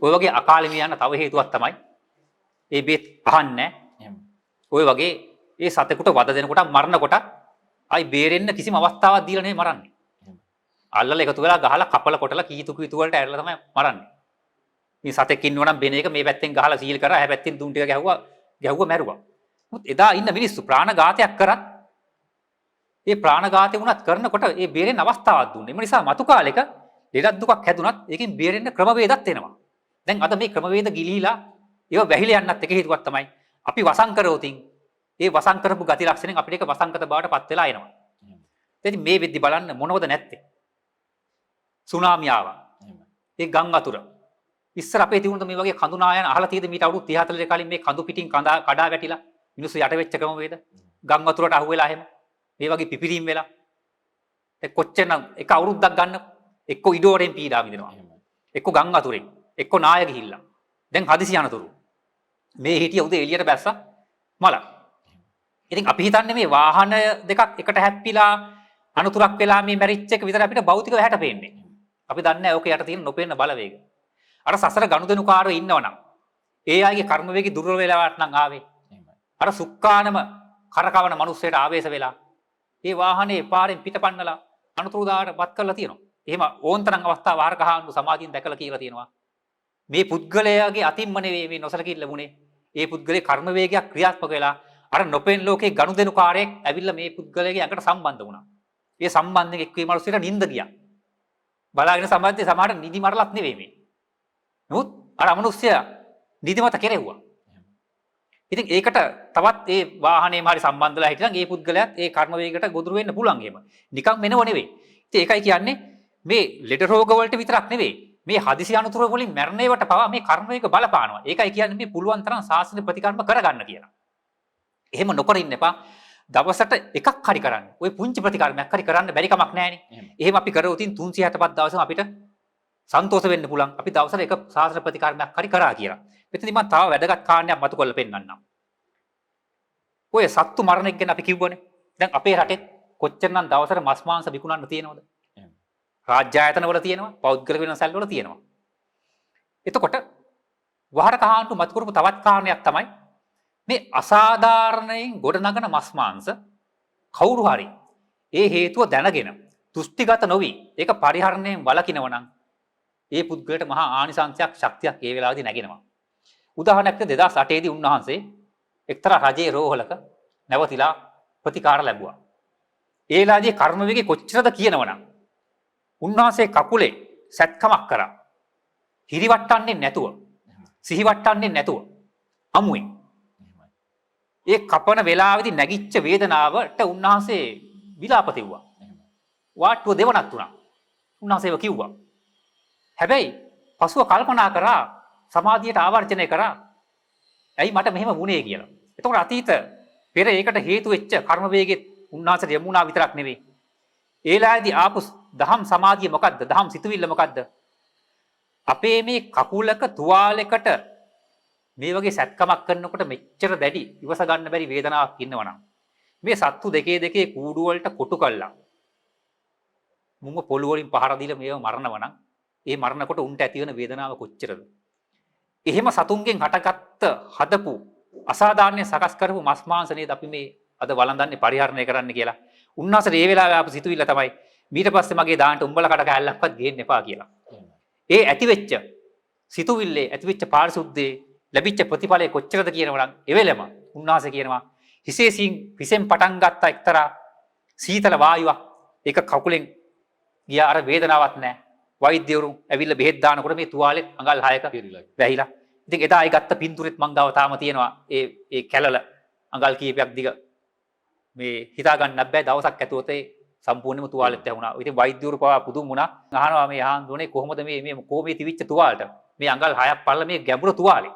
ඔය වගේ අකාලෙම යන තව හේතුවක් තමයි ඒ බේත් අහන්නේ. ඔය වගේ ඒ සතෙකුට වද දෙනකොට මරනකොට ආයි බේරෙන්න කිසිම අවස්ථාවක් දීලා නෙමෙයි මරන්නේ. අල්ලලා එකතු වෙලා ගහලා කපලා කොටලා කීතු කීතු වලට ඇරලා තමයි මරන්නේ. මේ සතෙක් ඉන්නවනම් බෙන එක මේ පැත්තෙන් ගහලා සීල් කරා එහා පැත්තෙන් දුම් ටික ගැහුවා මැරුවා. මුත් එදා ඉන්න මිනිස්සු ප්‍රාණඝාතයක් කරත් ඒ ප්‍රාණඝාතය වුණත් කරනකොට ඒ බේරෙන්න අවස්ථාවක් දුන්නේ. ඒ නිසා මතු කාලෙක ලෙඩක් දුකක් හැදුනත් ඒකෙන් බේරෙන්න ක්‍රමවේදත් එනවා. දැන් අද මේ ක්‍රමවේද ගිලීලා ඒව වැහිලා යන්නත් එක හේතුවක් තමයි අපි වසං කරවතින් ඒ වසං කරපු ගති ලක්ෂණෙන් අපිට ඒක වසංගත බවට පත් වෙලා එනවා. ඉතින් මේ වෙද්දි බලන්න මොනවද නැත්තේ? සුනාමි ආවා. ඒ ගම් වතුර. ඉස්සර අපේ තිබුණද මේ වගේ කඳු නායන අහලා තියෙද මීට අවුරුදු 30 40 කලින් මේ කඳු පිටින් කඩා වැටිලා මිනිස්සු යට වෙච්ච ක්‍රමවේද? ගම් වතුරට අහු වෙලා එහෙම. මේ වගේ පිපිරීම් වෙලා. ඒ කොච්චරනම් එක අවුරුද්දක් ගන්න එක්ක ඉඩෝරෙන් පීඩා විඳිනවා. එක්ක ගම් වතුරෙන්, එක්ක නාය ගිහිල්ලා. දැන් හදිසි යනතුරු. මේ හිටිය උදේ එළියට බැස්සා මල. ඉතින් අපි හිතන්නේ මේ වාහන දෙකක් එකට හැප්පිලා අනුතුරක් වෙලා මේ මැරිච් එක විතර අපිට භෞතිකව හැට පේන්නේ. අපි දන්නේ නැහැ ඕක යට තියෙන නොපෙනෙන බලවේග. අර සසර ගනුදෙනු කාරෝ ඉන්නවනම් ඒ අයගේ කර්ම වේගي දුර්වල වෙලාවට නම් ආවේ. අර සුක්කානම කරකවන මිනිස්සෙට ආවේශ වෙලා ඒ වාහනේ පාරෙන් පිටපන්නලා අනුතුරුදායකටපත් කරලා තියෙනවා. එහෙම ඕන්තරම් අවස්ථා වාරකහාඳු සමාජයෙන් දැකලා කියලා තියෙනවා. මේ පුද්ගලයාගේ අතින්ම නෙවෙයි මේ නොසලකී ලැබුණේ. ඒ පුද්ගලයේ කර්ම වේගයක් ක්‍රියාත්මක වෙලා අර නොපෙන් ලෝකේ ගනුදෙනු කාර්යයක් ඇවිල්ලා මේ පුද්ගලයාගේ අඟට සම්බන්ධ වුණා. ඒ සම්බන්ධයෙන් එක්වීම මිනිස්සුන්ට නිින්ද ගියා. බලාගෙන සම්බන්ධය සමහරට නිදි මරලත් නෙවෙයි මේ. නමුත් අර අමනුෂ්‍යයා නිදිමත කෙරෙව්වා. ඉතින් ඒකට තවත් ඒ වාහනේම හරි සම්බන්ධලා හිටියනම් ඒ පුද්ගලයාත් ඒ කර්ම වේගයට ගොදුරු වෙන්න පුළුවන් එහෙම. නිකන් මෙනව නෙවෙයි. ඉතින් ඒකයි කියන්නේ මේ ලෙඩ රෝග වලට විතරක් නෙවෙයි. මේ හදිසි අනුතුරු වලින් මරණයට පවා මේ කර්ම වේග බලපානවා. ඒකයි කියන්නේ මේ පුළුවන් තරම් සාසන ප්‍රතිකර්ම කරගන්න කියලා. එහෙම නොකර ඉන්න එපා. දවසට එකක් හරි කරන්න. ওই පුංචි ප්‍රතිකර්මයක් හරි කරන්න බැරි කමක් නැහැනේ. එහෙම අපි කරවතින් 365 දවසම අපිට සන්තෝෂ වෙන්න පුළුවන්. අපි දවසට එක සාසන ප්‍රතිකර්මයක් හරි කරා කියලා. මෙතනදී මම තව වැදගත් කාරණයක් මතු කරලා පෙන්නන්නම්. ඔය සත්තු මරණයක් ගැන අපි කිව්වනේ. දැන් අපේ රටේ කොච්චරනම් දවසට මස් මාංශ විකුණන්න තියෙනවද? රාජ්‍ය ආයතන වල තියෙනවා, පෞද්ගලික වෙනසල් වල තියෙනවා. එතකොට වහර කහාන්තු මතු කරපු තවත් කාරණයක් තමයි මේ අසාධාරණයෙන් ගොඩනගන මස් මාංශ කවුරු හරි ඒ හේතුව දැනගෙන දෘෂ්ටිගත නොවි ඒක පරිහරණයෙන් වළකිනව නම් ඒ පුද්ගලයාට මහා ආනිසංසයක් ශක්තියක් ඒ වෙලාවේදී නැගෙනවා. උදාහරණයක් 2008 දී උන්වහන්සේ එක්තරා රජයේ රෝහලක නැවතිලා ප්‍රතිකාර ලැබුවා. ඒ වෙලාවේදී කර්ම වේගය කොච්චරද කියනවනම් උන්වහන්සේ කකුලේ සැත්කමක් කරා. හිරිවට්ටන්නේ නැතුව, සිහිවට්ටන්නේ නැතුව අමුයි. ඒ කපන වෙලාවේදී නැගිච්ච වේදනාවට උන්වහන්සේ විලාප තිව්වා. වාට්ටුව දෙවනක් තුනක්. උන්වහන්සේව කිව්වා. හැබැයි පසුව කල්පනා කරා සමාධියට ආවර්ජනය කරා. ඇයි මට මෙහෙම වුණේ කියලා. එතකොට අතීත පෙර ඒකට හේතු වෙච්ච කර්ම වේගෙත් උන්වහන්සේට යමුණා විතරක් නෙවෙයි. ඒලාදී ආපු දහම් සමාධිය මොකද්ද? දහම් සිතුවිල්ල මොකද්ද? අපේ මේ කකුලක තුවාලයකට මේ වගේ සැත්කමක් කරනකොට මෙච්චර දැඩි ඉවස ගන්න බැරි වේදනාවක් ඉන්නවනම් මේ සත්තු දෙකේ කූඩු වලට කොටු කළා. මුංග පොළු වලින් පහර දීලා මේව මරනවනම් ඒ මරනකොට උන්ට ඇති වෙන වේදනාව කොච්චරද? එහෙම සතුන්ගෙන් හටගත්ත හදපු අසාධාරණ සකස් කරපු මස් මාංශ නේද අපි මේ අද වළඳන්නේ පරිහරණය කරන්න කියලා. උන්වහන්සේ මේ වෙලාවේ ආපු සිතුවිල්ල තමයි ඊට පස්සේ මගේ දාන්නට උඹලා කට කැල්ලක්වත් ගේන්න එපා කියලා. ඒ ඇතිවෙච්ච සිතුවිල්ලේ ඇතිවෙච්ච පාරිශුද්ධයේ ලැබිච්ච ප්‍රතිඵලය කොච්චරද කියනවනම් එවෙලම උන්වහන්සේ කියනවා හිසෙන් පටන් ගත්ත එක්තරා සීතල වායුවක් ඒක කකුලෙන් ගියා අර වේදනාවක් නැහැ. වෛද්‍යවරු ඇවිල්ලා බෙහෙත් දානකොට මේ තුවාලෙත් අඟල් 6ක වැහිලා. ඉතින් එදා ආයි ගත්ත පින්තූරෙත් මං ගාව තාම තියෙනවා. ඒ කැලල අඟල් කීපයක් දිග මේ හිතා ගන්නත් බෑ දවසක් ඇතුළත ඒ සම්පූර්ණයෙන්ම තුවාලෙත් ඇහුණා. ඉතින් වෛද්‍යවරු පවා පුදුම වුණා. අහනවා මේ ආහන්දුනේ කොහොමද මේ කොහොමද තිවිච්ච තුවාලට මේ අඟල් 6ක් පල්ල මේ ගැඹුරු තුවාලේ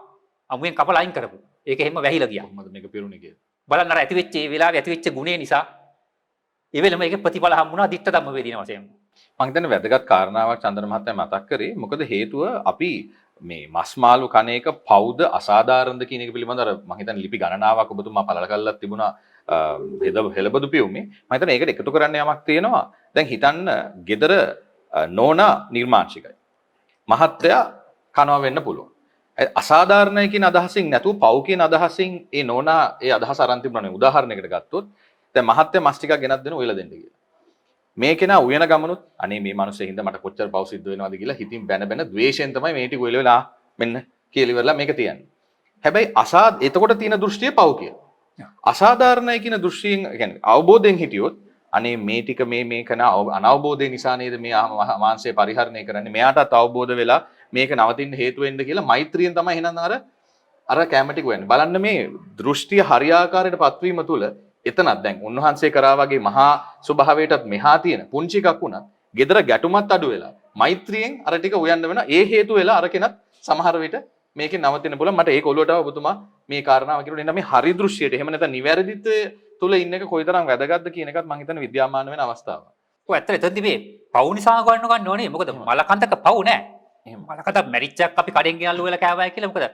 අමුයෙන් කපලා අයින් කරපු. ඒක එහෙම වැහිලා ගියා. කොහොමද මේක පිරුණේ කියලා. බලන්න අර ඇතිවෙච්ච ඒ වෙලාවේ ඇතිවෙච්ච ගුණය නිසා ඒ වෙලෙම ඒකේ ප්‍රතිඵල හම්බුණා ditta ධම්ම වේදින වශයෙන්. මම හිතන්නේ වැදගත් කාරණාවක් චන්දන මහත්තයා මතක් කරේ. මොකද හේතුව අපි මේ මස් මාළු කන එක පවුද අසාධාරණද කියන එක පිළිබඳව අර මම හිතන්නේ ලිපි ගණනාවක් ඔබතුමා පළල කළා තිබුණා හෙළබදු පියුමේ මම හිතන්නේ ඒකට එකතු කරන්න යමක් තියෙනවා දැන් හිතන්න gedara නෝනා නිර්මාංශිකයි මහත්තයා කනවා වෙන්න පුළුවන් අසාධාරණයි කියන අදහසින් නැතුව පව් කියන අදහසින් ඒ නෝනා ඒ අදහස අරන් තිබුණානේ උදාහරණයකට ගත්තොත් දැන් මහත්තයා මස් ටිකක් ගෙනත් දෙන ඔයලා දෙන්න කියලා මේ කෙනා උයන ගමනුත් අනේ මේ මිනිස්සේ හින්දා මට කොච්චර පව් සිද්ධ වෙනවද කියලා හිතින් බැන බැන ද්වේෂයෙන් තමයි මේ ටික ඔයලා වෙලා මෙන්න කියලා ඉවරලා මේක තියන්නේ. හැබැයි එතකොට තියෙන දෘෂ්ටිය පව් කියලා. අසාධාරණයි කියන දෘෂ්ටියෙන් කියන්නේ අවබෝධයෙන් හිටියොත් අනේ මේ ටික මේ කන අනවබෝධය නිසා නේද මේ මාංශය පරිහරණය කරන්නේ මෙයාටත් අවබෝධ වෙලා මේක නවතින්න හේතු වෙන්න කියලා මෛත්‍රියෙන් තමයි එහෙනම් අර කැම ටික වෙන්නේ. බලන්න මේ දෘෂ්ටිය හරියාකාරයට පත්වීම තුළ එතනක් දැන් උන්වහන්සේ කරා වගේ මහා ස්වභාවයටත් මෙහා තියෙන පුංචි එකක් වුණත් gedara ගැටුමත් අඩු වෙලා මෛත්‍රියෙන් අර ටික උයන්න වෙනවා ඒ හේතු වෙලා අර කෙනත් සමහර විට මේකෙන් නවතින්න පුළුවන් මට ඒක ඔළුවට ඔබතුමා මේ කාරණාව කියනවා එන්න මේ හරි දෘශ්‍යයට එහෙම නැත්නම් නිවැරදිත්වයේ තුල ඉන්න එක කොයිතරම් වැදගත්ද කියන එකත් මම හිතන්නේ විද්‍යාමාන වෙන අවස්ථාවක්. ඔය ඇත්තට එතනදී මේ පව් නිසා ගන්න ඕනේ මොකද මලකන්දක පව් නෑ. එහෙම මලකඳ මැරිච්චක් අපි කඩෙන් ගෙනල්ලා වෙලා කෑවයි කියලා මොකද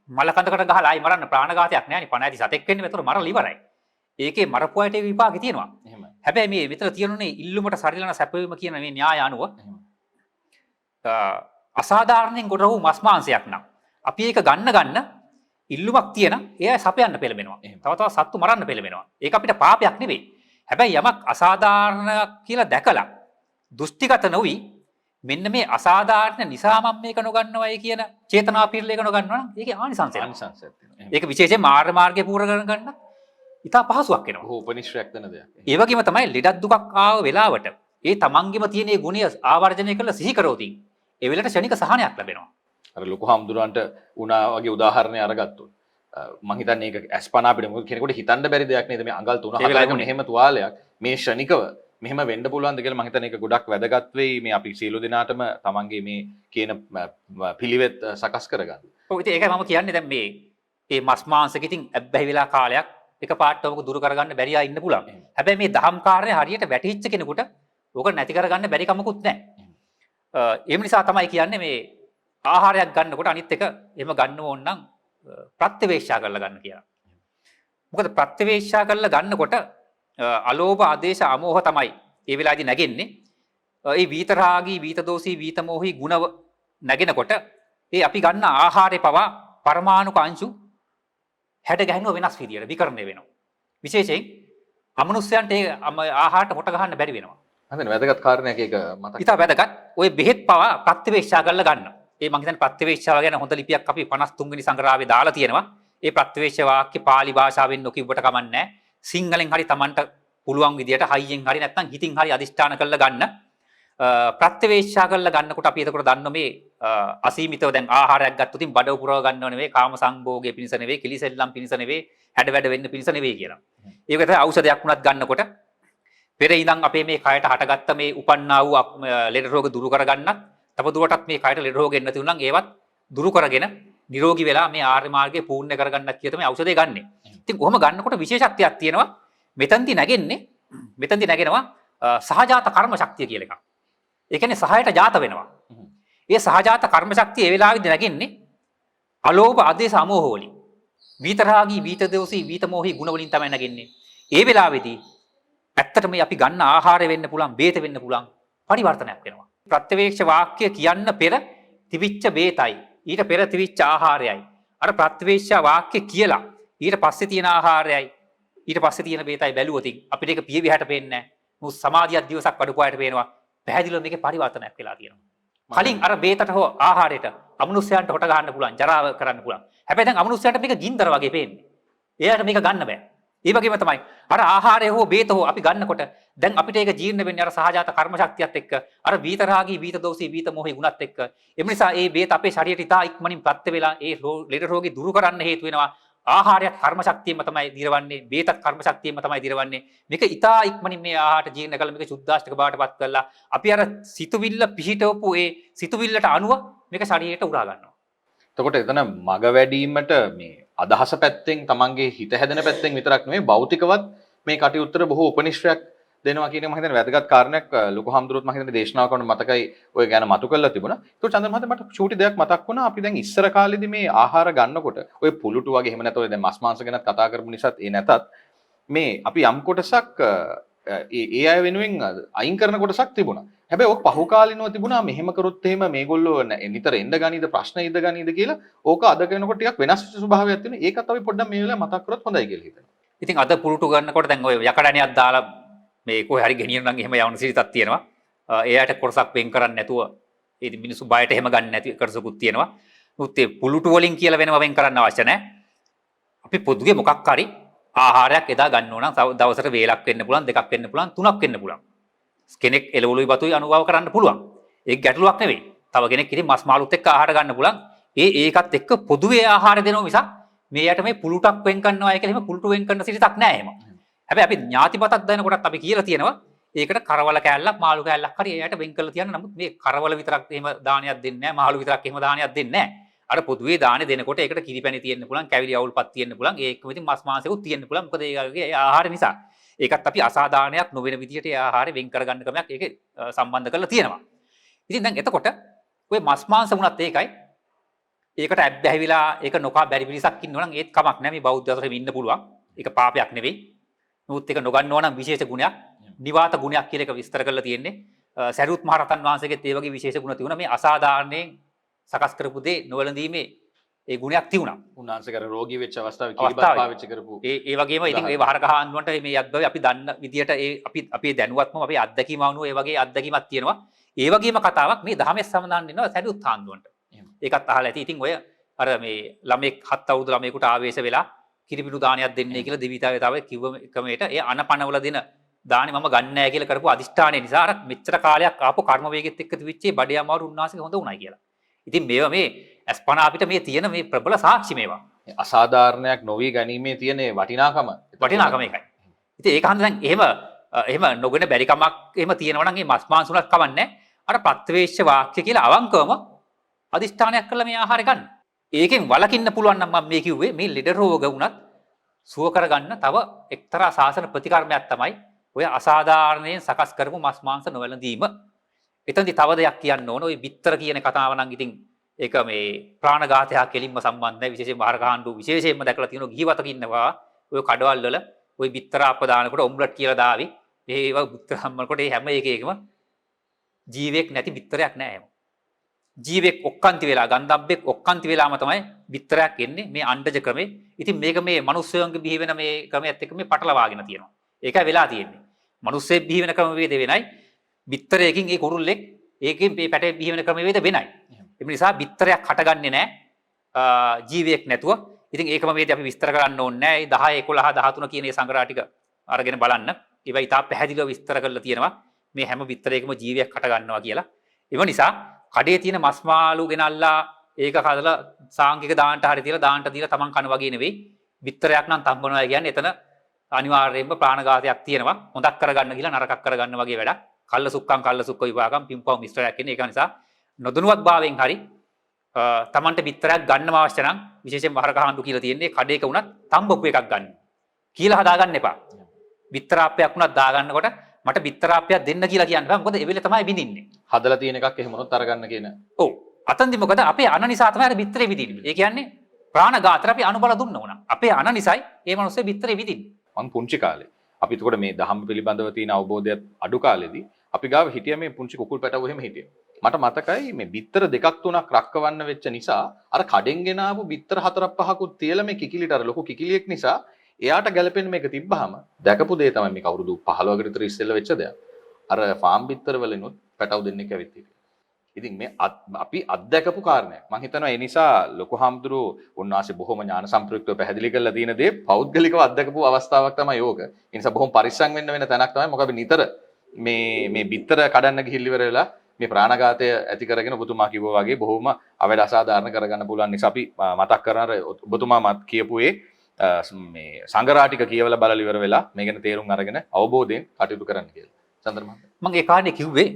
මලකඳකට ගහලා ආයි මරන්න ප්‍රාණඝාතයක් නෑනේ 50 සතෙක් වෙන්නේ මෙතන මරලා ඉවරයි. ඒකේ මරපු අයට විපාකේ තියෙනවා. එහෙමයි. හැබැයි මේ විතර තියෙනුනේ ඉල්ලුමට සරිලන සැපවීම කියන මේ න්‍යාය අනුව අසාධාරණයෙන් ගොඩ වූ මස් මාංශයක් නම් අපි ඒක ගන්න ඉල්ලුමක් තියෙන එයා සපයන්න පෙළඹෙනවා. තව තවත් සත්තු මරන්න පෙළඹෙනවා. ඒක අපිට පාපයක් නෙවෙයි. හැබැයි යමක් අසාධාරණ කියලා දැකලා දෘෂ්ටිගත නොවි මෙන්න මේ අසාධාරණ නිසා මම මේක නොගන්නවයි කියන චේතනා පිරලේක නොගන්නවා නම් ඒකේ ආනිසංසයක් තියෙනවා. ඒක විශේෂයෙන් මාර්ගයේ පූර්ණ කරගන්න ඉතා පහසුවක් වෙනවා. ඔහු උපනිශ්‍රයක් දෙන දෙයක්. ඒ වගේම තමයි ලෙඩක් දුකක් ආව වෙලාවට ඒ තමන්ගෙම තියෙන ඒ ගුණය ආවර්ජනය කරලා සිහි කරෝතින් ඒ වෙලට ක්ෂණික සහනයක් ලැබෙනවා. අර ලොකු හාමුදුරන්ට උනා වගේ උදාහරණයක් අරගත්තොත් මම හිතන්නේ ඒක අස්පනා අපිට මොකද කෙනෙකුට හිතන්න බැරි දෙයක් නේද මේ අඟල් 3-4 මෙහෙම තුවාලයක් මේ ක්ෂණිකව මෙහෙම වෙන්න පුළුවන්ද කියලා මම හිතන්නේ ඒක ගොඩක් වැදගත් වෙයි මේ අපි සීල දිනාටම තමන්ගේ මේ කියන පිළිවෙත් සකස් කරගන්න. ඔව් ඉතින් ඒකයි මම කියන්නේ දැන් මේ මස් මාංශක ඉතින් ඇබ්බැහි වෙලා කාලයක් එක පාට ඔබක දුරු කරගන්න බැරි ආ ඉන්න පුළුවන්. හැබැයි මේ දහම් කාර්යය හරියට වැටහිච්ච කෙනෙකුට ඕක නැති කරගන්න බැරි කමකුත් නැහැ. ඒ නිසා තමයි කියන්නේ මේ ආහාරයක් ගන්නකොට අනිත් එක එහෙම ගන්න ඕන නම් ප්‍රත්‍යවේක්ෂා කරලා ගන්න කියලා. මොකද ප්‍රත්‍යවේක්ෂා කරලා ගන්නකොට අලෝභ ආදේශ අමෝහ තමයි ඒ වෙලාවේදී නැගෙන්නේ. ඒ විතරාගී විතදෝසී විතමෝහි ගුණ නැගෙනකොට ඒ අපි ගන්න ආහාරේ පවා පරමාණුක අංශු හැඩ ගැහෙනවා වෙනස් විදියට විකරණය වෙනවා. විශේෂයෙන් අමනුෂ්‍යයන්ට ඒ ආහාරට හොට ගහන්න බැරි වෙනවා. හරිද වැදගත් කාරණයක් ඒක මතක. ඉතින් වැදගත්. ඔය බෙහෙත් පවා ප්‍රත්‍යවේක්ෂා කරලා ගන්න. ඒ මම හිතන්නේ ප්‍රත්‍යවේක්ෂාව ගැන හොඳ ලිපියක් අපි 53 වෙනි සංග්‍රහයේ දාලා තියෙනවා. ඒ ප්‍රත්‍යවේක්ෂ වාක්‍ය පාලි භාෂාවෙන් නොකියුවට කමක් නැහැ. සිංහලෙන් හරි Tamanට පුළුවන් විදියට හයියෙන් හරි නැත්නම් හිතින් හරි අදිෂ්ඨාන කරලා ගන්න. ප්‍රත්‍යවේක්ෂා කරලා ගන්නකොට අපි එතකොට දන්න මේ අසීමිතව දැන් ආහාරයක් ගත්තොත් ඉතින් බඩ පුරව ගන්නව නෙවෙයි කාම සංභෝගයේ පිණිස නෙවෙයි කිලිසෙල්ලම් පිණිස නෙවෙයි හැඩ වැඩ වෙන්න පිණිස නෙවෙයි කියලා. ඒක තමයි ඖෂධයක් වුණත් ගන්නකොට පෙර ඉඳන් අපේ මේ කයට හටගත්ත මේ උපන්නා වූ ලෙඩ රෝග දුරු කරගන්නත් තවදුරටත් මේ කයට ලෙඩ රෝග එන්න නැති වුණනම් ඒවත් දුරු කරගෙන නිරෝගී වෙලා මේ ආර්ය මාර්ගය පූර්ණ කරගන්නත් කිය තමයි ඖෂධය ගන්නෙ. ඉතින් කොහොම ගන්නකොට විශේෂත්වයක් තියෙනවා. මෙතෙන්දි නැගෙනවා සහජාත කර්ම ශක්තිය කියලා එකක්. ඒ කියන්නේ සහයට ජාත වෙනවා. ඒ සහජාත කර්ම ශක්තිය ඒ වෙලාවෙදි නැගෙන්නේ අලෝභ ආදේශ අමෝහ වලින්. විතරාගී විතදෝසී විතමෝහි ගුණ වලින් තමයි නැගෙන්නේ. ඒ වෙලාවේදී ඇත්තටම මේ අපි ගන්න ආහාරය වෙන්න පුළුවන්, බේත වෙන්න පුළුවන් පරිවර්තනයක් වෙනවා. ප්‍රත්‍යවේක්ෂ වාක්‍ය කියන්න පෙර තිවිච්ච බේතයි. ඊට පෙර තිවිච්ච ආහාරයයි. අර ප්‍රත්‍යවේක්ෂ වාක්‍ය කියලා ඊට පස්සේ තියෙන ආහාරයයි ඊට පස්සේ තියෙන බේතයි බැලුවොත් අපිට ඒක පිය විහට පේන්නේ නැහැ. මොකද සමාධියක් දිවසක් අඩුපායට පේනවා. පැහැදිලිව මේකේ පරිවර්තනයක් වෙලා තියෙනවා. කලින් අර බේතට හෝ ආහාරයට අමනුෂ්‍යයන්ට හොට ගන්න පුළුවන්, ජරාව කරන්න පුළුවන්. හැබැයි දැන් අමනුෂ්‍යයන්ට මේක ගින්දර වගේ පේන්නේ. එයාට මේක ගන්න බෑ. ඒ වගේම තමයි අර ආහාරය හෝ බේත හෝ අපි ගන්නකොට දැන් අපිට ඒක ජීර්ණ වෙන්නේ අර සහජාත කර්ම ශක්තියත් එක්ක අර විතරාගී විතදෝසී විතමෝහි ගුණත් එක්ක. ඒ නිසා ඒ බේත අපේ ශරීරයට ඉතා ඉක්මනින් ප්‍රත්‍ය වෙලා ඒ ලෙඩ රෝගී දුරු කරන්න හේතු වෙනවා. ආහාරයත් කර්ම ශක්තියෙන්ම තමයි දිරවන්නේ, බේතත් කර්ම ශක්තියෙන්ම තමයි දිරවන්නේ. මේක ඉතා ඉක්මනින් මේ ආහාරට ජීර්ණ කළා මේක සුද්ධාෂ්ටක බාටපත් කරලා අපි අර සිතුවිල්ල පිහිටවපු ඒ සිතුවිල්ලට අනුව මේක ශරීරයට උරා ගන්නවා. එතකොට එතන මග වැඩිවීමට මේ අදහස පැත්තෙන් තමන්ගේ හිත හැදෙන පැත්තෙන් විතරක් නෙවෙයි භෞතිකවත් මේ කටයුත්තට බොහෝ උපනිශ්‍රයක් දෙනවා කියන එක මම හිතන්නේ වැදගත් කාරණයක් ලොකු හම්දුරුත් මම හිතන්නේ දේශනාව කරන මතකයි ඔය ගැන මතු කරලා තිබුණා. ඒක චන්දන මහත්තයා මට චූටි දෙයක් මතක් වුණා. අපි දැන් ඉස්සර කාලේදී මේ ආහාර ගන්නකොට ඔය පුලුටු වගේ එහෙම නැත්නම් දැන් මස් මාංශ ගැනත් කතා කරපු නිසාත් ඒ නැතත් මේ අපි යම් කොටසක් ඒ අය වෙනුවෙන් අයින් කරන කොටසක් තිබුණා. හැබැයි ඕක පහු කාලිනව තිබුණා මෙහෙම කරොත් එහෙම මේගොල්ලෝ නිතර එන්න ගනීද ප්‍රශ්න ඉද ගනීද කියලා ඕක අද කරනකොට ටිකක් වෙනස් ස්වභාවයක් තියෙනවා. ඒකත් අපි පොඩ්ඩක් මේ වෙලාවේ මතක් කරොත් හොඳයි කියලා හිතනවා. ඉතින් අද පුරුටු ගන්නකොට දැන් ඔය යකඩණියක් දාලා මේ කොහේ හරි ගෙනියන නම් එහෙම යවන සිරිතක් තියෙනවා. එයාට කොටසක් වෙන් කරන්නේ නැතුව ඉතින් මිනිස්සු බයට එහෙම ගන්න නැති කරසකුත් තියෙනවා. මුත් ඒ පුරුටු වලින් කියලා වෙනම වෙන් කරන්න අවශ්‍ය නැහැ. අපි පොදුවේ මොකක් හරි ආහාරයක් එදා ගන්න ඕන නම් දවසට වේලක් වෙන්න පුළුවන්, දෙකක් වෙන්න පුළුවන්, තුනක් වෙන්න පුළුවන්. කෙනෙක් එළවලුයි බතුයි අනුභව කරන්න පුළුවන්. ඒක ගැටලුවක් නෙවෙයි. තව කෙනෙක් ඉතින් මස් මාළුත් එක්ක ආහාර ගන්න පුළුවන්. ඒකත් එක්ක පොදුවේ ආහාර දෙනවා මිසක් මේයට මේ පුලුටක් වෙන් කරනවා කියලා එහෙම පුලුටු වෙන් කරන සිරිතක් නෑ එහෙම. හැබැයි අපි ඥාතිපතක් දෙනකොටත් අපි කියලා තියෙනවා ඒකට කරවල කෑල්ලක් මාළු කෑල්ලක් හරි එයාට වෙන් කරලා තියන්න. නමුත් මේ කරවල විතරක් එහෙම දානයක් දෙන්නේ නෑ, මාළු විතරක් එහෙම දානයක් දෙන්නේ නෑ. අර පොදුවේ දානේ දෙනකොට ඒකට කිරිපැණි තියෙන්න පුළුවන්, කැවිලි අවුල්පත් තියෙන්න පුළුවන්, ඒකම ඉතින් මස් මාංශෙකුත් තියෙන්න පුළුවන්. මොකද ඒගේ ආහාර නිසා. ඒකත් අපි අසාධාරණයක් නොවන විදිහට ඒ ආහාරය වෙන් කරගන්න ක්‍රමයක් ඒකේ සම්බන්ධ කරලා තියෙනවා. ඉතින් දැන් එතකොට ඔය මස් මාංශ වුණත් ඒකයි. ඒකට ඇබ්බැහිවිලා ඒක නොකා බැරි පිරිසක් ඉන්නවා නම් ඒත් කමක් නැහැ. මේ බෞද්ධ අතරෙම ඉන්න පුළුවන්. ඒක පාපයක් නෙවෙයි. නමුත් ඒක නොගන්න ඕන නම් විශේෂ ගුණයක්, නිවාත ගුණයක් කියලා එක විස්තර කරලා තියෙන්නේ. සරියුත් මහ රහතන් වහන්සේගෙත් ඒ වගේ විශේෂ ගුණ තිබුණා. මේ අසාධාරණයෙන් සකස් කරපු දේ නොවැළඳීමේ ඒ ගුණයක් තිබුණා. උන්වහන්සේ කර රෝගී වෙච්ච අවස්ථාවේ කිරිබත් පාවිච්චි කරපු ඒ වගේම ඉතින් ඒ වහරක හාන්දුවන්ට මේ යද්දවේ අපි දන්න විදියට අපි දැනුවත්ම අපේ අත්දැකීම අනුව ඒ වගේ අත්දැකීමක් තියෙනවා. ඒ වගේම කතාවක් මේ දහමේ සම්බන්ධ වෙනවා සරියුත් හාන්දුවන්ට. ඒකත් අහලා ඇති. ඉතින් ඔය අර මේ ළමෙක් 7 අවුරුදු ළමයෙකුට ආවේශ වෙලා කිරිපිඩු දානයක් දෙන්නේ කියලා දෙවිතාවතාවේ කිව්ව ක්‍රමයට ඒ අනපනවල දෙන දානි මම ගන්න නැහැ කියලා කරපු අදිෂ්ඨානය නිසා අර මෙච්චර කාලයක් ආපු කර්ම වේගෙත් එක්ක තිබිච්ච බඩේ අමාරු උන්නාසික හොඳ උනායි කියලා. ඉතින් මේවා මේ අස්පන අපිට මේ තියෙන මේ ප්‍රබල සාක්ෂි මේවා. අසාධාරණයක් නොවි ගැනීමේ තියෙන වටිනාකම ඒකයි. ඉතින් ඒක හන්ද දැන් එහෙම නොගෙන බැරි කමක් එහෙම තියෙනවා නම් මේ මස් මාංශ උනත් කමන්නේ. අර ප්‍රත්‍යවේක්ෂ වාක්‍ය කියලා අවංකවම අදිෂ්ඨානයක් කරලා මේ ආහාරය ගන්න. ඒකෙන් වළකින්න පුළුවන් නම් මම මේ කිව්වේ මේ ලෙඩ රෝග වුණත් සුව කරගන්න තව එක්තරා සාසන ප්‍රතිකර්මයක් තමයි ඔය අසාධාරණයෙන් සකස් කරපු මස් මාංශ නොවැළඳීම. එතනදි තව දෙයක් කියන්න ඕන. ඔය බිත්තර කියන කතාව නම් ඉතින් ඒක මේ ප්‍රාණඝාතයක් කෙලින්ම සම්බන්ධයි. විශේෂයෙන්ම මහරකාණ්ඩු විශේෂයෙන්ම දැකලා තියෙනවා ගිහිවතක ඉන්නවා ඔය කඩවල් වල ඔය බිත්තර අපදානකොට ඔම්ලට් කියලා දාවි. මේවා බිත්තර හම්මනකොට මේ හැම එකේකම ජීවෙක් නැති බිත්තරයක් නෑ එහෙම. ජීවෙක් ඔක්කාන්ති වෙලා ගන්ධබ්බෙක් ඔක්කාන්ති වෙලාම තමයි බිත්තරයක් එන්නේ මේ අණ්ඩජ ක්‍රමේ. ඉතින් මේක මේ මිනිස්සුන්ගේ බිහි වෙන මේ ක්‍රමයට එක්ක මේ පටලවාගෙන තියෙනවා. ඒකයි වෙලා තියෙන්නේ. මිනිස්සෙක් බිහි වෙන ක්‍රම වේද වෙනයි. බිත්තරයකින් ඒ කුරුල්ලෙක් ඒකෙන් මේ පැටේ බිහි වෙන ක්‍රම වේද වෙනයි. ඒ නිසා බිත්තරයක් හටගන්නේ නැහැ ජීවියෙක් නැතුව. ඉතින් ඒකම වේද අපි විස්තර කරන්න ඕනේ නැහැ. 10 11 13 කියන මේ සංග්‍රහ ටික අරගෙන බලන්න. ඒවා ඉතා පැහැදිලිව විස්තර කරලා තියෙනවා. මේ හැම බිත්තරයකම ජීවියක් හට ගන්නවා කියලා. ඒ නිසා කඩේ තියෙන මස් මාළු ගෙනල්ලා ඒක කඩලා සාංගික දාන්නට හරි තියලා දාන්නට දීලා තමන් කන වගේ නෙවෙයි. බිත්තරයක් නම් තම්බනවා කියන්නේ එතන අනිවාර්යයෙන්ම ප්‍රාණඝාතයක් තියෙනවා. හොඳක් කරගන්න කියලා නරකක් කරගන්න වගේ වැඩක්. කල්ල සුක්ක විභාගම් පිම්පව මිශ්‍රයක් කියන්නේ. ඒක නිසා නොදනුවක් භාවයෙන් හරි තමන්ට බිත්තරයක් ගන්නම අවශ්‍ය නම් විශේෂයෙන් වහරක හාන්දු කියලා තියෙන්නේ කඩේක වුණත් තම්බපු එකක් ගන්න. කියලා හදාගන්න එපා. බිත්තරාප්පයක් වුණත් දාගන්නකොට මට බිත්තරාප්පයක් දෙන්න කියලා කියන්න බෑ. මොකද ඒ වෙලේ තමයි බින්දින්නේ. හදලා තියෙන එකක් එහෙම මොනොත් අරගන්න කියන. ඔව්. අතන්දි මොකද අපේ අන නිසා තමයි අර බිත්තරේ විදින්නේ. ඒ කියන්නේ ප්‍රාණඝාතර අපි අනුබල දුන්න ඕන. අපේ අන නිසායි මේ මිනිස්සේ බිත්තරේ විදින්නේ. මං පුංචි කාලේ අපි එතකොට මේ දහම් පිළිබඳව තියෙන අවබෝධයත් අඩු කාලෙදී අපි ගාව හිටිය මේ පුංචි කුකුල් පැටවෝ එහෙම හිටියා. මට මතකයි මේ බිත්තර දෙකක් තුනක් රක්කවන්න වෙච්ච නිසා අර කඩෙන් ගෙන ආපු බිත්තර 4-5කුත් තියලා මේ කිකිලිට අර ලොකු කිකිලියෙක් නිසා එයාට ගැලපෙන මේක තිබ්බහම දැකපු දේ තමයි මේක අවුරුදු 15කට විතර ඉස්සෙල්ලා වෙච්ච දෙයක්. අර ෆාම් බිත්තර වලිනුත් පැටව දෙන්නෙක් ඇවිත් හිටියා. ඉතින් මේ අපි අත්දැකපු කාරණයක්. මම හිතනවා ඒ නිසා ලොකු හාමුදුරුවෝ උන්වහන්සේ බොහොම ඥාන සම්ප්‍රයුක්තව පැහැදිලි කරලා තියෙන දේ පෞද්ගලිකව අත්දැකපු අවස්ථාවක් තමයි ඕක. ඒ නිසා බොහොම පරිස්සම් වෙන්න වෙන තැනක් තමයි මොකද අපි නිතර මේ බිත්තර කඩන්න ගිහිල්ල ඉවර වෙලා මේ ප්‍රාණඝාතය ඇති කරගෙන ඔබතුමා කිව්වා වගේ බොහොම අවැඩ අසාධාරණ කරගන්න පුළුවන් නිසා අපි මතක් කරන අර ඔබතුමා මත් කියපු මේ සංගරා ටික කියවලා බලලා ඉවර වෙලා මේ ගැන තේරුම් අරගෙන අවබෝධයෙන් කටයුතු කරන්න කියලා. චන්ද්‍ර මහත්තයා මම ඒ කාරණේ කිව්වේ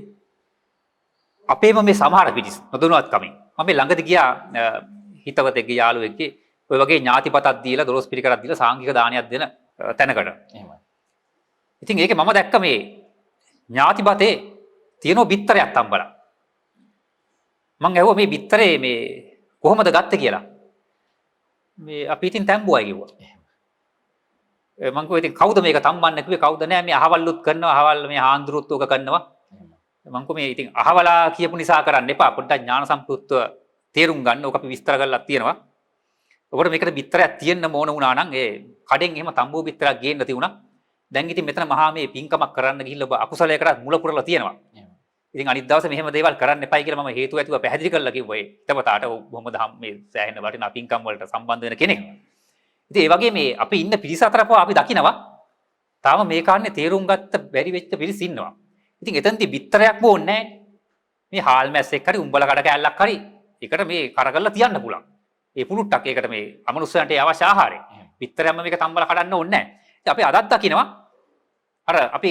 අපේම මේ සමහර පිටිස් නොදැනුවත් කමින් මම ළඟදී ගියා හිතවතෙක්ගේ යාළුවෙක්ගේ ඔය වගේ ඥාතිපතක් දීලා දොරස් පිළිකරක් දීලා සාංගික දානයක් දෙන තැනකට. එහෙමයි. ඉතින් ඒකේ මම දැක්ක මේ ඥාතිබතේ තියෙන බිත්තරයක් තම්බලා. මං ඇහුවා මේ බිත්තරේ මේ කොහොමද ගත්තේ කියලා. මේ අපි ඉතින් තැම්බුවයි කිව්වා. මං කිව්වා ඉතින් කවුද මේක තම්බන්නේ කිව්වේ කවුද නෑ මේ අහවල්ලුත් කරනවා අහවල් මේ හාන්දුරුත් ඕක කරනවා. මං කිව්වා මේ ඉතින් අහවලා කියපු නිසා කරන්න එපා පොඩ්ඩක් ඥාන සම්ප්‍රයුක්තව තේරුම් ගන්න. ඕක අපි විස්තර කරලා තියෙනවා. ඔකට මේකට බිත්තරයක් තියෙන්න ඕන වුණා නම් ඒ කඩෙන් එහෙම තම්බුව බිත්තරයක් ගේන්න තියුණා. දැන් ඉතින් මෙතන මහා මේ පින්කමක් කරන්න ගිහිල්ලා ඔබ අකුසලයකට මුල පුරලා තියෙනවා. ඉතින් අනිත් දවසේ මෙහෙම දේවල් කරන්න එපයි කියලා මම හේතු ඇතුව පැහැදිලි කරලා කිව්වා. ඒ හිතවතාට බොහොම මේ සෑහෙන වටිනා පින්කම් වලට සම්බන්ධ වෙන කෙනෙක්. ඉතින් ඒ වගේ මේ අපි ඉන්න පිරිස අතරපව අපි දකිනවා තාම මේ කාරණේ තේරුම් ගත්ත බැරි වෙච්ච පිරිස ඉන්නවා. ඉතින් එතනදී බිත්තරයක් ඕනේ නැහැ. මේ හාල් මැස්සෙක් හරි උඹල කඩ කෑල්ලක් හරි ඒකට මේ කරගල්ලා තියන්න පුළුවන්. ඒ පුරුට්ටක් ඒකට මේ අමනුෂ්‍යයන්ට ඒ අවශ්‍ය ආහාරය. බිත්තරයක්ම මේක තම්බලා කඩන්න ඕනේ නැහැ. ඉතින් අපි අදත් දකිනවා අර අපි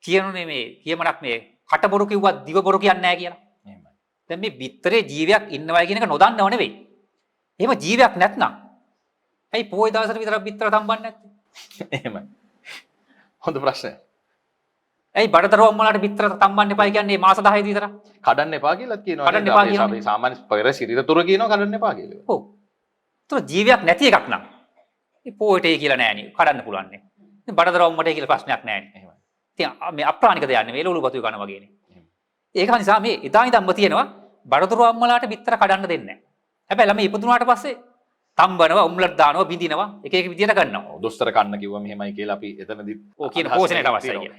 කියනුනේ මේ කියමනක් මේ කට බොරු කිව්වත් දිව බොරු කියන්නේ නැහැ කියලා. එහෙමයි. දැන් මේ බිත්තරේ ජීවියක් ඉන්නවා කියන එක නොදන්නව නෙවෙයි. එහෙම ජීවියක් නැත්නම් ඇයි පොයි දවසට විතරක් බිත්තර තම්බන්නේ නැත්තේ? එහෙමයි. හොඳ ප්‍රශ්නයක්. ඇයි බඩතරෝ අම්මලාට බිත්තර තම්බන්න එපා කියන්නේ මාස 10 දී විතර? කඩන්න එපා කියලාත් කියනවා. කඩන්න එපා කියනවා. අපි සාමාන්‍ය පෙර සිරිතතුර කියනවා කඩන්න එපා කියලා. ඔව්. ඒතර ජීවියක් නැති එකක් නම් මේ පොයිට ඒ කියලා නෑනේ. කඩන්න පුළුවන් නේ. ඉතින් බඩතරෝ අම්මට ඒ කියලා ප්‍රශ්නයක් නෑනේ. එහෙමයි. ඉතින් මේ අප්‍රාණික දෙයක් නෙවෙයි ලෝලු බතු කන වගේනේ. ඒක නිසා මේ ඉදා ඉඳන්ම තියෙනවා බඩතුරු අම්මලාට බිත්තර කඩන්න දෙන්නේ නැහැ. හැබැයි ළමයි ඉපදුනාට පස්සේ තම්බනවා උම්ලට දානවා බිඳිනවා එක එක විදියට කරනවා. දොස්තර කන්න කිව්වම එහෙමයි කියලා අපි එතනදී ඕක කියන පෝෂණයට අවශ්‍යයි කියලා.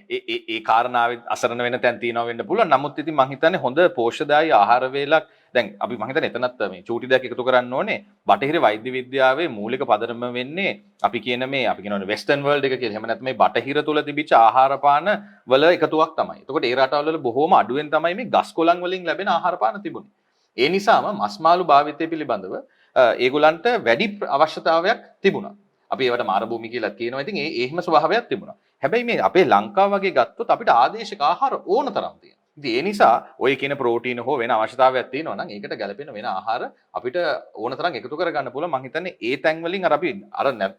ඒ කාරණාවේ අසරණ වෙන තැන් තියෙනවා වෙන්න පුළුවන්. නමුත් ඉතින් මම හිතන්නේ හොඳ පෝෂ්‍යදායී ආහාර වේලක් දැන් අපි මම හිතන්නේ එතනත් මේ චූටි දෙයක් එකතු කරන්න ඕනේ. බටහිර වෛද්‍ය විද්‍යාවේ මූලික පදනම වෙන්නේ අපි කියනවනේ වෙස්ටර්න් වර්ල්ඩ් එක කියලා. එහෙම නැත්නම් මේ බටහිර තුල තිබිච්ච ආහාර පාන වල එකතුවක් තමයි. එතකොට ඒ රටවල් වල බොහොම අඩුවෙන් තමයි මේ ගස් කොළන් වලින් ලැබෙන ආහාර පාන තිබුණේ. ඒ නිසාම මස් මාළු භාවිතය පිළිබඳව ඒගොල්ලන්ට වැඩි අවශ්‍යතාවයක් තිබුණා. අපි ඒවට මාර භූමි කියලා කියනවා. ඉතින් ඒ එහෙම ස්වභාවයක් තිබුණා. හැබැයි මේ අපේ ලංකාව වගේ ගත්තොත් අපිට ආදේශික ආහාර ඕන තරම් තියෙනවා. ඉතින් ඒ නිසා ඔය කියන ප්‍රෝටීන හෝ වෙන අවශ්‍යතාවයක් තියෙනවා නම් ඒකට ගැලපෙන වෙන ආහාර අපිට ඕන තරම් එකතු කරගන්න පුළුවන්. මම හිතන්නේ ඒ තැන් වලින් අපි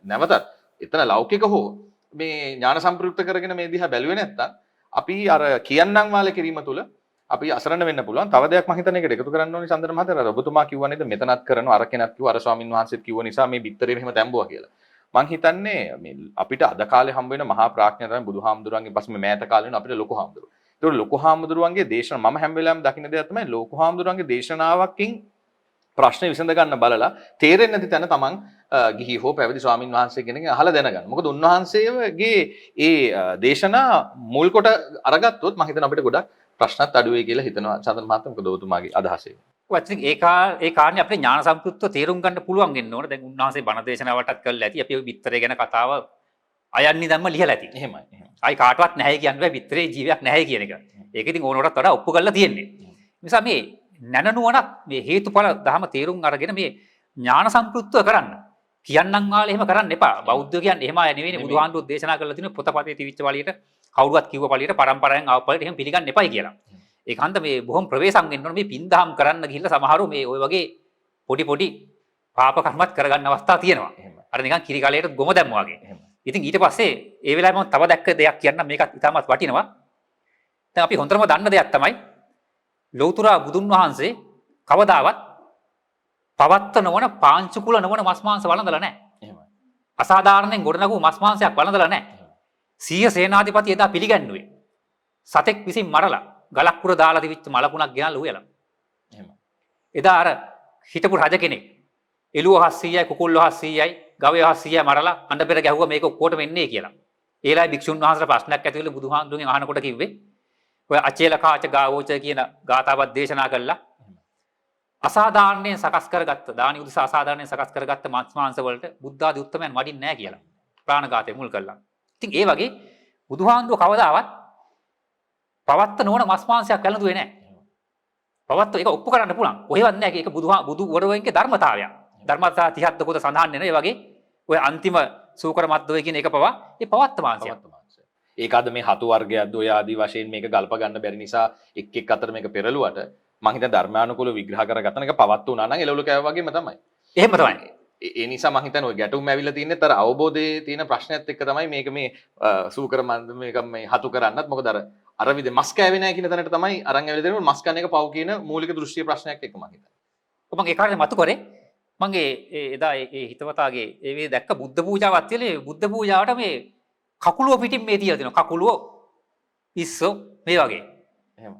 නැවතත් එතන ලෞකික හෝ මේ ඥාන සම්ප්‍රයුක්ත කරගෙන මේ දිහා බැලුවේ නැත්තම් අපි අර කියන්නම් වාලේ කිරීම තුල අපි අසරණ වෙන්න පුළුවන්. තව දෙයක් මම හිතන්නේ ඒකට එකතු කරන්න ඕනේ චන්දන මහත්තයා. ඔබතුමා කිව්වා නේද මෙතනත් කරනවා අර කෙනත් කිව්වා අර ස්වාමින් වහන්සේත් කිව්ව නිසා මේ බිත්තරේ මෙහෙම තැඹුවා කියලා. මම හිතන්නේ මේ අපිට අද කාලේ හම්බ වෙන මහා ප්‍රඥා තමයි බුදුහාමුදුරන්ගේ පස්සේ මේ මෑත කාලේ වෙන අපිට ලොකු හාමුදුරුවෝ. ඒතකොට ලොකු හාමුදුරුවන්ගේ දේශන මම හැම වෙලාවෙම දකින්න දෙයක් තමයි ලොකු හාමුදුරුවන්ගේ දේශනාවකින් ප්‍රශ්න විසඳ ගන්න බලලා තේරෙන්නේ නැති තැන තමන් ගිහි හෝ පැවිදි ස්වාමින් වහන්සේ කෙනෙක්ගෙන් අහලා දැනගන්න. මොකද උන්වහන්සේගේ ඒ දේශනා මුල් කොට අරගත්තොත් මම හිතන අපිට ගොඩක් ප්‍රශ්නත් අඩු වෙයි කියලා හිතනවා. චන්දන මහත්මයා මොකද ඔබතුමාගේ අදහස? වචන ඒ කාරණේ අපේ ඥාන සම්ප්‍රයුක්තව තේරුම් ගන්න පුළුවන් වෙන්න ඕන. දැන් උන්වහන්සේ බණ දේශනාවටත් කළා ඇති. අපි ඔය බිත්තරේ ගැන කතාව අයන්නේ දැම්ම ලියලා ඇති. එහෙමයි. ආයි කාටවත් නැහැ කියන්නේ බෑ බිත්තරේ ජීවියක් නැහැ කියන එක. ඒක ඉතින් ඕනකටත් වඩා ඔප්පු කරලා තියෙන්නේ. නිසා මේ නැනනුවණක් මේ හේතුඵල ධම තේරුම් අරගෙන මේ ඥාන සම්ප්‍රයුක්තව කරන්න. කියන්නම් වාලේ එහෙම කරන්න එපා. බෞද්ධ කියන්නේ එහෙම අය නෙවෙයිනේ. බුදුහාමුදුරුවෝ දේශනා කරලා තියෙන පොතපතේ තිබිච්ච වලියට කවුරුවත් කිව්ව පළියට පරම්පරාවෙන් ආව පළියට එහෙම පිළිගන්න එපයි කියලා. ඒක හන්ද මේ බොහොම ප්‍රවේශම් වෙන්න ඕන මේ පින්දහම් කරන්න ගිහිල්ලා සමහරව මේ ওই වගේ පොඩි පාප කර්මත් කරගන්න අවස්ථා තියෙනවා. අර නිකන් කිරි කලයට ගොම දැම්මා වගේ. ඉතින් ඊට පස්සේ ඒ වෙලාවේ මම තව දැක්ක දෙයක් කියන්න මේකත් ඉතාමත් වටිනවා. දැන් අපි හොඳටම දන්න දෙයක් තමයි ලෞතර බුදුන් වහන්සේ කවදාවත් පවත්ත නොවන පාංචු කුල නොවන මස් මාංශ වළඳලා නැහැ. එහෙමයි. අසාධාරණයෙන් ගොඩනගු මස් මාංශයක් වළඳලා නැහැ. සීය සේනාධිපති එදා පිළිගන්නුවේ සතෙක් විසින් මරලා ගලක් පුර දාලා තිබිච්ච මලකුණක් ගෙනල්ලා උයලා. එහෙම. එදා අර හිටපු රජ කෙනෙක් එළුව 700යි කුකුල්ල 700යි ගවය 700යි මරලා අඬ පෙර ගැහුවා මේක ඔක්කොටම එන්නේ කියලා. ඒලයි භික්ෂුන් වහන්සේලා ප්‍රශ්නයක් ඇති වෙලා බුදුහාමුදුරගෙන් අහනකොට කිව්වේ ඔය අචේල කාච ගාවෝච කියන ගාතාවක් දේශනා කළා. අසාධාරණයෙන් සකස් කරගත්ත දානි උදෙසා අසාධාරණයෙන් සකස් කරගත්ත මාංශ මාංශ වලට බුද්ධ ආදී උත්තමයන් වඩින්නේ නැහැ කියලා. ප්‍රාණඝාතය මුල් කළා. ඉතින් ඒ වගේ බුදුහාමුදුරුවෝ කවදාවත් පවත්ත නොවන මස් මාංශයක් වැළඳුවේ නැහැ. පවත්ත ඒක ඔප්පු කරන්න පුළුවන්. කොහෙවත් නැහැ. ඒක බුදු වරවෙන්ගේ ධර්මතාවයක්. ධර්මතා 30ක් කොට සඳහන් වෙන ඒ වගේ ඔය අන්තිම සූකර මද්දවේ කියන එක පවා ඒ පවත්ත මාංශයක්. ඒක අද මේ හතු වර්ගයක්ද ඔය ආදී වශයෙන් මේක ගල්ප ගන්න බැරි නිසා එක් අතර මේක පෙරළුවට මම හිතන ධර්මානුකූල විග්‍රහ කරගත්තන එක පවත්ත උනා නම් එළවලු කෑව වගේම තමයි. එහෙම තමයි. ඒ නිසා මම හිතන්නේ ඔය ගැටුම් ඇවිල්ලා තින්නේ තර අවබෝධයේ තියෙන ප්‍රශ්නයත් එක්ක තමයි මේක මේ සූකර මන්ද මේක මේ හතු කරන්නත් මොකද අර විදිහ මස් කෑවේ නැහැ කියන තැනට තමයි අරන් ඇවිල්ලා දෙන්නේ මස් කන එක පව් කියන මූලික දෘෂ්ටි ප්‍රශ්නයක් එක්ක මම හිතන්නේ. මම ඒ කාරණේ මතු කරේ මම එදා ඒ හිතවතාගේ ඒ වේ දැක්ක බුද්ධ පූජාවක් තියලා බුද්ධ පූජාවට මේ කකුලුව පිටින් මේ තියලා දෙනවා කකුලුව ඉස්සෝ මේ වගේ. එහෙම.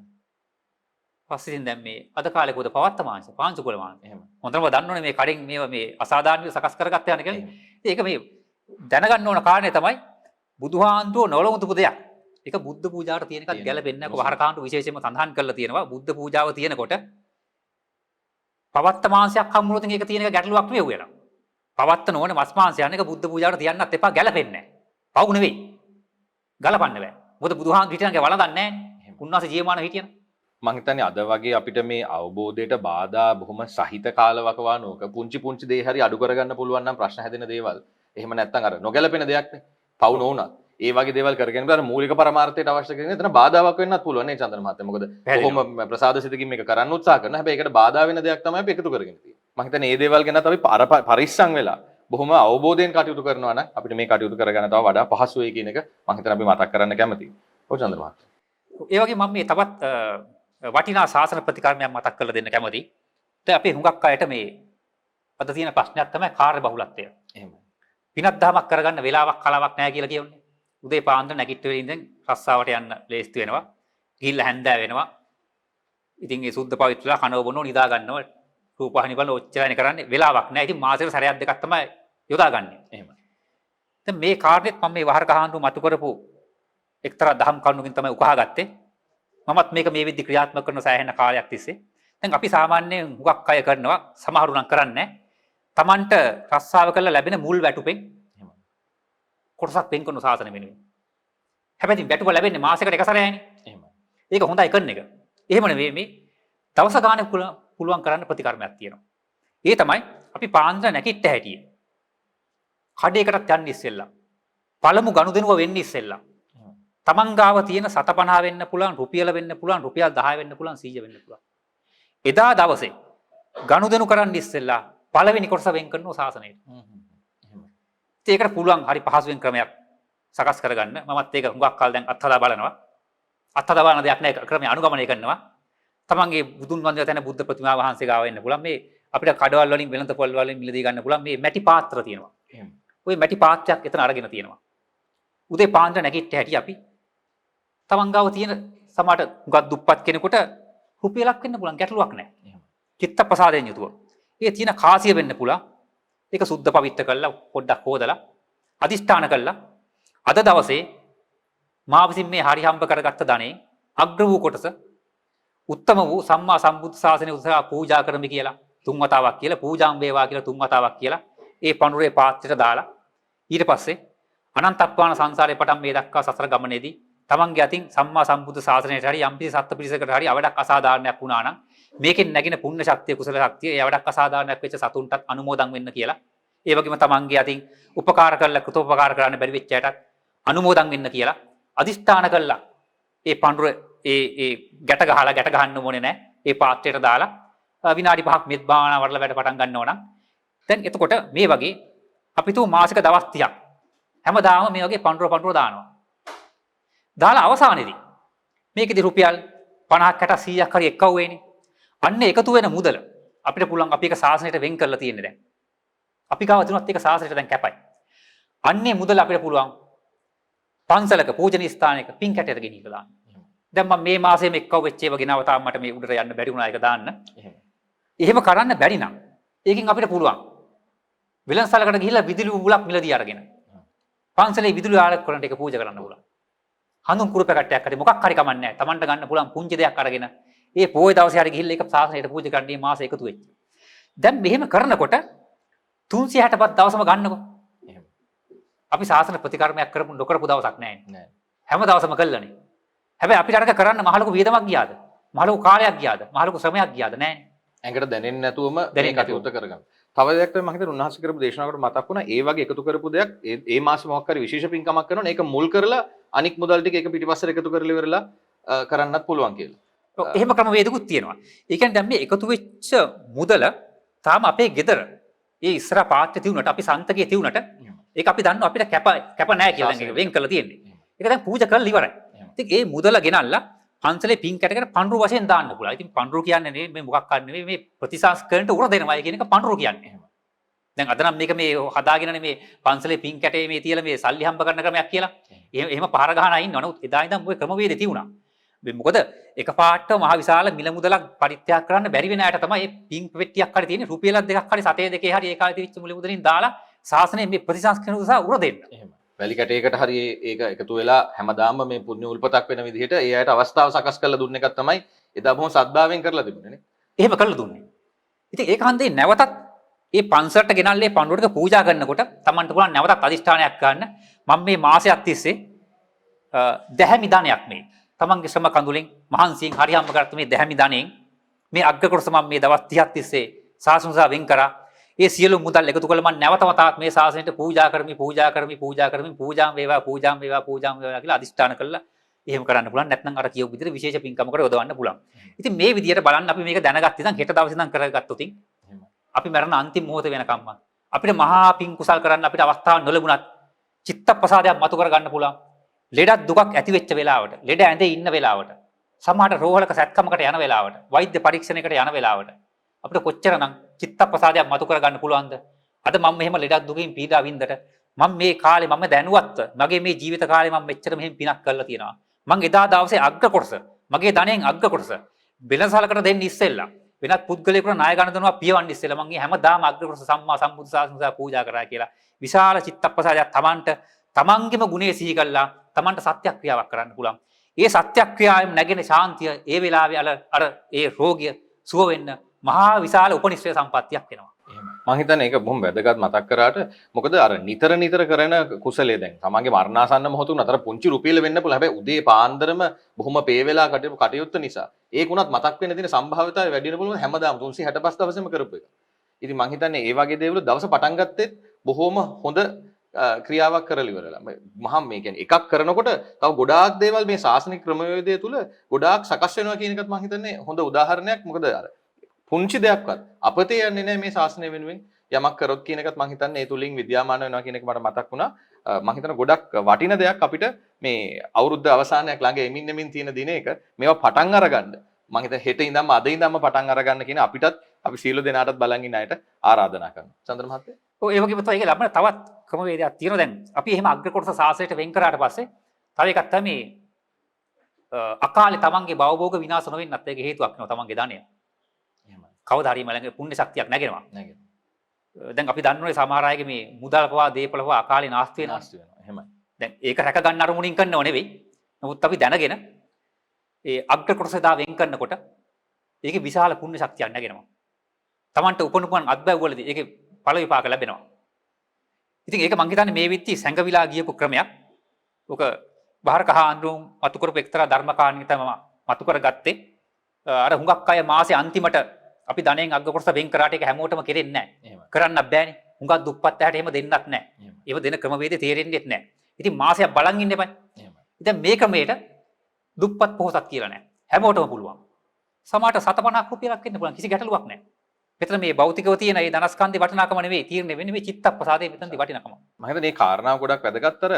පස්සේ ඉතින් දැන් මේ අද කාලේ කොහොද පවත්ත මාංශ පාංශු කුල මාංශ. එහෙම. හොඳටම දන්නෝනේ මේ කඩෙන් මේව මේ අසාධාරණව සකස් කරගත්ත යන කියලා. ඒක මේ දැනගන්න ඕන කාරණේ තමයි බුදුහාන්තුව නොලමුතු දෙයක්. ඒක බුද්ධ පූජාවට තියෙන එකත් ගැලපෙන්නේ නැහැ. වහර කාණ්ඩ විශේෂයෙන්ම සඳහන් කරලා තියෙනවා බුද්ධ පූජාව තියෙනකොට පවත්ත මාංශයක් හම්බුනොත් ඒක තියෙන එක ගැටලුවක් නෙවෙයි වෙනවා. පවත්ත නොවන මස් මාංශය යන එක බුද්ධ පූජාවට තියන්නත් එපා ගැලපෙන්නේ නැහැ. පව් නෙවෙයි. ගලපන්න බෑ. මොකද බුදුහාන්තු හිටියනගේ වළඳන්නේ නැහැ. උන්වහන්සේ ජීවමාන හිටියන. මම හිතන්නේ අද වගේ අපිට මේ අවබෝධයට බාධා බොහොම සහිත කාලවකවානුවක පුංචි දේ හරි අඩු කරගන්න පුළුවන් නම් ප්‍රශ්න හැදෙන දේවල්. එහෙම නැත්නම් අර නොගැලපෙන දෙයක්නේ. පව් නොවුනත් ඒ වගේ දේවල් කරගෙන ඉතින් මූලික පරමාර්ථයට අවශ්‍ය කරගෙන එතන බාධාවක් වෙන්නත් පුළුවන් නේ චන්දන මහත්තයා. මොකද කොහොම ප්‍රසාද සිතකින් මේක කරන්න උත්සාහ කරනවා. හැබැයි ඒකට බාධා වෙන දෙයක් තමයි අපි එකතු කරගෙන තියෙන්නේ. මම හිතන්නේ මේ දේවල් ගැනත් අපි පරිස්සම් වෙලා බොහොම අවබෝධයෙන් කටයුතු කරනවා නම් අපිට මේ කටයුතු කරගන්න තව වඩා පහසු වෙයි කියන එක මම හිතන්නේ අපි මතක් කරන්න කැමතියි. ඔව් චන්දන මහත්තයා. ඒ වගේ මම මේ තවත් වටිනා ශාසන ප්‍රතිකර්මයක් මතක් කරලා දෙන්න කැමතියි. දැන් අපි හුඟක් අයට මේ අද තියෙන ප්‍රශ්නයක් තමයි කාර්ය බහුලත්වය. එහෙමයි. පිනක් දහමක් කරගන්න වෙලාවක් කලාවක් නැහැ කියලා කියන්නේ. උදේ පාන්දර නැගිට වෙලින් ඉඳන් රස්සාවට යන්න ලේස්ති වෙනවා. ගිහිල්ලා හැන්දෑ වෙනවා. ඉතින් ඒ සුද්ධ පවිත්‍රලා කනව බොනව නිදා ගන්නවා. රූපහානි බලන ඔච්චරයිනේ කරන්නේ. වෙලාවක් නැහැ. ඉතින් මාසෙට සැරයක් දෙකක් තමයි යොදාගන්නේ. එහෙමයි. දැන් මේ කාර්යෙත් මම මේ වහර කහාන්තු මතු කරපු එක්තරා දහම් කරුණකින් තමයි උකහා ගත්තේ. මමත් මේක මේ විදිහට ක්‍රියාත්මක කරන සෑහෙන කාලයක් තිස්සේ. දැන් අපි සාමාන්‍යයෙන් හුඟක් අය කරනවා සමහරු නම් කරන්නේ තමන්ට රස්සාව කරලා ලැබෙන මුල් වැටුපෙන් කොටසක් වෙන් කරන සාසන වෙනුවෙන්. හැබැයි වැටුප ලැබෙන්නේ මාසෙකට එක සැරයයිනේ. එහෙමයි. ඒක හොඳයි කරන එක. එහෙම නෙවෙයි මේ දවස ගානේ පුළුවන් කරන්න ප්‍රතිකර්මයක් තියෙනවා. ඒ තමයි අපි පාන්දර නැගිට හැටියේ. කඩේකටත් යන්න ඉස්සෙල්ලා. පළමු ගනුදෙනුව වෙන්න ඉස්සෙල්ලා. තමන් ගාව තියෙන 750 වෙන්න පුළුවන් රුපියල වෙන්න පුළුවන් රුපියල් 10 වෙන්න පුළුවන් 100 වෙන්න පුළුවන්. එදා දවසේ ගනුදෙනු කරන්න ඉස්සෙල්ලා පළවෙනි කොටස වෙන් කරනවා සාසනයට. ඒකට පුළුවන් හරි පහසුවෙන් ක්‍රමයක් සකස් කරගන්න. මමත් ඒක හුඟක් කල් දැන් අත්හදා බලනවා. අත්හදා බලන දෙයක් නෑ ක්‍රමය අනුගමනය කරනවා. තමන්ගේ බුදුන් වහන්සේ තැන බුද්ධ ප්‍රතිමා වහන්සේ ගාව වෙන්න පුළුවන්. මේ අපිට කඩවල් වලින් වෙළඳ පොල් වලින් මිලදී ගන්න පුළුවන් මේ මැටි පාත්‍ර තියෙනවා. ওই මැටි පාත්‍රයක් එතන අරගෙන තියෙනවා. උදේ පාන්දර නැගිට හැටි අපි තමන් ගාව තියෙන සමහරට හුඟක් දුප්පත් කෙනෙකුට රුපියලක් වෙන්න පුළුවන් ගැටලුවක් නැහැ. චිත්ත ප්‍රසාදයෙන් යුතුව. ඒ තියෙන කාසිය වෙන්න පුළුවන්. ඒක සුද්ධ පවිත්‍ර කරලා පොඩ්ඩක් හොදලා අදිෂ්ඨාන කළා. අද දවසේ මා විසින් මේ හරි හම්බ කරගත්ත ධනෙ අග්‍ර වූ කොටස උත්තම වූ සම්මා සම්බුද්ධ ශාසනය උදෙසා පූජා කරමි කියලා තුන් වතාවක් කියලා පූජාම් වේවා කියලා තුන් වතාවක් කියලා ඒ පඳුරේ පාත්‍රයට දාලා ඊට පස්සේ අනන්තත්වාන සංසාරේ පටන් මේ දක්වා සසර ගමනේදී තමන්ගේ අතින් සම්මා සම්බුද්ධ ශාසනයට හරි යම්කිසි සත්ත්ව පිරිසකට හරි අවඩක් අසාධාරණයක් වුණා නම් මේකෙන් නැගින පුණ්‍ය ශක්තිය කුසල ශක්තිය ඒ අවඩක් අසාධාරණයක් වෙච්ච සතුන්ටත් අනුමෝදන් වෙන්න කියලා ඒ වගේම තමන්ගේ අතින් උපකාර කරලා කෘතෝපකාර කරන්න බැරි වෙච්ච අයටත් අනුමෝදන් වෙන්න කියලා අදිෂ්ඨාන කළා. ඒ පඳුර ඒ ගැට ගහන්න ඕනේ නැහැ. ඒ පාත්‍රයට දාලා විනාඩි 5ක් මෙත් භාවනා වඩලා වැඩ පටන් ගන්නවා නම් දැන් එතකොට මේ වගේ අපි තු මාසික දවස් 30ක් හැමදාම මේ වගේ පඳුර දානවා. දාලා අවසානයේදී මේකෙදි රුපියල් 50ක් 60ක් 100ක් හරි එක්කව වෙන්නේ. අන්න එකතු වෙන මුදල අපිට පුළුවන් අපි එක සාසනයට වෙන් කරලා තියෙන්නේ දැන්. අපි ගාව තුනත් එක සාසනයට දැන් කැපයි. අන්නේ මුදල අපිට පුළුවන් පන්සලක පූජනීය ස්ථානයක පින් කැටයට ගෙනියලා දාන්න. දැන් මම මේ මාසෙම එක්කව වෙච්ච ඒවා ගෙනව තාම මට මේ උඩට යන්න බැරි වුණා ඒක දාන්න. එහෙම කරන්න බැරි නම් ඒකෙන් අපිට පුළුවන් විලංසලකට ගිහිල්ලා විදුලි බුලක් මිලදී අරගෙන පන්සලේ විදුලි ආලක් කරන්න ඒක පූජා කරන්න පුළුවන්. හඳුන් කුරු පැකටයක් හරි මොකක් හරි කමන්නේ නැහැ. Tamanට ගන්න පුළුවන් පුංචි දෙයක් අරගෙන ඒ පොයේ දවසේ හරි ගිහිල්ලා ඒක සාසනයට පූජා කරන්න මේ මාසෙ එකතු වෙච්ච. දැන් මෙහෙම කරනකොට 365 දවසම ගන්නකො. අපි සාසන ප්‍රතිකර්මයක් කරපු නොකරපු දවසක් නැහැ. හැම දවසම කළානේ. හැබැයි අපිට අරක කරන්න මහලුකු වියදමක් ගියාද? මහලුකු කාලයක් ගියාද? මහලුකු ශ්‍රමයක් ගියාද? නැහැ. ඇඟට දැනෙන්නේ නැතුවම මේ කටයුත්ත කරගන්න. තව දෙයක් තමයි මම හිතන්නේ උන්වහන්සේ කරපු දේශනාවකට මතක් වුණා. ඒ වගේ එකතු කරපු දෙයක් ඒ මාසෙ මොකක් හරි විශේෂ පින්කමක් කරනවා. ඒක මුල් කරලා අනික් මුදල් ටික ඒක පිටිපස්සට එකතු කරලා ඉවරලා කරන්නත් පුළුවන් කියලා. ඔව් එහෙම ක්‍රම වේදකුත් තියෙනවා. ඒ කියන්නේ දැන් මේ එකතු වෙච්ච මුදල තාම අපේ ගෙදර ඒ ඉස්සර පාත්‍රය තියුණට අපි සන්තකයේ තියුණට ඒක අපි දන්නවා අපිට කැප නැහැ කියලා දැන් ඒක වෙන් කරලා තියෙන්නේ. ඒක දැන් පූජා කරලා ඉවරයි. ඉතින් ඒ මුදල ගෙනල්ලා පන්සලේ පින් කැටකට පඳුරු වශයෙන් දාන්න පුළුවන්. ඉතින් පඳුරු කියන්නේ නෙමෙයි මේ මොකක් කරන්නේ නෙමෙයි මේ ප්‍රතිසංස්කරණයට උර දෙනවා කියන එක පඳුරු කියන්නේ. දැන් අද නම් මේක මේ හදාගෙනනේ මේ පන්සලේ පින් කැටේ මේ තියලා මේ සල්ලි හම්බ කරන ක්‍රමයක් කියලා. එහෙම පහර ගහනා ඉන්නව. නමුත් එදා ඉඳන් ওই ක්‍රමවේදේ තියුණා. මොකද එකපාරට මහ විශාල මිල මුදලක් පරිත්‍යාග කරන්න බැරි වෙන අයට තමයි මේ පින් පෙට්ටියක් හරි තියෙන්නේ රුපියලක් දෙකක් හරි සතේ දෙකේ හරි ඒ කාලේ තිබිච්ච මිල මුදලින් දාලා ශාසනය මේ ප්‍රතිසංස්කරණ උදෙසා උර දෙන්න. එහෙම. වැලි කැටයකට හරි ඒක එකතු වෙලා හැමදාම මේ පුණ්‍ය උල්පතක් වෙන විදිහට ඒ අයට අවස්ථාව සකස් කරලා දුන්න එකක් තමයි එදා බොහොම සද්භාවයෙන් කරලා තිබුණේ නේ. එහෙම කරලා දුන්නේ. ඉතින් ඒක හන්දේ නැවතත් මේ පන්සලට ගෙනල්ලා පඬුරට පූජා කරනකොට Tamanට පුළුවන් නැවතත් අදිෂ්ඨානයක් ගන්න. මම මේ මාසයක් තිස්සේ දැහැමි දානයක් මේ තමන්ගේ ශ්‍රම කඳුලෙන් මහන්සියෙන් හරි හම්බ කරත් මේ දැහැමි දාණයෙන් මේ අග්ග කොටස මම මේ දවස් 30ක් තිස්සේ සාසුන්සා වෙන් කරා. ඒ සියලු මුදල් එකතු කළ මම නැවත වතාවක් මේ ශාසනයට පූජා කරමි පූජාම් වේවා කියලා අදිෂ්ඨාන කළා. එහෙම කරන්න පුළුවන්. නැත්නම් අර කියපු විදිහට විශේෂ පින්කමකට යොදවන්න පුළුවන්. ඉතින් මේ විදිහට බලන්න අපි මේක දැනගත්ත ඉතින් හෙට දවසේ ඉඳන් කරගත්තොත් අපි මරණ අන්තිම මොහොත වෙනකම්ම අපිට මහා පින් කුසල් කරන්න අපිට අවස්ථාවක් නොලැබුණත් චිත්ත ප්‍රසාදයක් මතු කරගන්න පුළුවන්. ලෙඩක් දුකක් ඇති වෙච්ච වෙලාවට, ලෙඩ ඇඳේ ඉන්න වෙලාවට, සමහරට රෝහලක සැත්කමකට යන වෙලාවට, වෛද්‍ය පරීක්ෂණයකට යන වෙලාවට අපිට කොච්චරනම් චිත්ත ප්‍රසාදයක් මතු කරගන්න පුළුවන්ද? අද මම මෙහෙම ලෙඩක් දුකින් පීඩා වින්දට මම මේ කාලේ මම දැනුවත්ව මගේ මේ ජීවිත කාලේ මම මෙච්චර මෙහෙම පිනක් කරලා තියෙනවා. මං එදා දවසේ අග්ග කොටස, මගේ ධනෙන් අග්ග කොටස වෙනසලකට දෙන්න ඉස්සෙල්ලා වෙනත් පුද්ගලයෙකුට ණය ගන්න දෙනවා පියවන්න ඉස්සෙල්ලා මං හැමදාම අග්ග කොටස සම්මා සම්බුදු සාසනය පූජා කරා කියලා විශාල චිත්ත ප්‍රසාදයක් තමන්ගේම ගුණේ සිහි කළා තමන්ට සත්‍යක්‍රියාවක් කරන්න පුළුවන්. ඒ සත්‍යක්‍රියාවෙන් නැගෙන ශාන්තිය ඒ වෙලාවේ අර ඒ රෝගිය සුව වෙන්න මහා විශාල උපනිශ්‍රේ සම්පත්තියක් වෙනවා. මම හිතන්නේ ඒක බොහොම වැදගත් මතක් කරාට මොකද අර නිතර කරන කුසලයේ දැන් තමන්ගේ මරණාසන්න මොහොත උනතර පුංචි රුපියල වෙන්න පුළුවන්. හැබැයි උදේ පාන්දරම බොහොම පේ වෙලා කටයුත්ත නිසා ඒක උනත් මතක් වෙන්න තියෙන සම්භාවිතාවය වැඩි වෙන පුළුවන් හැමදාම 365 දවසෙම කරපු එක. ඉතින් මම හිතන්නේ ඒ වගේ දේවල් දවස පටන් ගත්තෙත් බොහොම හොඳ ක්‍රියාවක් කරලා ඉවරලා. මහා මේ කියන්නේ එකක් කරනකොට තව ගොඩාක් දේවල් මේ ශාසනික ක්‍රමවේදය තුල ගොඩාක් සකස් වෙනවා කියන එකත් මම හිතන්නේ හොඳ උදාහරණයක්. මොකද අර පුංචි දෙයක්වත් අපතේ යන්නේ නැහැ මේ ශාසනය වෙනුවෙන් යමක් කරොත් කියන එකත් මම හිතන්නේ ඒ තුලින් විද්‍යාමාන වෙනවා කියන එක මට මතක් වුණා. මම හිතන ගොඩක් වටින දෙයක් අපිට මේ අවුරුද්ද අවසානයක් ළඟ එමින් තියෙන දිනයක මේවා පටන් අරගන්න. මම හිතන හෙට ඉඳන්ම අද ඉඳන්ම පටන් අරගන්න කියන අපිටත් අපි සීල දෙනාටත් බලන් ඉන්න අයට ආරාධනා කරනවා. චන්ද්‍ර මහත්තයා. ඔව් ඒ වගේම තමයි ඒක ලබන තවත් ක්‍රමවේදයක් තියෙනවා. දැන් අපි එහෙම අග්‍ර කොටස සාසනයට වෙන් කරාට පස්සේ තව එකක් තමයි අකාලේ තමන්ගේ භවභෝග විනාශ නොවෙන්නත් ඒක හේතුවක් වෙනවා තමන්ගේ ධනය. කවදා හරි මලඟ පුණ්‍ය ශක්තියක් නැගෙනවා. දැන් අපි දන්නෝනේ සමහර අයගේ මේ මුදල් පවා දීපල පවා අකාලේ නාස්ති වෙනවා. එහෙමයි. දැන් ඒක රැක ගන්න අරමුණින් කරනව නෙවෙයි. නමුත් අපි දැනගෙන ඒ අග්‍ර කොටස දා වෙන් කරනකොට ඒකේ විශාල පුණ්‍ය ශක්තියක් නැගෙනවා. Tamanට උපනුපන් අත්බැව් වලදී ඒකේ ඵල විපාක ලැබෙනවා. ඉතින් ඒක මං හිතන්නේ මේ විත්ති සැඟවිලා ගියපු ක්‍රමයක්. ඔක බාහිර කහාඳුන් මතු කරපු එක්තරා ධර්මකාරණික තමයි මතු කරගත්තේ. අර හුඟක් අය මාසේ අන්තිමට අපි ධනෙන් අග්ග කොටස වෙන් කරාට ඒක හැමෝටම කෙරෙන්නේ නැහැ. කරන්නත් බෑනේ. හුඟක් දුප්පත් ඇහැට එහෙම දෙන්නත් නැහැ. ඒව දෙන ක්‍රමවේදේ තේරෙන්නේත් නැහැ. ඉතින් මාසයක් බලන් ඉන්න එපා. ඉතින් මේ ක්‍රමයට දුප්පත් පොහොසත් කියලා නැහැ. හැමෝටම පුළුවන්. සමහරට 750 රුපියලක් වෙන්න පුළුවන්. කිසි ගැටලුවක් නැහැ. මෙතන මේ භෞතිකව තියෙන මේ ධනස්කන්ධේ වටිනාකම නෙවෙයි තීරණය වෙන්නේ මේ චිත්ත ප්‍රසාදයේ මෙතනදී වටිනාකම. මම හිතන්නේ මේ කාරණාව ගොඩක් වැදගත්තර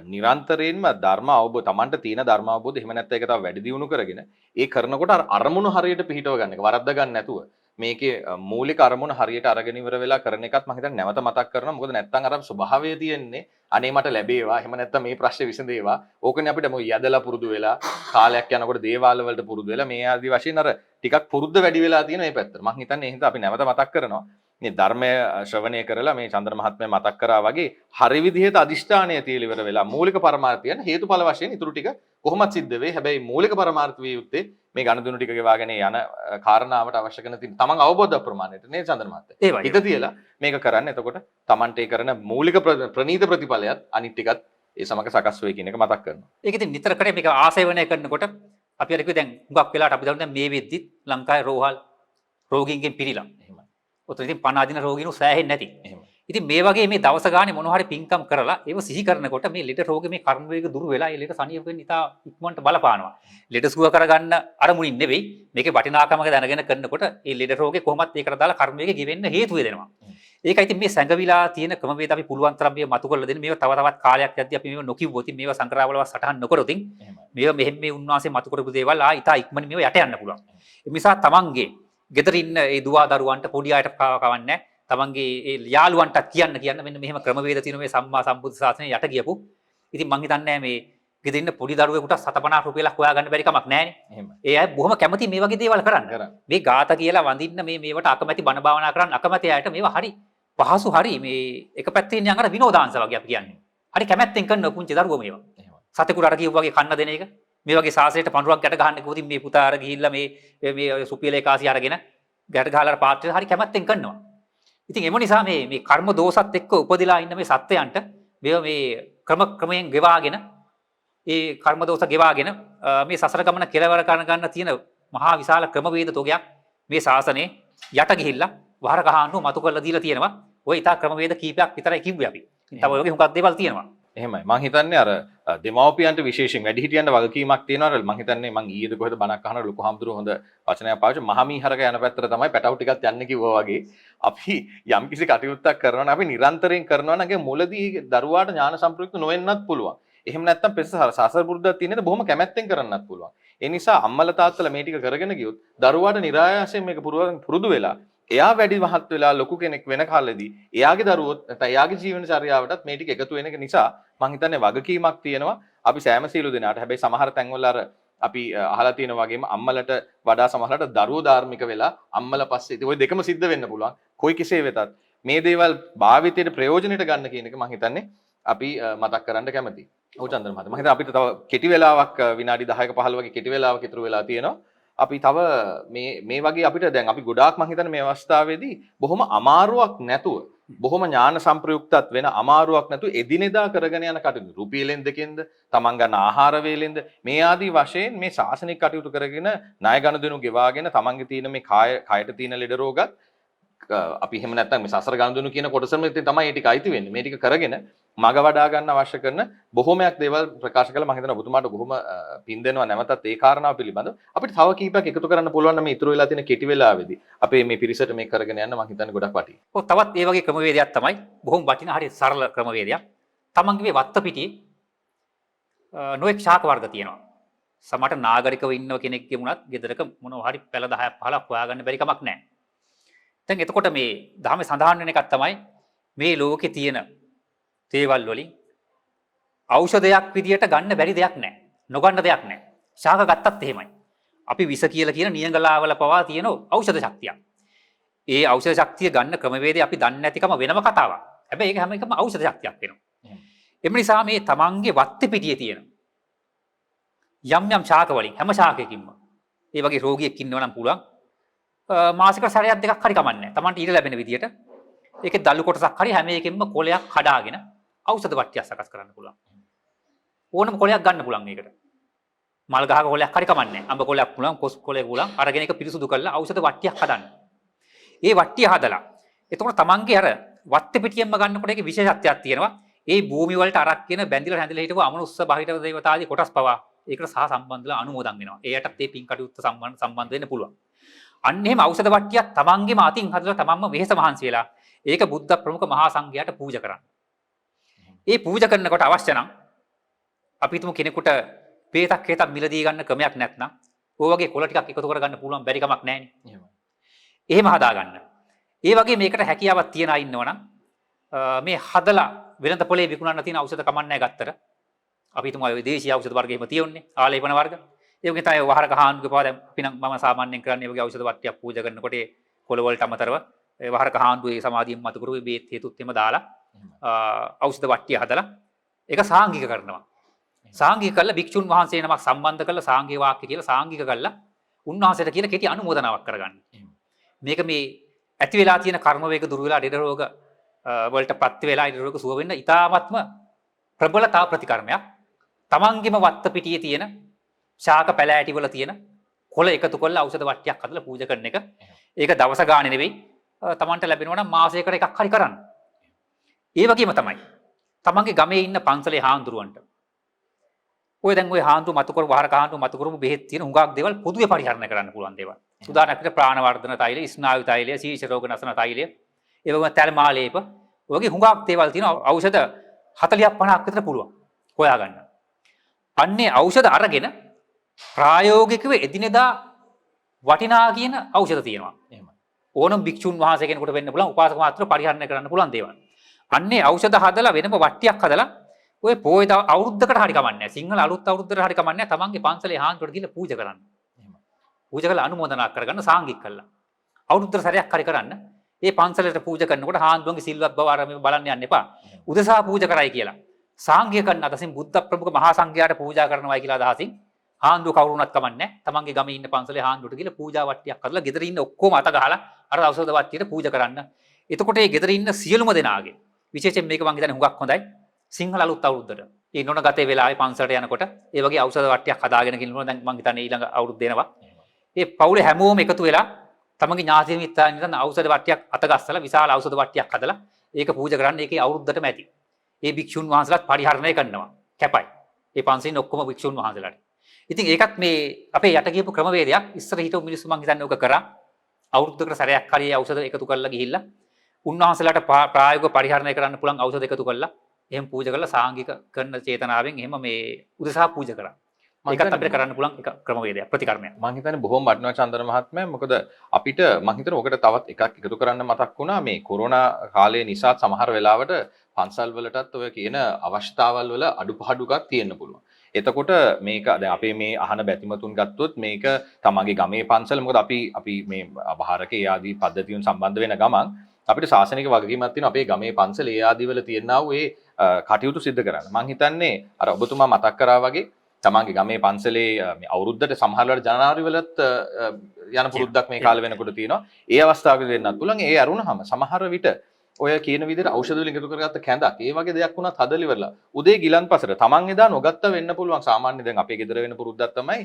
නිරන්තරයෙන්ම ධර්ම අවබෝධ Tamanට තියෙන ධර්ම අවබෝධය එහෙම නැත්නම් ඒක තව වැඩි දියුණු කරගෙන ඒ කරනකොට අරමුණු හරියට පිහිටව ගන්න එක වරද්ද ගන්න නැතුව මේකේ මූලික අරමුණ හරියට අරගෙන ඉවර වෙලා කරන එකත් මම හිතන්නේ නැවත මතක් කරනවා. මොකද නැත්නම් අර ස්වභාවය තියෙන්නේ අනේ මට ලැබේවා එහෙම නැත්නම් මේ ප්‍රශ්නේ විසඳේවා. ඕකනේ අපිට මොකද යදලා පුරුදු වෙලා කාලයක් යනකොට දේවාල වලට පුරුදු වෙලා මේ ආදි වශයෙන් අර ටිකක් පුරුද්ද වැඩි වෙලා තියෙන මේ පැත්තට. මම හිතන්නේ එහෙනම් අපි නැවත මතක් කරනවා. මේ ධර්මය ශ්‍රවණය කරලා මේ චන්ද්‍ර මහත්මයා මතක් කරා වගේ හරි විදිහට අදිෂ්ඨානය තියලා ඉවර වෙලා මූලික පරමාර්ථයන් හේතුඵල වශයෙන් ඉතුරු ටික කොහොමද සිද්ධ වෙයි. හැබැයි මූලික පරමාර්ථ විය යුත්තේ මේ ගණදුණු ටික ගෙවාගෙන යන කාරණාවට අවශ්‍ය කරන තියෙන තමන් අවබෝධ ප්‍රමාණයට නේ චන්ද්‍ර මහත්තයා. හිත තියලා මේක කරන්න. එතකොට තමන්ට ඒ කරන මූලික ප්‍රනීත ප්‍රතිඵලයත් අනිත් ටිකත් ඒ සමග සකස් වෙයි කියන එක මතක් කරනවා. ඒක ඉතින් නිතර කරේ මේක ආසේවනය කරනකොට අපි අර කිව්ව දැන් හුඟක් වෙලාවට අපි දැන් මේ වෙද්දි ලංකාවේ රෝහල් රෝගීන්ගෙන් පිරීලා. එහෙමයි. ඔතන ඉතින් පණ අදින රෝගීනු සෑහෙන්නේ නැති. එහෙමයි. ඉතින් මේ වගේ මේ දවස ගානේ මොන හරි පින්කම් කරලා ඒව සිහි කරනකොට මේ ලෙඩ රෝගේ මේ කර්ම වේග දුරු වෙලා ඒ ලෙඩ සනීප වෙන්න ඉතා ඉක්මනට බලපානවා. ලෙඩ සුව කරගන්න අරමුණින් නෙවෙයි මේකේ වටිනාකමක දැනගෙන කරනකොට ඒ ලෙඩ රෝගේ කොහොමත් ඒකට දාලා කර්ම වේග ගෙවෙන්න හේතු වෙනවා. ඒකයි ඉතින් මේ සැඟවිලා තියෙන ක්‍රමවේද අපි පුළුවන් තරම් මේ මතු කරලා දෙන්න. මේව තව තවත් කාලයක් යද්දී අපි මේව නොකියුවොත් මේව සංග්‍රහවල සටහන් නොකරොත් මේව මෙහෙම මේ උන්වහන්සේ මතු කරපු දේවල් ඉතා ඉක්මනින් මේව යට යන්න පුළුවන්. ඒ නිසා තමන්ගේ ගෙදර ඉන්න ඒ දුවා දරුවන්ට පොඩි අයට කවන්නේ තමන්ගේ ඒ යාළුවන්ට කියන්න මෙන්න මෙහෙම ක්‍රමවේද තියෙන මේ සම්මා සම්බුද්ධ ශාසනය යට ගියපු. ඉතින් මං හිතන්නේ මේ ගෙදර ඉන්න පොඩි දරුවෙකුට 750 රුපියලක් හොයාගන්න බැරි කමක් නැහැ නේ. ඒ අය බොහොම කැමති මේ වගේ දේවල් කරන්න. මේ ગાත කියලා වඳින්න මේවට අකමැති බණ භාවනා කරන්න අකමැති අයට මේවා හරි පහසු හරි මේ එක පැත්තකින් යන අර විනෝදාංශ වගේ අපි කියන්නේ. හරි කැමැත්තෙන් කරන පුංචි දරුවෝ මේවා. සතෙකුට අර කියු වගේ කන්න දෙන එක. මේ වගේ සාසනයට පඳුරක් ගැට ගහන්න කිව්වොත් මේ පුතා අර ගිහිල්ලා මේ සුපියල ඒකාසි අරගෙන ගැට ගහලා පාත්‍රය හරි කැමැත්තෙන් කරනවා. ඉතින් එම නිසා මේ කර්ම දෝෂත් එක්ක උපදිලා ඉන්න මේ සත්වයන්ට මේ ක්‍රමයෙන් ගෙවාගෙන ඒ කර්ම දෝෂ ගෙවාගෙන මේ සසර ගමන කෙලවර ගන්න තියෙන මහා විශාල ක්‍රමවේද තෝගයක් මේ ශාසනයේ යට ගිහිල්ලා වහර කහාන්නු මතු කරලා දීලා තියෙනවා. ඔය ඊට ක්‍රමවේද කීපයක් විතරයි කිව්වේ අපි. තව ඔය වගේ හුඟක් දේවල් තියෙනවා. එහෙමයි. මම හිතන්නේ අර දෙමව්පියන්ට විශේෂයෙන් වැඩිහිටියන්ට වගකීමක් තියෙනවා. මම හිතන්නේ මම ඊයේද කොහෙද බණක් අහන ලොකු හාමුදුරුවෝ හොඳ වචනයක් පාවිච්චි මහමීහරක යන පැත්තට තමයි පැටවු ටිකක් යන්නේ කිව්වා වගේ. අපි යම්කිසි කටයුත්තක් කරනවා නම් අපි නිරන්තරයෙන් කරනවා නම් මුලදී දරුවාට ඥාන සම්ප්‍රයුක්ත නොවෙන්නත් පුළුවන්. එහෙම නැත්නම් සසර පුරුද්දක් තියෙනද බොහොම කැමැත්තෙන් කරන්නත් පුළුවන්. ඒ නිසා අම්මලා තාත්තලා මේ ටික කරගෙන ගියොත් දරුවාට નિરાයාසයෙන් මේක පුරුදු වෙලා එයා වැඩි මහත් වෙලා ලොකු කෙනෙක් වෙන කාලෙදී එයාගේ දරුවොත් නැත්නම් එයාගේ ජීවන චර්යාවටත් මේ ටික එකතු වෙන එක නිසා මම හිතන්නේ වගකීමක් තියෙනවා අපි සෑම සීලු දෙනාට. හැබැයි සමහර තැන්වල අර අපි අහලා තියෙන වගේම අම්මලට වඩා සමහරට දරුවෝ ධාර්මික වෙලා අම්මලා පස්සේ ඉතින් ওই දෙකම සිද්ධ වෙන්න පුළුවන්. කොයි කෙසේ වෙතත් මේ දේවල් භාවිතයට ප්‍රයෝජනෙට ගන්න කියන එක මම හිතන්නේ අපි මතක් කරන්න කැමතියි. ඔව් චන්දන මහත්මයා. මම හිතන්නේ අපිට තව කෙටි වෙලාවක් විනාඩි 10ක 15ක කෙටි වෙලාවක් ඉතුරු වෙලා තියෙනවා. අපි තව මේ වගේ අපිට දැන් අපි ගොඩාක් මම හිතන්නේ මේ අවස්ථාවේදී බොහොම අමාරුවක් නැතුව බොහොම ඥාන සම්ප්‍රයුක්තත් වෙන අමාරුවක් නැතුව එදිනෙදා කරගෙන යන කටයුතු රුපියලෙන් දෙකෙන්ද තමන් ගන්න ආහාර වේලෙන්ද මේ ආදී වශයෙන් මේ ශාසනික කටයුතු කරගෙන ණය ගනුදෙනු ගෙවාගෙන තමන්ගේ තියෙන මේ කයට තියෙන ලෙඩ රෝගත් අපි එහෙම නැත්නම් මේ සසර ගනුදෙනු කියන කොටසම තමයි මේ ටික අයිති වෙන්නේ. මේ ටික කරගෙන මග වඩා ගන්න අවශ්‍ය කරන බොහොමයක් දේවල් ප්‍රකාශ කළා. මම හිතනවා ඔබතුමාට බොහොම පින් දෙනවා නැවතත් ඒ කාරණාව පිළිබඳව. අපිට තව කීපයක් එකතු කරන්න පුළුවන් නම් මේ ඉතුරු වෙලා තියෙන කෙටි වෙලාවේදී අපේ මේ පිරිසට මේක කරගෙන යන්න මම හිතන්නේ ගොඩක් වටියි. ඔව් තවත් ඒ වගේ ක්‍රමවේදයක් තමයි බොහොම වටිනා හරි සරල ක්‍රමවේදයක්. තමන්ගේ මේ වත්ත පිටියේ නොඑක් ශාක වර්ග තියෙනවා. සමහරට නාගරිකව ඉන්නව කෙනෙක්ගේ මුණත් ගෙදරක මොනවා හරි පැල 10ක් 15ක් හොයාගන්න බැරි කමක් නැහැ. දැන් එතකොට මේ ධර්මයේ සඳහන් වෙන එකක් තමයි මේ ලෝකේ තියෙන දේවල් වලින් ඖෂධයක් විදියට ගන්න බැරි දෙයක් නැහැ. නොගන්න දෙයක් නැහැ. ශාක ගත්තත් එහෙමයි. අපි විස කියලා කියන නියඟලාවල පවා තියෙන ඖෂධ ශක්තියක්. ඒ ඖෂධ ශක්තිය ගන්න ක්‍රමවේදය අපි දන්නේ නැතිකම වෙනම කතාවක්. හැබැයි ඒක හැම එකම ඖෂධ ශක්තියක් වෙනවා. එම නිසා මේ තමන්ගේ වත්තේ පිටියේ තියෙන යම් ශාක වලින් හැම ශාකයකින්ම ඒ වගේ රෝගියෙක් ඉන්නවා නම් පුළුවන් මාසික සැරයක් දෙකක් හරි කමන්නේ. තමන්ට ඊට ලැබෙන විදියට ඒකේ දළු කොටසක් හරි හැම එකෙන්ම කොලයක් කඩාගෙන ඖෂධ වට්ටියක් සකස් කරන්න පුළුවන්. ඕනම කොලයක් ගන්න පුළුවන් මේකට. මල් ගහක කොලයක් හරි කමන්නේ. අඹ කොලයක් පුළුවන්, කොස් කොලයක් පුළුවන්. අරගෙන ඒක පිරිසුදු කරලා ඖෂධ වට්ටියක් හදන්න. ඒ වට්ටිය හදලා එතකොට තමන්ගේ අර වත්තේ පිටියෙන්ම ගන්නකොට ඒකේ විශේෂත්වයක් තියෙනවා. ඒ භූමි වලට අරක් කියන බැඳිලා හැඳිලා හිටපු අමනුස්ස බාහිර දේවතාදී කොටස් පවා ඒකට සහ සම්බන්ධලා අනුමෝදන් වෙනවා. ඒයටත් ඒ පින් කටයුත්ත සම්බන්ධ වෙන්න පුළුවන්. අන්න එහෙම ඖෂධ වට්ටියක් තමන්ගේම අතින් හදලා තමන්ම වෙහෙස මහන්සි වෙලා ඒක බුද්ධ ප්‍රමුඛ මහා සංඝයාට පූජා කරන්න. ඒ පූජා කරනකොට අවශ්‍ය නම් අපි හිතමු කෙනෙකුට පේතක් හේතක් මිලදී ගන්න ක්‍රමයක් නැත්නම් ඔය වගේ කොළ ටිකක් එකතු කරගන්න පුළුවන් බැරි කමක් නැහැ නේ. එහෙම හදාගන්න. ඒ වගේ මේකට හැකියාවක් තියන අය ඉන්නවනම් මේ හදලා වෙනද පොලේ විකුණන්න තියෙන ඖෂධ කමන්නේ ගත්තට අපි හිතමු ඔය දේශීය ඖෂධ වර්ග එහෙම තියෙන්නේ ආලේපන වර්ග. ඒ වගේ තමයි වහරක හාන්දුගේ පාද අපි නම් මම සාමාන්‍යයෙන් කරන්නේ වගේ ඖෂධ වට්ටියක් පූජා කරනකොට ඒ කොළ වලට අමතරව ඒ වහරක හාන්දුවේ සමාධියෙන් මත කරුවේ බේත් හේතුත් එම දාලා ඖෂධ වට්ටිය හදලා ඒක සාංගික කරනවා. සාංගික කළා භික්ෂුන් වහන්සේ නමක් සම්බන්ධ කරලා සාංගික වාක්‍ය කියලා සාංගික කළා උන්වහන්සේට කියලා කෙටි අනුමೋದනාවක් කරගන්න. මේක මේ ඇති වෙලා තියෙන කර්ම වේග දුර වෙලා ඩෙඩ රෝග වලට ප්‍රත්‍ය වෙලා ඩෙඩ රෝග සුව වෙන්න ඊ타ත්ම ප්‍රබලතා ප්‍රතිකර්මයක්. තමන්ගේම වත්ත පිටියේ තියෙන ශාක පැලෑටි වල තියෙන කොළ එකතු කරලා ඖෂධ වට්ටියක් හදලා පූජා කරන එක. ඒක දවස ගානේ නෙවෙයි තමන්ට ලැබෙනවා නම් මාසයකට එකක් හරි කරන්න. ඒ වගේම තමයි තමන්ගේ ගමේ ඉන්න පන්සලේ හාමුදුරුවන්ට ඔය දැන් ඔය හාමුදුරු මතු කර වහරක හාමුදුරු මතු කරමු බෙහෙත් තියෙන හුඟක් දේවල් පොදුවේ පරිහරණය කරන්න පුළුවන් දේවල්. උදාහරණයක් විදිහට ප්‍රාණ වර්ධන තෛල, ස්නායු තෛලය, සීස රෝග නසන තෛලය. ඒ වගේම තැල්මාලේප වගේ හුඟක් දේවල් තියෙනවා. ඖෂධ 40ක් 50ක් විතර පුළුවන් හොයාගන්න. අන්නේ ඖෂධ අරගෙන ප්‍රායෝගිකව එදිනෙදා වටිනා කියන ඖෂධ තියෙනවා. එහෙම. ඕනම භික්ෂුන් වහන්සේ කෙනෙකුට වෙන්න පුළුවන් උපාසක මාත්‍ර පරිහරණය කරන්න පුළුවන් දේවල්. අන්නේ ඖෂධ හදලා වෙනම වට්ටියක් හදලා ඔය පොය අවුරුද්දකට හරි කමන්නේ. සිංහල අලුත් අවුරුද්දකට හරි කමන්නේ. තමන්ගේ පන්සලේ හාන්තුවට ගිහලා පූජා කරන්න. එහෙම. පූජා කරලා අනුමೋದනා කරගන්න සාංගික කළා. අවුරුද්දට සැරයක් හරි කරන්න. ඒ පන්සලට පූජා කරනකොට හාන්දුවන්ගේ සිල්වත් බව ආරම්භ බලන්න යන්න එපා. උදෙසා පූජා කරයි කියලා. සාංගික කරන අදසින් බුද්ධ ප්‍රමුඛ මහා සංඝයාට පූජා කරනවායි කියලා අදහසින් හාන්දුව කවුරුණත් කමන්නේ. තමන්ගේ ගමේ ඉන්න පන්සලේ හාන්දුවට ගිහලා පූජා වට්ටියක් හදලා ගෙදර ඉන්න ඔක්කොම අත ගහලා අර ඖෂධ වට්ටියට පූජා කරන්න. එතකොට ඒ ගෙදර ඉන්න සියලුම දෙනාගේ විශේෂයෙන් මේක මං හිතන්නේ හුඟක් හොඳයි. සිංහල අලුත් අවුරුද්දට. ඒ නොන ගතේ වෙලාවේ පන්සලට යනකොට ඒ වගේ ඖෂධ වට්ටියක් හදාගෙන ගිහින් දැන් මං හිතන්නේ ඊළඟ අවුරුද්ද දෙනවා. ඒ පවුලේ හැමෝම එකතු වෙලා තමන්ගේ ඥාති මිත්‍රයන් ඉඳන් ඖෂධ වට්ටියක් අතගස්සලා විශාල ඖෂධ වට්ටියක් හදලා ඒක පූජා කරන්න ඒකේ අවුරුද්දටම ඇති. ඒ භික්ෂුන් වහන්සේලාත් පරිහරණය කරනවා. කැපයි. ඒ පන්සලෙන් ඔක්කොම භික්ෂුන් වහන්සේලාට. ඉතින් ඒකත් මේ අපේ යට ගියපු ක්‍රමවේදයක්. ඉස්සර හිටපු මිනිස්සු මං හිතන්නේ ඔක කරා. අවුරුද්දකට සැරයක් හරි ඖෂධ එකතු කරලා ගිහිල්ලා උන්වහන්සේලාට ප්‍රායෝගිකව පරිහරණය කරන්න පුළුවන් ඖෂධ එකතු කරලා එහෙම පූජා කරලා සාංගික කරන චේතනාවෙන් එහෙම මේ උදෙසා පූජා කරා. ඒකත් අපිට කරන්න පුළුවන් එක ක්‍රමවේදයක් ප්‍රතිකර්මයක්. මම හිතන්නේ බොහොම වටිනවා චන්දන මහත්මයා. මොකද අපිට මම හිතන්නේ ඔකට තවත් එකක් එකතු කරන්න මතක් වුණා මේ කොරෝනා කාලය නිසා සමහර වෙලාවට පන්සල් වලටත් ඔය කියන අවශ්‍යතාවල් වල අඩුපාඩුකම් තියෙන්න පුළුවන්. එතකොට මේක දැන් අපේ මේ අහන බැතිමතුන් ගත්තොත් මේක තමන්ගේ ගමේ පන්සල මොකද අපි මේ ආහාරකේ ආදී පද්ධතියන් සම්බන්ධ වෙන ගමන් අපිට ශාසනික වගකීමක් තියෙනවා අපේ ගමේ පන්සල ඒ ආදී වල තියෙනා වූ ඒ කටයුතු සිදු කරන්න. මම හිතන්නේ අර ඔබතුමා මතක් කරා වගේ තමන්ගේ ගමේ පන්සලේ මේ අවුරුද්දට සමහරවල්ලාට ජනවාරි වලත් යන පුරුද්දක් මේ කාලේ වෙනකොට තියෙනවා. ඒ අවස්ථාවකදී වෙන්නත් පුළුවන්. ඒ අරුණාම සමහර විට ඔය කියන විදිහට ඖෂධ වලින් එකතු කරගත්ත කැඳක් ඒ වගේ දෙයක් වුණත් හදලා ඉවරලා උදේ ගිලන්පසට තමන් එදා නොගත්ත වෙන්න පුළුවන්. සාමාන්‍ය දැන් අපේ ගෙදර වෙන පුරුද්දක් තමයි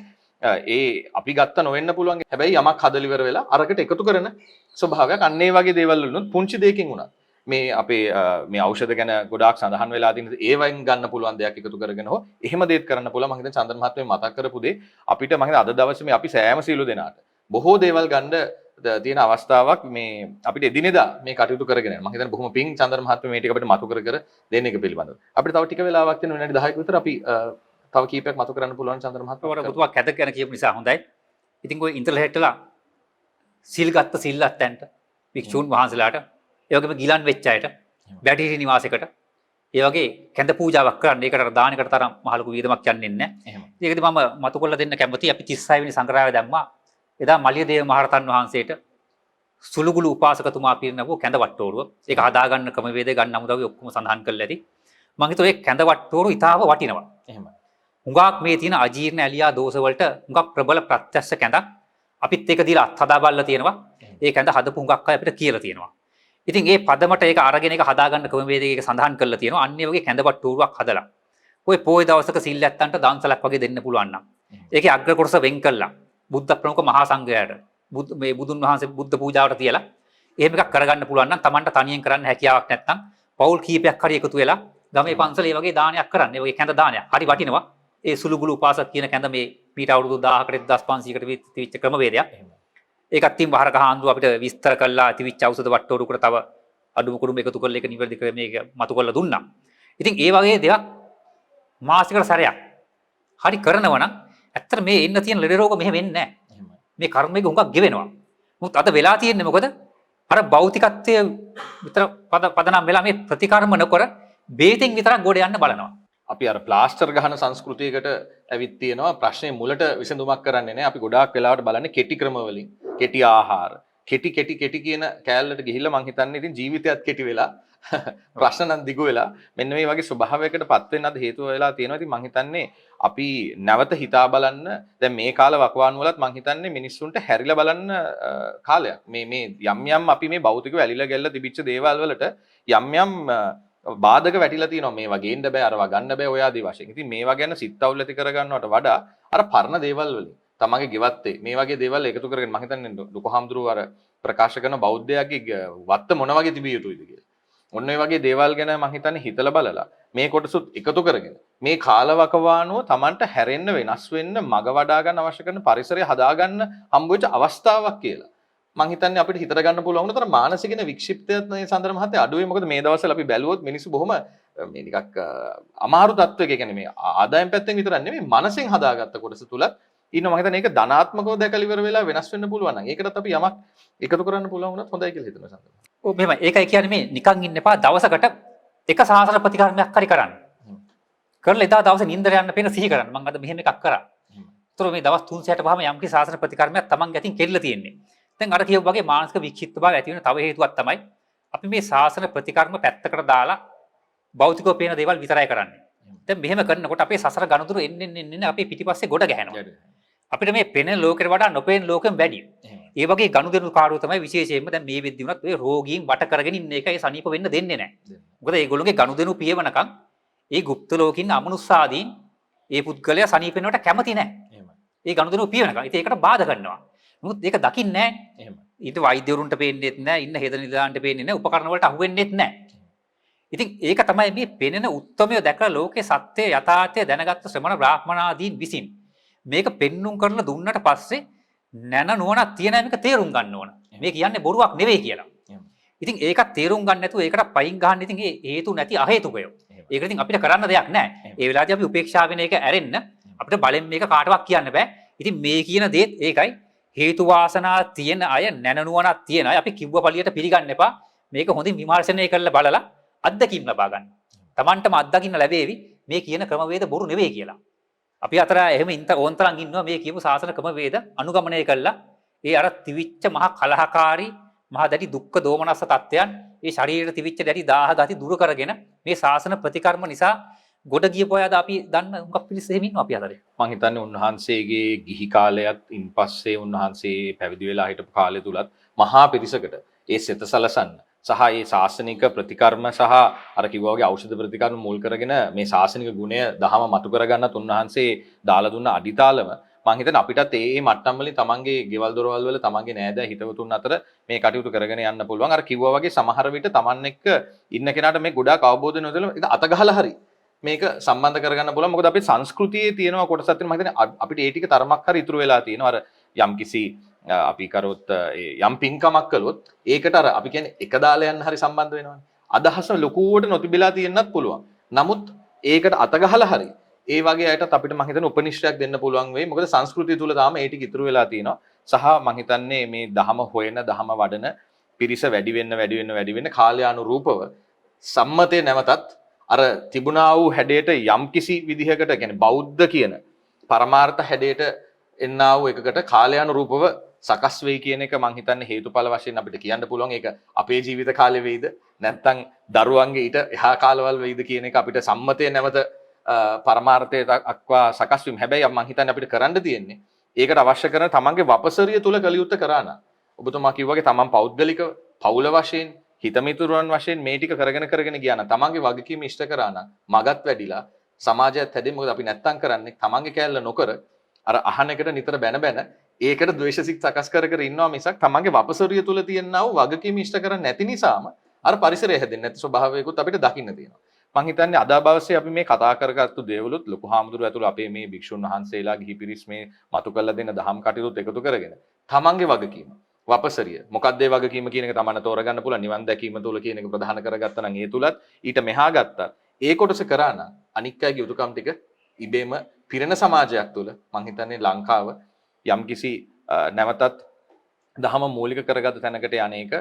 ඒ අපි ගත්ත නොවෙන්න පුළුවන්. හැබැයි යමක් හදලා ඉවර වෙලා අරකට එකතු කරන ස්වභාවයක් අන්න ඒ වගේ දේවල් වලුත් පුංචි දෙයකින් උනත් මේ අපේ මේ ඖෂධ ගැන ගොඩාක් සඳහන් වෙලා තියෙන ඒවෙන් ගන්න පුළුවන් දෙයක් එකතු කරගෙන හෝ එහෙම දෙයක් කරන්න පුළුවන්. මම හිතන්නේ චන්දන මහත්මයා මතක් කරපු දේ අපිට මම හිතන්නේ අද දවසේ මේ අපි සෑම සීලු දෙනාට බොහෝ දේවල් ගන්න තියෙන අවස්ථාවක් මේ අපිට එදිනෙදා මේ කටයුතු කරගෙන යනවා. මම හිතන්නේ බොහොම පිං චන්දන මහත්මයා මේ ටික අපිට මතු කර දෙන්න එක පිළිබඳව. අපිට තව ටික වෙලාවක් තියෙන විනාඩි 10ක විතර අපි තව කීපයක් මතු කරන්න පුළුවන් චන්දන මහත්මයා. ඔයාලා පුතුවක් කැද ගැන කියපු නිසා හොඳයි. ඉතින් ඔය ඉන්ටර්නෙට්ලා සිල් ගත්ත සිල්ලත්තන්ට භික්ෂුන් වහන්සේලාට ඒ වගේම ගිලන් වෙච්ච අයට බැටරි නිවාසයකට ඒ වගේ කැඳ පූජාවක් කරන්න ඒකට දානකට තරම් මහ ලොකු වියදමක් යන්නේ නැහැ. එහෙම. ඒකදී මම මතු කරලා දෙන්න කැමතියි. අපි 36 වෙනි සංග්‍රහය දැම්මා. එදා මලියදේව මහරහතන් වහන්සේට සුළුගුළු උපාසකතුමා පිරිනවෝ කැඳ වට්ටෝරුව. ඒක හදාගන්න ක්‍රමවේදය ගන්න අමුදාවේ ඔක්කොම සඳහන් කරලා ඇති. මම හිතුවා ඒ කැඳ වට්ටෝරුව ඉතාලම වටිනවා. එහෙම. හුඟක් මේ තියෙන අජීර්ණ ඇලියා දෝෂ වලට හුඟක් ප්‍රබල ප්‍රත්‍යක්ෂ කැඳක් අපිත් ඒක දීලා අත්හදා බලලා තියෙනවා. ඒ කැඳ හදපු හුඟක් අය අපිට කියලා තියෙනවා. ඉතින් ඒ පදමට ඒක අරගෙන ඒක හදාගන්න ක්‍රමවේදයක ඒක සඳහන් කරලා තියෙනවා. අන්න ඒ වගේ කැඳ වට්ටෝරුවක් හදලා. ඔය පොයේ දවසක සිල් ඇත්තන්ට දන්සලක් වගේ දෙන්න පුළුවන් නම්. ඒකේ අග්‍ර කොටස වෙන් කළා. බුද්ධ ප්‍රමුඛ මහා සංඝයාට මේ බුදුන් වහන්සේ බුද්ධ පූජාවට තියලා එහෙම එකක් කරගන්න පුළුවන් නම් Tamanට තනියෙන් කරන්න හැකියාවක් නැත්නම් පෞල් කීපයක් හරි එකතු වෙලා ගමේ පන්සලේ වගේ දානයක් කරන්න. ඒ වගේ කැඳ දානයක්. හරි වටිනවා. ඒ සුළුගුළු උපාසක කියන කැඳ මේ මීට අවුරුදු 1000කට 1500කට තිවිච්ච ක්‍රමවේදයක්. ඒකත් තින් වහරක හාන්දුව අපිට විස්තර කළා තිවිච්ච ඖෂධ වට්ටෝරුවකට තව අඩුම කුඩුම එකතු කරලා ඒක නිවැරදි ක්‍රමයක මතු කරලා දුන්නා. ඉතින් ඒ වගේ දෙයක් මාසිකට සැරයක් හරි කරනවා නම් ඇත්තට මේ එන්න තියෙන ලෙඩ රෝග මෙහෙම වෙන්නේ නැහැ. මේ කර්මයක හුඟක් ගෙවෙනවා. මොකද අද වෙලා තියෙන්නේ මොකද? අර භෞතිකත්වයේ විතර පදනම් වෙලා මේ ප්‍රතිකර්ම නොකර බේතෙන් විතරක් ගොඩ යන්න බලනවා. අපි අර ප්ලාස්ටර් ගහන සංස්කෘතියකට ඇවිත් තියෙනවා. ප්‍රශ්නේ මුලට විසඳුමක් කරන්නේ නැහැ. අපි ගොඩාක් වෙලාවට බලන්නේ කෙටි ක්‍රම වලින්, කෙටි ආහාර, කෙටි කියන කෑල්ලට ගිහිල්ලා මං හිතන්නේ ඉතින් ජීවිතයත් කෙටි වෙලා ප්‍රශ්න නම් දිගු වෙලා මෙන්න මේ වගේ ස්වභාවයකටපත් වෙන්න අද හේතුව වෙලා තියෙනවා. ඉතින් මං හිතන්නේ අපි නැවත හිතා බලන්න දැන් මේ කාල වකවානු වලත් මං හිතන්නේ මිනිස්සුන්ට හැරිලා බලන්න කාලයක්. මේ යම් අපි මේ භෞතිකව ඇලිලා ගැල්ලා තිබිච්ච දේවල් වලට යම් බාධක වැටිලා තියෙනවා. මේවා ගේන්න බෑ, අරවා ගන්න බෑ ඔය ආදී වශයෙන්. ඉතින් මේවා ගැන සිත්වුල් ඇති කරගන්නවට වඩා අර පරණ දේවල් වලින් තමගේ ගෙවත්තේ මේ වගේ දේවල් එකතු කරගෙන මම හිතන්නේ ලොකුහාමුදුරුව අර ප්‍රකාශ කරන බෞද්ධයාගේ වත්ත මොන වගේ තිබිය යුතුයිද කියලා. ඔන්න ඔය වගේ දේවල් ගැන මම හිතන්නේ හිතලා බලලා මේ කොටසුත් එකතු කරගෙන මේ කාලවකවානුව Tamanට හැරෙන්න වෙනස් වෙන්න මග වඩා ගන්න අවශ්‍ය කරන පරිසරය හදා ගන්න හම්බ වෙච්ච අවස්ථාවක් කියලා මං හිතන්නේ අපිට හිතර ගන්න පුළුවන් උනතර මානසිකන වික්ෂිප්තයත් මේ සඳර මහත්තයා අඩුවේ. මොකද මේ දවස්වල අපි බැලුවොත් මිනිස්සු බොහොම මේ නිකක් අමාරු තත්වයක, කියන්නේ මේ ආදායම් පැත්තෙන් විතරක් නෙමෙයි මනසෙන් හදාගත්ත කොටස තුලත් ඉන්නවා. මම හිතන්නේ ඒක ධනාත්මකව දැකලා ඉවර වෙලා වෙනස් වෙන්න පුළුවන් නම් ඒකටත් අපි යමක් එකතු කරන්න පුළුවන් වුණත් හොඳයි කියලා හිතනවා සඳර. ඔව් මෙහෙම ඒකයි කියන්නේ මේ නිකන් ඉන්න එපා දවසකට එක සාසන ප්‍රතිකර්මයක් හරි කරන්න. කරලා එදා දවසේ නිින්දර යන්න පේන සිහි කරන්න. මම අද මෙහෙම එකක් කරා. ඒතර මේ දවස් 365ම යම් කිසි සාසන ප්‍රතිකර්මයක් Taman ගැතින් කෙරලා තියෙන්නේ. දැන් අර කියපු වගේ මානසික වික්ෂිප්ත බව ඇති වෙන තව හේතුවක් තමයි අපි මේ සාසන ප්‍රතිකර්ම පැත්තකට දාලා භෞතිකව පේන දේවල් විතරයි කරන්නේ. දැන් මෙහෙම කරනකොට අපේ සසර ගනුදුරු එන්න අපේ පිටිපස්සේ ගොඩ ගැහෙනවා. අපිට මේ පෙනෙන ලෝකෙට වඩා නොපෙනෙන ලෝකෙම වැඩි. ඒ වගේ ගනුදෙනු කාර්යය තමයි විශේෂයෙන්ම දැන් මේ වෙද්දි වුණත් ඔය රෝගීන් වට කරගෙන ඉන්න එකයි සනීප වෙන්න දෙන්නේ නැහැ. මොකද ඒගොල්ලෝගේ ගනුදෙනු පියවනකම් ඒ গুপ্ত ලෝකින් අමනුස්සාදීන් ඒ පුද්ගලයා සනීප වෙනවට කැමති නැහැ. ඒ ගනුදෙනු පියවනකම්. ඉතින් ඒකට බාධා කරනවා. නමුත් ඒක දකින්නේ නැහැ. ඊට වෛද්‍යවරුන්ට පේන්නේත් නැහැ, ඉන්න හේද නිලධාරීන්ට පේන්නේ නැහැ, උපකරණ වලට අහු වෙන්නේත් නැහැ. ඉතින් ඒක තමයි මේ පෙනෙන උත්තරමය දැකලා ලෝකේ සත්‍ය යථාර්ථය දැනගත්ත ශ්‍රමණ බ්‍රාහ්මනාදීන් විසින් මේක පෙන්눔 කරලා දුන්නට පස්සේ නැන නුවණක් තියෙන මේක තේරුම් ගන්න ඕන. මේ කියන්නේ බොරුවක් නෙවෙයි කියලා. ඉතින් ඒකත් තේරුම් ගන්න නැතුව ඒකට පයින් ගහන්න ඉතින් ඒ හේතු නැති අහේතුකය. ඒක ඉතින් අපිට කරන්න දෙයක් නැහැ. ඒ වෙලාවදී අපි උපේක්ෂා වෙන එක ඇරෙන්න අපිට බලෙන් මේක කාටවත් කියන්න බෑ. ඉතින් මේ කියන දේත් ඒකයි හේතු වාසනා තියෙන අය නැන නුවණක් තියෙන අය අපි කිව්ව පළියට පිළිගන්න එපා. මේක හොඳින් විමර්ශනය කරලා බලලා අත්දැකීම් ලබා ගන්න. Tamanටම අත්දකින්න ලැබෙවි මේ කියන ක්‍රමවේද බොරු නෙවෙයි කියලා. අපි අතර එහෙම ඕන්තරම් ඉන්නවා මේ කියපු සාසන ක්‍රමවේද අනුගමනය කළා. ඒ අර තිවිච්ච මහ කලහකාරී මහ දැඩි දුක්ඛ දෝමනස්ස තත්ත්වයන් ඒ ශරීරයේ තිවිච්ච දැඩි දාහ ගති දුරු කරගෙන මේ සාසන ප්‍රතිකර්ම නිසා ගොඩ ගියපු අයද අපි දන්න උඟක් පිළිස එහෙම ඉන්නවා අපි අතරේ. මම හිතන්නේ උන්වහන්සේගේ ගිහි කාලයත් ඉන්පස්සේ උන්වහන්සේ පැවිදි වෙලා හිටපු කාලය තුලත් මහා පිරිසකට ඒ සිත සලසන්න සහ ඒ ශාසනික ප්‍රතිකර්ම සහ අර කිව්වා වගේ ඖෂධ ප්‍රතිකර්ම මුල් කරගෙන මේ ශාසනික ගුණය දහම මතු කරගන්නත් උන්වහන්සේ දාලා දුන්න අඩිතාලම මම හිතන්නේ අපිටත් ඒ මට්ටම් වලින් තමන්ගේ ගෙවල් දොරවල් වල තමන්ගේ නෑදෑ හිතවතුන් අතර මේ කටයුතු කරගෙන යන්න පුළුවන්. අර කිව්වා වගේ සමහර විට තමන් එක්ක ඉන්න කෙනාට මේ ගොඩාක් අවබෝධ නොදෙලා ඒක අතගහලා හරි මේක සම්බන්ධ කරගන්න පුළුවන්. මොකද අපේ සංස්කෘතියේ තියෙනවා කොටසක් තියෙනවා. මම හිතන්නේ අපිට ඒ ටික තරමක් හරි ඉතුරු වෙලා තියෙනවා. අර යම්කිසි අපි කරොත් යම් පින්කමක් කළොත් ඒකට අර අපි කියන්නේ එක දාලා යන්න හරි සම්බන්ධ වෙනවනේ. අදහස ලොකුවට නොතිබිලා තියෙන්නත් පුළුවන්. නමුත් ඒකට අතගහලා හරි ඒ වගේ අයටත් අපිට මම හිතන්නේ උපනිශ්‍රයක් දෙන්න පුළුවන් වෙයි. මොකද සංස්කෘතිය තුල තාම ඒ ටික ඉතුරු වෙලා තියෙනවා. සහ මම හිතන්නේ මේ දහම හොයන දහම වඩන පිරිස වැඩි වෙන්න කාලයානුරූපව සම්මතේ නැවතත් අර තිබුණා වූ හැඩයට යම්කිසි විදිහකට කියන්නේ බෞද්ධ කියන පරමාර්ථ හැඩයට එන්නා වූ එකකට කාලයානුරූපව සකස් වෙයි කියන එක මම හිතන්නේ හේතුඵල වශයෙන් අපිට කියන්න පුළුවන්. ඒක අපේ ජීවිත කාලේ වෙයිද නැත්නම් දරුවන්ගේ ඊට එහා කාලවල වෙයිද කියන එක අපිට සම්මතය නැවත පරමාර්ථයට අක්වා සකස් වීම. හැබැයි මම හිතන්නේ අපිට කරන්න තියෙන්නේ ඒකට අවශ්‍ය කරන තමන්ගේ වපසරිය තුල කලියුත්ත කරාන. ඔබතුමා කිව්වාගේ තමන් පෞද්ගලික පෞල වශයෙන් හිතමිතුරුන් වශයෙන් මේ ටික කරගෙන ගියා නම් තමන්ගේ වගකීම ඉෂ්ට කරා නම් මගත් වැඩිලා සමාජයත් හැදෙන්නේ. මොකද අපි නැත්තම් කරන්නේ තමන්ගේ කැලල නොකර අර අහන එකට නිතර බැන ඒකට ද්වේෂසිත සකස් කර ඉන්නවා මිසක් තමන්ගේ වපසරිය තුල තියෙනා වූ වගකීම ඉෂ්ට කරන්නේ නැති නිසාම අර පරිසරය හැදෙන්නේ නැති ස්වභාවයකුත් අපිට දකින්න තියෙනවා. මම හිතන්නේ අද අවස්ථේ අපි මේ කතා කරගත්තු දේවලුත් ලොකු හාමුදුරුවෝ ඇතුළු අපේ මේ භික්ෂුන් වහන්සේලා ගිහි පිරිස් මේ මතු කරලා දෙන දහම් කටයුතුත් එකතු කරගෙන තමන්ගේ වගකීම වපසරිය මොකක්ද ඒ වගකීම කියන එක තමන්න තෝරගන්න පුළුවන්. නිවන් දැකීම තුල කියන එක ප්‍රධාන කරගත්තා නම් ඒ තුලත් ඊට මෙහා ගත්තා ඒ කොටස කරා නම් අනික් අයගේ යුතුයකම් ටික ඉබේම පිරෙන සමාජයක් තුල මම හිතන්නේ ලංකාව යම්කිසි නැවතත් දහම මූලික කරගත්ත තැනකට යන්නේක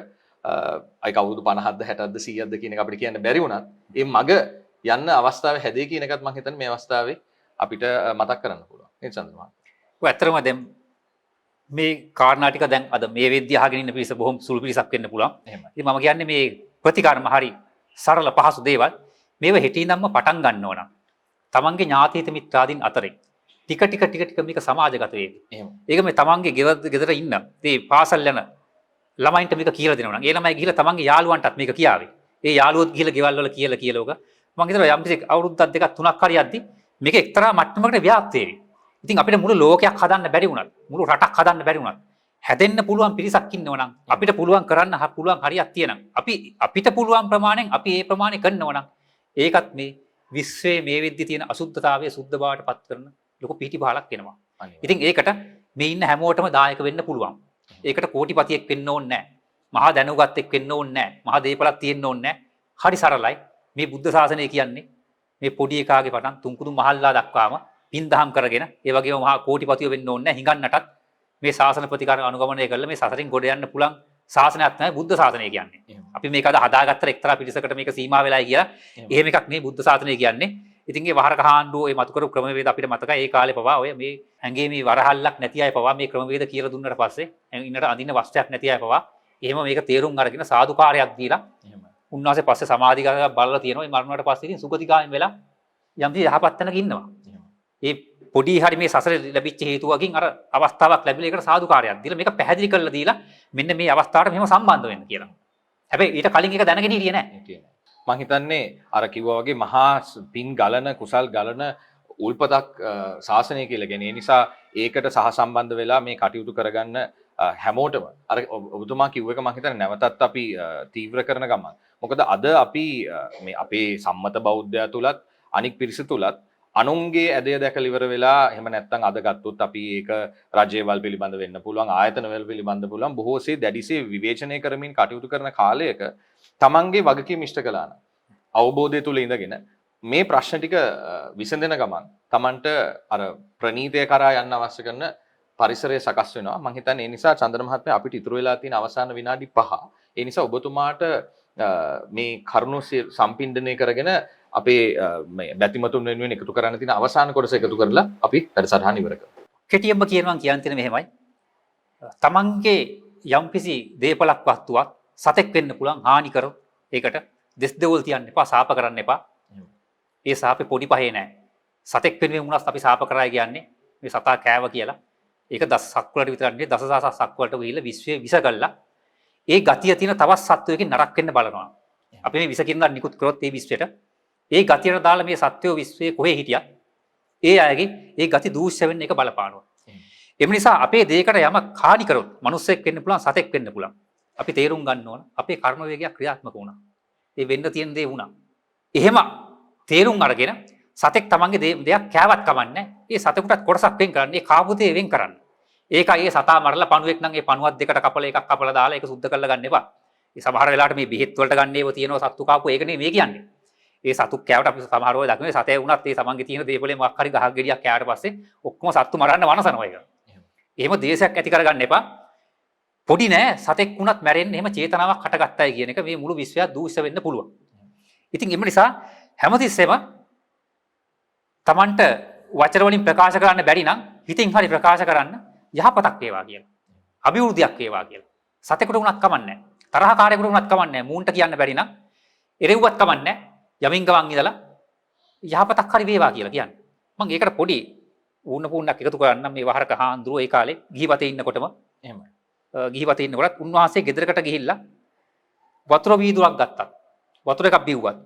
අයි කවුරුදු 50ක්ද 60ක්ද 100ක්ද කියන එක අපිට කියන්න බැරි වුණත් ඒ මග යන්න අවස්ථාව හැදේ කියන එකත් මම හිතන්නේ මේ අවස්ථාවේ අපිට මතක් කරන්න පුළුවන්. නේද චන්ද්‍රමහා? ඔය ඇත්තටම දැන් මේ කාරණා ටික දැන් අද මේ වෙද්දී අහගෙන ඉන්න පිරිස බොහොම සුළු පිරිසක් වෙන්න පුළුවන්. ඉතින් මම කියන්නේ මේ ප්‍රතිකර්ම හරි සරල පහසු දේවල් මේව හෙටිනම්ම පටන් ගන්න ඕන. තමන්ගේ ඥාතිත මිත්‍රාදීන් අතරේ ටික මේක සමාජගත වේවි. ඒක මේ තමන්ගේ ගෙදර ඉන්න මේ පාසල් යන ළමයින්ට මේක කියලා දෙනවා නම් ඒ ළමයි ගිහිල්ලා තමන්ගේ යාළුවන්ටත් මේක කියාවේ. ඒ යාළුවොත් ගිහිල්ලා ගෙවල් වල කියලා ඔක මම හිතනවා යම් කිසි අවුරුද්දක් දෙකක් තුනක් හරි යද්දි මේක එක්තරා මට්ටමකට ව්‍යාප්ත වෙවි. ඉතින් අපිට මුළු ලෝකයක් හදන්න බැරි වුණත් මුළු රටක් හදන්න බැරි වුණත් හැදෙන්න පුළුවන් පිරිසක් ඉන්නව නම් අපිට පුළුවන් කරන්න පුළුවන් හරියක් තියෙනම් අපිට පුළුවන් ප්‍රමාණයෙන් අපි ඒ ප්‍රමාණය කරනවා නම් ඒකත් මේ විශ්වයේ මේ වෙද්දි තියෙන අසුද්ධතාවය සුද්ධ බවට පත් කරන ලොකු පිටිපහලක් වෙනවා. ඉතින් ඒකට මේ ඉන්න හැමෝටම දායක වෙන්න පුළුවන්. ඒකට කෝටිපතියෙක් වෙන්න ඕනේ නැහැ. මහා දැනුගත්තෙක් වෙන්න ඕනේ නැහැ. මහා දේපලක් තියෙන්න ඕනේ නැහැ. හරි සරලයි. මේ බුද්ධ ශාසනය කියන්නේ මේ පොඩි එකාගේ පටන් තුන්කුදු මහල්ලා දක්වාම පින්දහම් කරගෙන ඒ වගේම මහා කෝටිපතියෝ වෙන්න ඕනේ නැහැ. හිඟන්නටත් මේ ශාසන ප්‍රතිකාර අනුගමනය කරලා මේ සසරින් ගොඩ යන්න පුළුවන් ශාසනයක් තමයි බුද්ධ ශාසනය කියන්නේ. අපි මේක අද හදාගත්තට එක්තරා පිරිසකට මේක සීමා වෙලායි කියලා. එහෙම එකක් නෙවෙයි බුද්ධ ශාසනය කියන්නේ. ඉතින් ඒ වහරක හාන්දුව ඒ මතු කරපු ක්‍රමවේද අපිට මතකයි. ඒ කාලේ පවා ඔය මේ ඇඟේ මේ වරහල්ලක් නැති අය පවා මේ ක්‍රමවේද කියලා දුන්නට පස්සේ ඉන්නට අඳින්න වස්ත්‍රයක් නැති අය පවා එහෙම මේක තේරුම් අරගෙන සාදුකාරයක් දීලා උන්වහන්සේ පස්සේ සමාධිගත බලලා තියෙනවා. ඒ මරණයට පස්සේ ඉතින් සුගතිගාමී වෙලා යම්කි යහපත් තැනක ඉන්නවා. ඒ පොඩි හරි මේ සසරේ ලැබිච්ච හේතුවකින් අර අවස්ථාවක් ලැබිලා ඒකට සාදුකාරයක් දීලා මේක පැහැදිලි කරලා දීලා මෙන්න මේ අවස්ථාවට මෙහෙම සම්බන්ධ වෙන්න කියලා. හැබැයි ඊට කලින් ඒක දැනගෙන හිටියේ නැහැ. මම හිතන්නේ අර කිව්වා වගේ මහා පින් ගලන කුසල් ගලන උල්පතක් ශාසනය කියලා කියන්නේ. ඒ නිසා ඒකට සහසම්බන්ධ වෙලා මේ කටයුතු කරගන්න හැමෝටම අර ඔබතුමා කිව්ව එක මම හිතන්නේ නැවතත් අපි තීව්‍ර කරන ගමන්. මොකද අද අපි මේ අපේ සම්මත බෞද්ධයා තුලත් අනික් පිරිස තුලත් අනුන්ගේ ඇදය දැකලා ඉවර වෙලා එහෙම නැත්නම් අද ගත්තොත් අපි ඒක රජයේවල් පිළිබඳ වෙන්න පුළුවන් ආයතනවල පිළිබඳ පුළුවන් බොහෝසේ දැඩිසේ විවේචනය කරමින් කටයුතු කරන කාලයක තමන්ගේ වගකීම් ඉෂ්ට කළා නම් අවබෝධය තුල ඉඳගෙන මේ ප්‍රශ්න ටික විසඳන ගමන් තමන්ට අර ප්‍රනීතය කරා යන්න අවශ්‍ය කරන පරිසරය සකස් වෙනවා. මම හිතන්නේ ඒ නිසා චන්දන මහත්මයා අපිට ඉතුරු වෙලා තියෙන අවසාන විනාඩි 5. ඒ නිසා ඔබතුමාට මේ කරුණු සම්පින්දනය කරගෙන අපේ මේ බැතිමතුන් වෙනුවෙන් එකතු කරන්න තියෙන අවසාන කොටස එකතු කරලා අපි වැඩසටහන ඉවර කරමු. කෙටියෙන්ම කියනවා කියන්නේ මෙහෙමයි. තමන්ගේ යම්කිසි දේපලක් වස්තුවක් සතෙක් වෙන්න පුළුවන් හානි කරොත් ඒකට දෙස් දෙවල් තියන්න එපා, සාප කරන්න එපා. ඒ සාපේ පොඩි පහේ නෑ. සතෙක් වෙනුවෙන් වුණත් අපි සාප කරායි කියන්නේ මේ සතා කෑව කියලා. ඒක දසසක් වලට විතරක් නෙවෙයි දසදහසක් වලට ගිහිල්ලා විශ්වයේ විස කළා. ඒ ගතිය තියෙන තවත් සත්වයකින් නරක වෙන්න බලනවා. අපි මේ විස කිරන නිකුත් කරොත් ඒ විශ්වයට ඒ ගතියට දාලා මේ සත්වෝ විශ්වයේ කොහේ හිටියත් ඒ අයගේ ඒ ගති දූෂ්‍ය වෙන්න එක බලපානවා. එම නිසා අපේ දෙයකට යමක් හානි කරොත් මනුස්සයෙක් වෙන්න පුළුවන් සතෙක් වෙන්න පුළුවන්. අපි තේරුම් ගන්න ඕන අපේ කර්ම වේගයක් ක්‍රියාත්මක වුණා. ඒ වෙන්න තියෙන දේ වුණා. එහෙම තේරුම් අරගෙන සතෙක් තමන්ගේ දෙයක් කෑවත් කමන්නේ. ඒ සතෙකුටත් කොටසක් වෙන් කරන්න. ඒ කාපුතේ වෙන් කරන්න. ඒකයි ඒ සතා මරලා පණුවෙක් නම් ඒ පණුවක් දෙකට කපලා එකක් කපලා දාලා ඒක සුද්ධ කරලා ගන්න එපා. ඒ සමහර වෙලාවට මේ බෙහෙත් වලට ගන්න ඒව තියෙනවා සත්තු කාපු ඒක නෙමෙයි මේ කියන්නේ. ඒ සතු කෑවට අපි සමහර වෙලාවට දකින්නේ සතේ වුණත් ඒ තමන්ගේ තියෙන දේපලේ මොකක් හරි ගහක් ගෙඩියක් කෑවට පස්සේ ඔක්කොම සත්තු මරන්න වනසනවා ඒක. එහෙම දේශයක් ඇති කරගන්න එපා. පොඩි නෑ සතෙක් වුණත් මැරෙන්න එහෙම චේතනාවක් හටගත්තයි කියන එක මේ මුළු විශ්වය දූෂ්‍ය වෙන්න පුළුවන්. ඉතින් එම නිසා හැමතිස්සෙම තමන්ට වචන වලින් ප්‍රකාශ කරන්න බැරි නම් හිතින් හරි ප්‍රකාශ කරන්න යහපතක් වේවා කියලා. අභිවෘද්ධියක් වේවා කියලා. සතෙකුට වුණත් කමන්නේ නෑ. තරහකාරයෙකුට වුණත් කමන්නේ නෑ. මූන්ට කියන්න බැරි නම් එරෙව්වත් කමන්නේ නෑ. යමින් ගමන් ඉඳලා යහපතක් හරි වේවා කියලා කියන්නේ. මම ඒකට පොඩි වුණ පුණක් එකතු කරන්නම් මේ වහරක හාන්දුරුව ඒ කාලේ ගිහිවතේ ඉන්නකොටම එහෙමයි. ගිහිවතේ ඉන්නකොටත් උන්වහන්සේ ගෙදරකට ගිහිල්ලා වතුර වීදුරක් ගත්තා. වතුර එකක් බිව්වත්.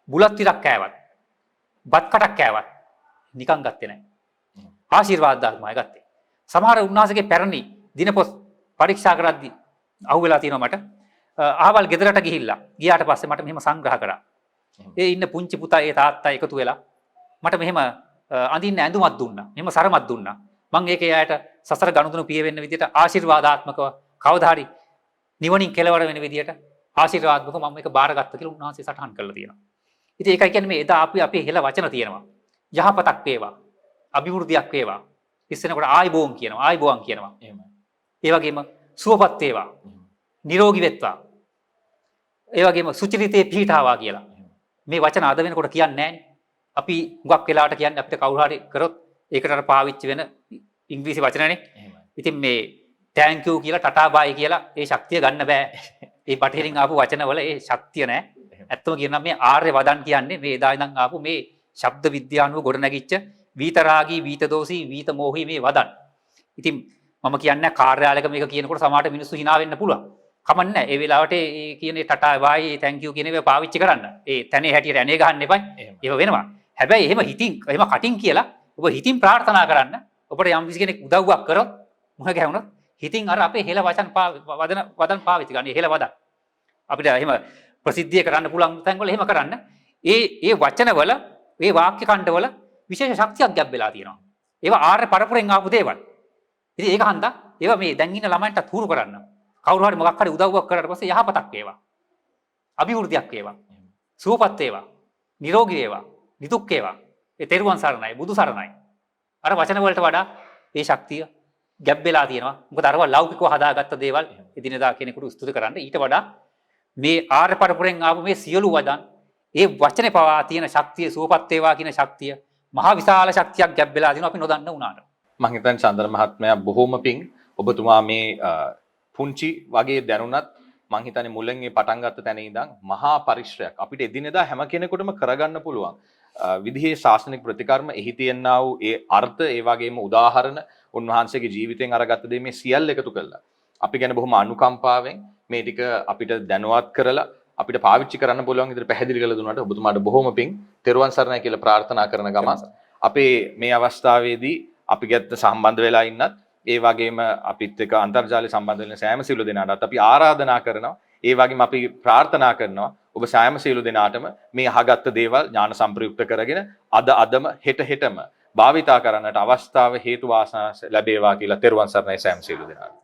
බුලත් ටිකක් කෑවත්. බත් කටක් කෑවත් නිකන් ගත්තේ නැහැ. ආශිර්වාදාත්මකයි ගත්තේ. සමහර උන්වහන්සේගේ පැරණි දිනපොත් පරීක්ෂා කරද්දී අහුවෙලා තියෙනවා මට. අහවල් ගෙදරට ගිහිල්ලා ගියාට පස්සේ මට මෙහෙම සංග්‍රහ කරා. ඒ ඉන්න පුංචි පුතා ඒ තාත්තා එකතු වෙලා මට මෙහෙම අඳින්න ඇඳුමක් දුන්නා. මෙහෙම සරමක් දුන්නා. මම ඒකේ අයට සසර ගනුදෙනු පිය වෙන්න විදියට ආශිර්වාදාත්මකව කවදා හරි නිවනින් කෙලවර වෙන විදියට ආශිර්වාදාත්මකව මම මේක බාරගත්ත කියලා උන්වහන්සේ සටහන් කරලා තියෙනවා. ඉතින් ඒකයි කියන්නේ මේ එදා අපි අපේ හෙළ වචන තියෙනවා. යහපතක් වේවා. අභිවෘද්ධියක් වේවා. ඉස්සෙනකොට ආයිබෝන් කියනවා. ආයිබෝන් කියනවා. එහෙමයි. ඒ වගේම සුවපත් වේවා. නිරෝගී වෙත්වා. ඒ වගේම සුචරිතේ පිහිටාවා කියලා. මේ වචන අද වෙනකොට කියන්නේ නැහැනේ. අපි හුඟක් වෙලාවට කියන්නේ අපිට කවුරු හරි කරොත් ඒකට අර පාවිච්චි වෙන ඉංග්‍රීසි වචනනේ. ඉතින් මේ thank you කියලා ටටා බයි කියලා ඒ ශක්තිය ගන්න බෑ. ඒ බටහිරින් ආපු වචනවල ඒ ශක්තිය නැහැ. ඇත්තම කියනවා මේ ආර්ය වදන් කියන්නේ මේ එදා ඉඳන් ආපු මේ ශබ්ද විද්‍යානුව ගොඩනැගිච්ච විතරාගී විතදෝසී විතමෝහී මේ වදන්. ඉතින් මම කියන්නේ කාර්යාලයක මේක කියනකොට සමහරට මිනිස්සු hina වෙන්න පුළුවන්. කමන්නේ නැහැ. ඒ වෙලාවට ඒ කියන ටටා බයි thank you කියන ඒවා පාවිච්චි කරන්න. ඒ තැනේ හැටියට ඇනේ ගහන්න එපා. ඒව වෙනවා. හැබැයි එහෙම හිතින් එහෙම කටින් කියලා ඔබ හිතින් ප්‍රාර්ථනා කරන්න. ඔබට යම් කිසි කෙනෙක් උදව්වක් කරොත් මොන ගැහුණොත් හිතින් අර අපේ හෙළ වචන වදන් පාවිච්චි කරන්න. හෙළ වදන්. අපිට එහෙම ප්‍රසිද්ධිය කරන්න පුළුවන් තැන්වල එහෙම කරන්න. ඒ වචනවල ඒ වාක්‍ය ඛණ්ඩවල විශේෂ ශක්තියක් ගැබ් වෙලා තියෙනවා. ඒවා ආර්ය පරපුරෙන් ආපු දේවල්. ඉතින් ඒක හන්දා ඒවා මේ දැන් ඉන්න ළමයින්ට හුරු කරන්න. කවුරු හරි මොකක් හරි උදව්වක් කරාට පස්සේ යහපතක් වේවා. අභිවෘද්ධියක් වේවා. සුවපත් වේවා. නිරෝගී වේවා. නිදුක් වේවා. ඒ තෙරුවන් සරණයි බුදු සරණයි. අර වචන වලට වඩා මේ ශක්තිය ගැබ් වෙලා තියෙනවා. මොකද අරව ලෞකිකව හදාගත්ත දේවල් එදිනෙදා කෙනෙකුට ස්තුති කරන්න ඊට වඩා මේ ආර්ය පරපුරෙන් ආපු මේ සියලු වදන් ඒ වචනේ පවා තියෙන ශක්තිය සුවපත් වේවා කියන ශක්තිය මහා විශාල ශක්තියක් ගැබ් වෙලා තියෙනවා අපි නොදන්න වුණාට. මම හිතන්නේ චන්දන මහත්මයා බොහොම පිං ඔබතුමා මේ පුංචි වගේ දැනුණත් මම හිතන්නේ මුලින් මේ පටන් ගත්ත තැන ඉඳන් මහා පරිශ්‍රයක් අපිට එදිනෙදා හැම කෙනෙකුටම කරගන්න පුළුවන් විදිහේ ශාසනික ප්‍රතිකර්ම එහි තියෙනා වූ ඒ අර්ථ ඒ වගේම උදාහරණ උන්වහන්සේගේ ජීවිතෙන් අරගත්ත දේ මේ සියල්ල එකතු කළා. අපි ගැන බොහොම අනුකම්පාවෙන් මේ ටික අපිට දැනුවත් කරලා අපිට පාවිච්චි කරන්න පුළුවන් විදිහට පැහැදිලි කරලා දුන්නාට ඔබතුමාට බොහොම පිං තෙරුවන් සරණයි කියලා ප්‍රාර්ථනා කරන ගමන් අපේ මේ අවස්ථාවේදී අපි ගැත්ත සම්බන්ධ වෙලා ඉන්නත් ඒ වගේම අපිත් එක්ක අන්තර්ජාලය සම්බන්ධ වෙන සෑම සියලු දෙනාටත් අපි ආරාධනා කරනවා ඒ වගේම අපි ප්‍රාර්ථනා කරනවා ඔබ සෑම සියලු දෙනාටම මේ අහගත්ත දේවල් ඥාන සම්ප්‍රයුක්ත කරගෙන අදම හෙටම භාවිතා කරන්නට අවස්ථාව හේතු වාසනා ලැබේවා කියලා තෙරුවන් සරණයි සෑම සියලු දෙනාට